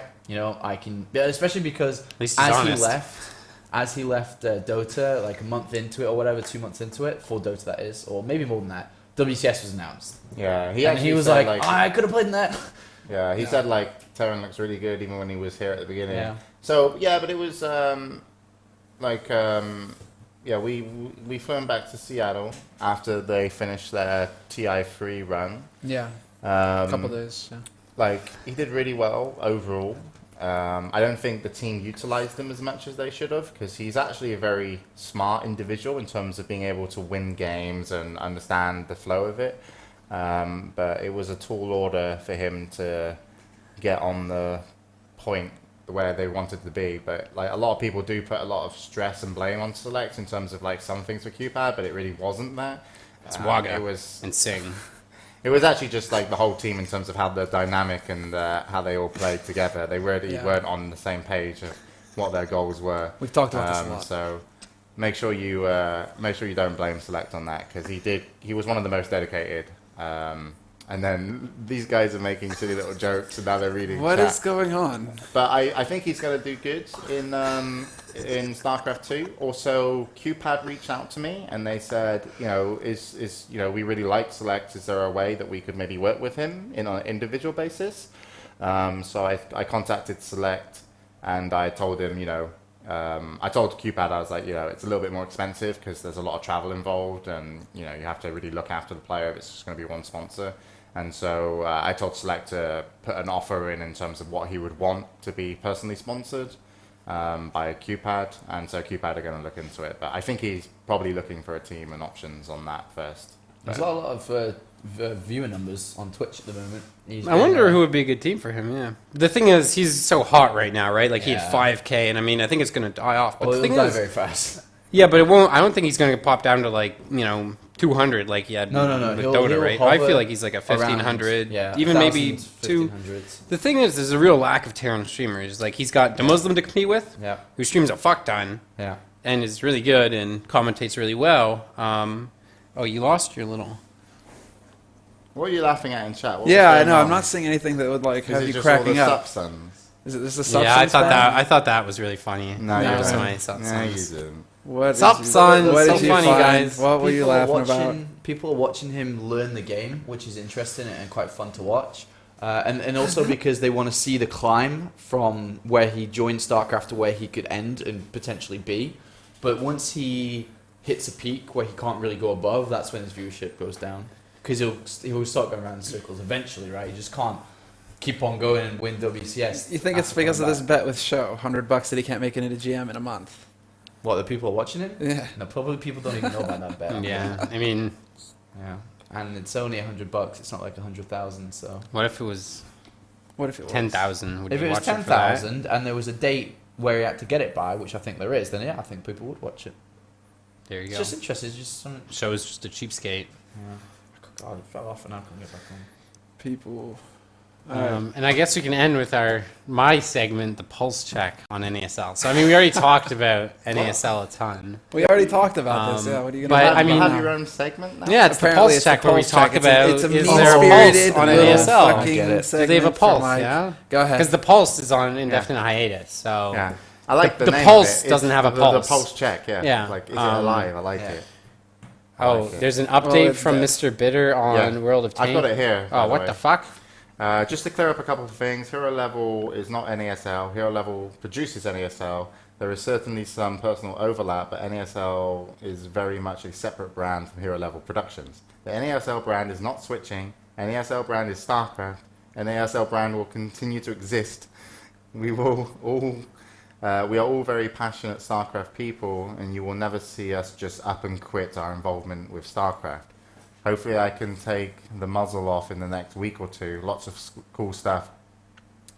I can, especially because least he's honest. as he left Dota, like a month into it or whatever, 2 months into it, for Dota that is, or maybe more than that, WCS was announced. Yeah, And he was said, like, I could have played in that. yeah, he said like Terran looks really good even when he was here at the beginning. Yeah. So yeah, but it was yeah, we flew him back to Seattle after they finished their TI3 run. Yeah, a couple Um, days. Yeah. like he did really well overall. I don't think the team utilized him as much as they should have because he's actually a very smart individual in terms of being able to win games and understand the flow of it. But it was a tall order for him to get on the point where they wanted to be. But like a lot of people do put a lot of stress and blame on Select in terms of like some things for QPAD, but it really wasn't that. It's Waga It was and Sing. It was actually just like the whole team in terms of how the dynamic and how they all played together. They really Yeah. weren't on the same page of what their goals were. We've talked about this a lot. So make sure you don't blame Select on that because he was one of the most dedicated. And then these guys are making silly little jokes and now they're reading What chat. is going on? But I think he's going to do good in StarCraft 2. Also, QPAD reached out to me and they said, is we really like Select. Is there a way that we could maybe work with him on an individual basis? So I contacted Select and I told him, I told QPAD, I was like, it's a little bit more expensive because there's a lot of travel involved and, you have to really look after the player if it's just going to be one sponsor. And so I told Select to put an offer in terms of what he would want to be personally sponsored by QPAD. And so QPAD are going to look into it. But I think he's probably looking for a team and options on that first. There's a lot of viewer numbers on Twitch at the moment. I wonder who would be a good team for him, yeah. The thing is, he's so hot right now, right? Like, he Yeah. had 5K, and I mean, I think it's going to die off. But Well, the it'll thing die is, very fast. yeah, but it won't. I don't think he's going to pop down to, like, 200 like he had No. with He'll Dota, right? I hover feel like he's like a 1500, around, even maybe 1,000s, 2. 1,500s. The thing is, there's a real lack of Terran streamers. Like, he's got the Muslim to compete with, Yeah, who streams a fuck ton, yeah. and is really good and commentates really well. Oh, you lost your little... What are you laughing at in chat? What was Yeah, I going know. on? I'm not seeing anything that would like Is have it you just all cracking the up. subsons? Is it this the substance? Yeah, I ban? thought that was really funny. No, No, you it's didn't. my subsons. No, you didn't. What Sup, did son? What So did you funny, find? guys. What were you People are laughing about? People are watching him learn the game, which is interesting and quite fun to watch. And also because they want to see the climb from where he joined StarCraft to where he could end and potentially be. But once he hits a peak where he can't really go above, that's when his viewership goes down. Because he'll start going around in circles eventually, right? You just can't keep on going and win WCS. You think it's after because of coming this back. bet with Show, $100 that he can't make it into GM in a month? What, the people are watching it? Yeah. No, probably people don't even know about that bet. Yeah, I mean, Yeah. And it's only $100. It's not like 100,000. So what if it was What if it was 10,000? Would if you it was watch it for that? 10,000 and there was a date where he had to get it by, which I think there is, then yeah, I think people would watch it. There you It's go. just interesting. It's just something. Show's just a cheapskate. God, it fell off and I couldn't get back on. People? And I guess we can end with my segment, the pulse check on NASL. So I mean, we already talked about NASL a ton. We already talked about this. Yeah, what are you going to but I You mean, have your own segment now? Yeah, it's Apparently the pulse it's the check where we pulse talk check. about It's a is there a mean-spirited pulse on little NASL? fucking Get it. Do they have a segment for pulse? Mike. Yeah, Go ahead. because the pulse is on indefinite hiatus. So Yeah. I like the The name pulse of it. doesn't have a the pulse. pulse check, yeah. Yeah, Like, is it alive? I like yeah. it. oh, like it. there's an update it's from dead. Mr. Bitter on Yeah. World of Tanks. I've got it here. by Oh, the what way. the fuck? Just to clear up a couple of things, Hero Level is not NASL. Hero Level produces NASL. There is certainly some personal overlap, but NASL is very much a separate brand from Hero Level Productions. The NASL brand is not switching. NASL brand is Starcraft. NASL brand will continue to exist. We will all, we are all very passionate Starcraft people, and you will never see us just up and quit our involvement with Starcraft. Hopefully I can take the muzzle off in the next week or two. Lots of cool stuff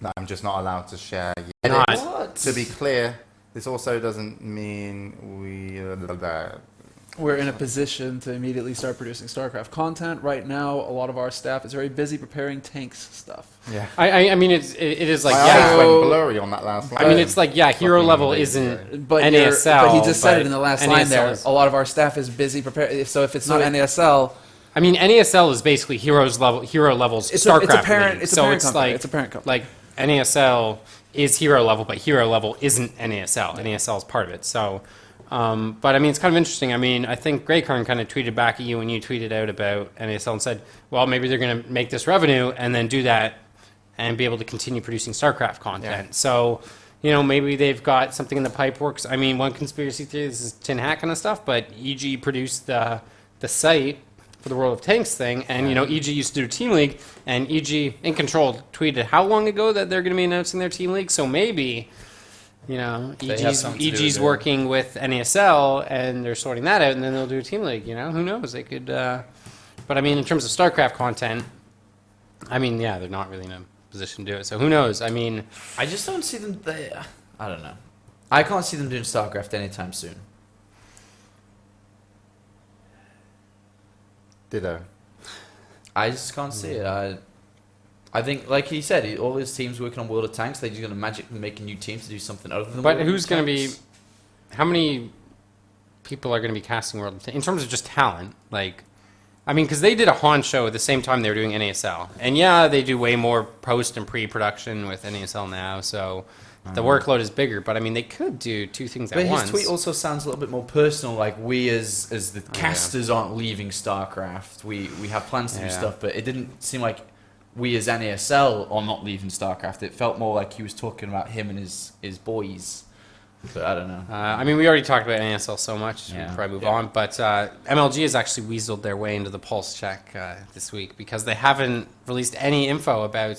that I'm just not allowed to share yet. Not. What? To be clear, this also doesn't mean We're in a position to immediately start producing StarCraft content. Right now, a lot of our staff is very busy preparing tanks stuff. yeah. I mean, it is like My yeah. eyes went blurry on that last line. I mean, it's like yeah, hero Fucking level amazing. isn't But NASL. but he just said it in the last line NASL there. is- A lot of our staff is busy preparing. So if it's not So NASL, I mean, NASL is basically hero levels it's StarCraft. a parent. league. It's a so parent it's company. like It's a parent company. like NASL is hero level, but hero level isn't NASL. NASL is part of it. So, but I mean, it's kind of interesting. I mean, I think Greycorn kind of tweeted back at you when you tweeted out about NASL and said, well, maybe they're going to make this revenue and then do that and be able to continue producing StarCraft content. Yeah. So, you know, maybe they've got something in the pipe works. I mean, one conspiracy theory, this is tin hat kind of stuff, but EG produced the site for the World of Tanks thing, and you know, EG used to do Team League, and EG in Control tweeted how long ago that they're going to be announcing their Team League. So maybe, you know, They have something to do EG's with it. working with NASL, and they're sorting that out, and then they'll do a Team League. You know, who knows? They could. But I mean, in terms of StarCraft content, I mean, yeah, they're not really in a position to do it. So who knows? I mean, I just don't see them. I don't know. I can't see them doing StarCraft anytime soon. Ditto. I just can't see it. I think, like he said, all his teams working on World of Tanks. They're just going to magically make a new team to do something other than. but World who's of going to be? Tanks. How many people are going to be casting World of Tanks in terms of just talent? Like, I mean, because they did a Han show at the same time they were doing NASL, and yeah, they do way more post and pre-production with NASL now, so the workload is bigger. But I mean, they could do two things But at his once. tweet also sounds a little bit more personal. Like we as the casters aren't leaving StarCraft. We have plans to do Yeah. stuff, but it didn't seem like we as NASL are not leaving StarCraft. It felt more like he was talking about him and his boys. But I don't know. I mean, we already talked about NASL so much Yeah. before I move Yeah. on, but MLG has actually weaseled their way into the pulse check this week because they haven't released any info about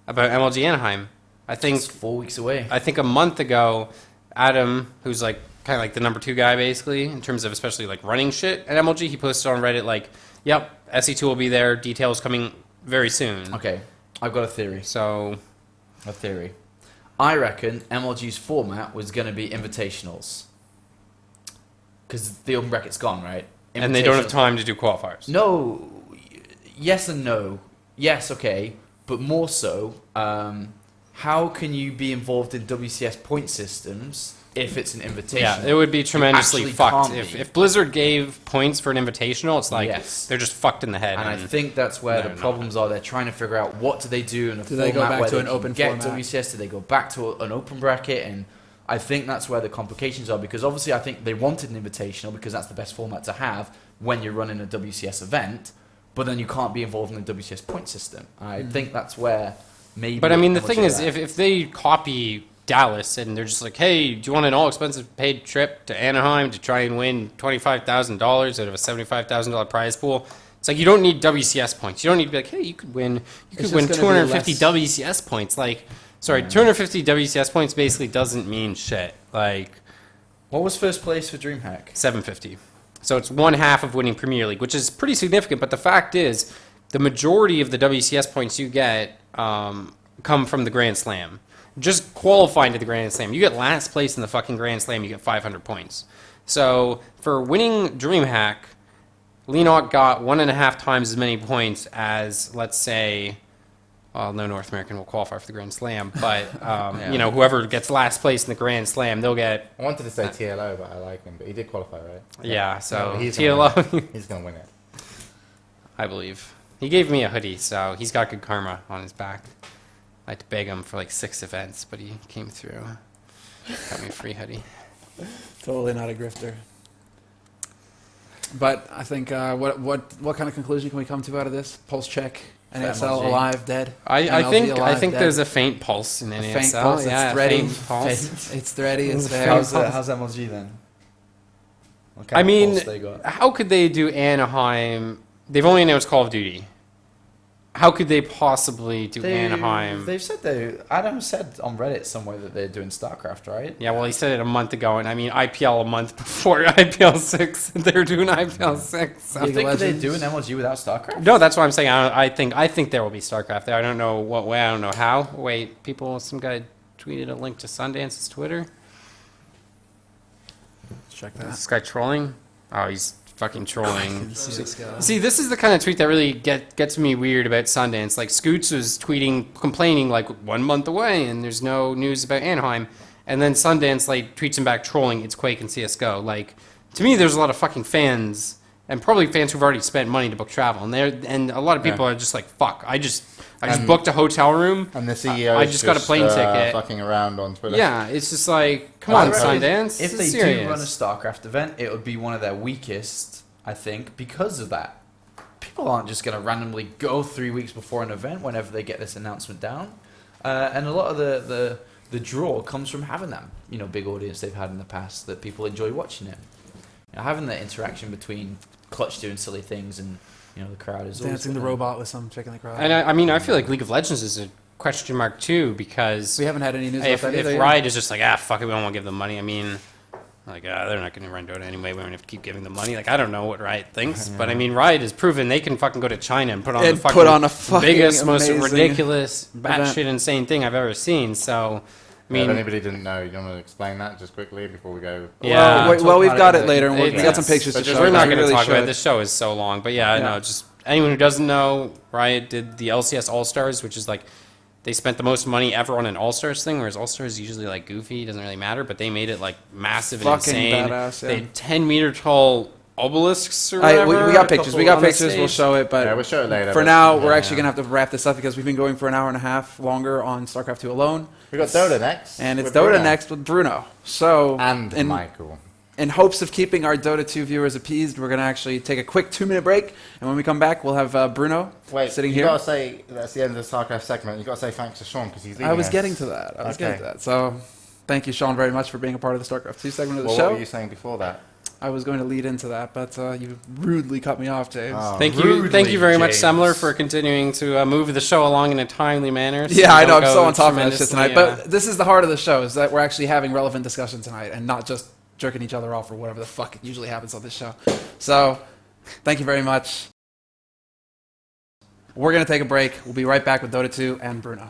MLG Anaheim. I think It's 4 weeks away. I think a month ago, Adam, who's like kind of like the number 2 guy basically in terms of especially like running shit at MLG, he posted on Reddit like, "Yep, SE2 will be there. Details coming very soon." Okay, I've got a theory. So I reckon MLG's format was going to be invitationals. Because the open bracket's gone, right? and they don't have Invitationals- time to do qualifiers. No. Yes and no. Yes, okay. But more so, how can you be involved in WCS point systems if it's an invitation? Yeah, it would be tremendously actually fucked. can't be. If Blizzard gave points for an invitational, it's like Yes. they're just fucked in the head. And I think that's where they're the not. problems are. They're trying to figure out what do they do in a Do they format go back where to they an can open get format? WCS. Do they go back to an open bracket? And I think that's where the complications are, because obviously I think they wanted an invitational because that's the best format to have when you're running a WCS event, but then you can't be involved in the WCS point system. I think that's where maybe... But I mean, the how much thing of is, that- if they copy Dallas and they're just like, "Hey, do you want an all-expensive paid trip to Anaheim to try and win $25,000 out of a $75,000 prize pool?" It's like you don't need WCS points. You don't need to be like, "Hey, you could win just 250 gonna be WCS points." Like, sorry, 250 WCS points basically doesn't mean shit. Like What was first place for DreamHack? 750. So it's one half of winning Premier League, which is pretty significant. But the fact is, the majority of the WCS points you get come from the Grand Slam. Just qualifying to the Grand Slam, you get last place in the fucking Grand Slam, you get 500 points. So for winning DreamHack, Lenok got 1.5 times as many points as, let's say, well, no North American will qualify for the Grand Slam, but you know, whoever gets last place in the Grand Slam, they'll get. I wanted to say TLO, but I like him. But he did qualify, right? Yeah, so No, he's TLO, He's gonna win it. I believe. He gave me a hoodie, so he's got good karma on his back. I had to beg him for like 6 events, but he came through. Got me a free hoodie. Totally not a grifter. But I think what kind of conclusion can we come to out of this? Pulse check. NASL MLG. alive, dead. I MLG think alive, dead. there's a faint pulse in A NASL. faint pulse. Yeah, It's thready. faint pulse. It's thready. It's there. How's MLG then? What kind I of mean, pulse they got? how could they do Anaheim? They've only announced Call of Duty. How could they possibly do Anaheim? They've said Adam said on Reddit somewhere that they're doing Starcraft, right? Yeah, well, he said it a month ago, and I mean, IPL a month before IPL 6. They're doing IPL 6. So. You think they're Legends. doing MLG without Starcraft? No, that's what I'm saying. I think there will be StarCraft there. I don't know what way. I don't know how. Wait, some guy tweeted a link to Sundance's Twitter. Check Is that. this guy trolling? Oh, he's fucking trolling. See this guy. See, this is the kind of tweet that really gets me weird about Sundance. Like, Scoots was tweeting, complaining, like, 1 month away, and there's no news about Anaheim. And then Sundance, like, tweets him back trolling, it's Quake and CSGO. Like, to me, there's a lot of fucking fans, and probably fans who've already spent money to book travel. And a lot of people are just like, fuck, I just booked a hotel room. And the CEO I just got a plane ticket. fucking around on Twitter. Yeah, it's just like, come on, I reckon Sundance. If this they is do serious. run a StarCraft event, it would be one of their weakest, I think, because of that. People aren't just going to randomly go 3 weeks before an event whenever they get this announcement down. And a lot of the draw comes from having that, big audience they've had in the past that people enjoy watching it. Having that interaction between Clutch doing silly things and the crowd is always Dancing the robot with some chick in the crowd. And I mean, I feel like League of Legends is a question mark too, because We haven't had any news if about that either. Riot is just like, fuck it, we don't want to give them money. I mean, like, they're not going to run Dota anyway. We don't have to keep giving them money. Like, I don't know what Riot thinks, but I mean, Riot has proven they can fucking go to China and put on And the fucking, put on a fucking biggest, most amazing ridiculous, event. batshit insane thing I've ever seen. So, I If mean, anybody didn't know, you want to explain that just quickly before we go? yeah. Well, we've Talk got about it later, and we It's- got some pictures to but show. just- we're not We going to really talk about it. should. This show is so long, but yeah, Yeah. no, just anyone who doesn't know, Riot did the LCS All Stars, which is like they spent the most money ever on an All Stars thing, whereas All Stars is usually like goofy, doesn't really matter, but they made it like massive and Fucking insane. badass, yeah. They had 10-meter tall obelisks or All right, whatever. we got pictures. We got on the pictures. We'll stage. show it, but Yeah, we'll show it later. for but- now, we're yeah, actually yeah. gonna have to wrap this up because we've been going for an hour and a half longer on StarCraft 2 alone, We got Dota next. and it's with Dota Bruno. next with Bruno. So, And in, Michael. in hopes of keeping our Dota 2 viewers appeased, we're gonna actually take a quick 2-minute break, and when we come back, we'll have Bruno Wait, sitting you here. gotta say that's the end of the Starcraft segment. You gotta say thanks to Sean because he's leaving I was us. getting to that. I was getting Okay. to that. So, thank you, Sean, very much for being a part of the StarCraft 2 segment of the Well, show. what were you saying before that? I was going to lead into that, but you rudely cut me off, James. Oh. Thank you Rudely, very much, James. Semmler, for continuing to move the show along in a timely manner. Yeah, I know. I'm don't so go on top of that shit tonight. tremendously, But this is the heart of the show, is that we're actually having relevant discussion tonight and not just jerking each other off or whatever the fuck usually happens on this show. So, thank you very much. We're going to take a break. We'll be right back with Dota 2 and Bruno.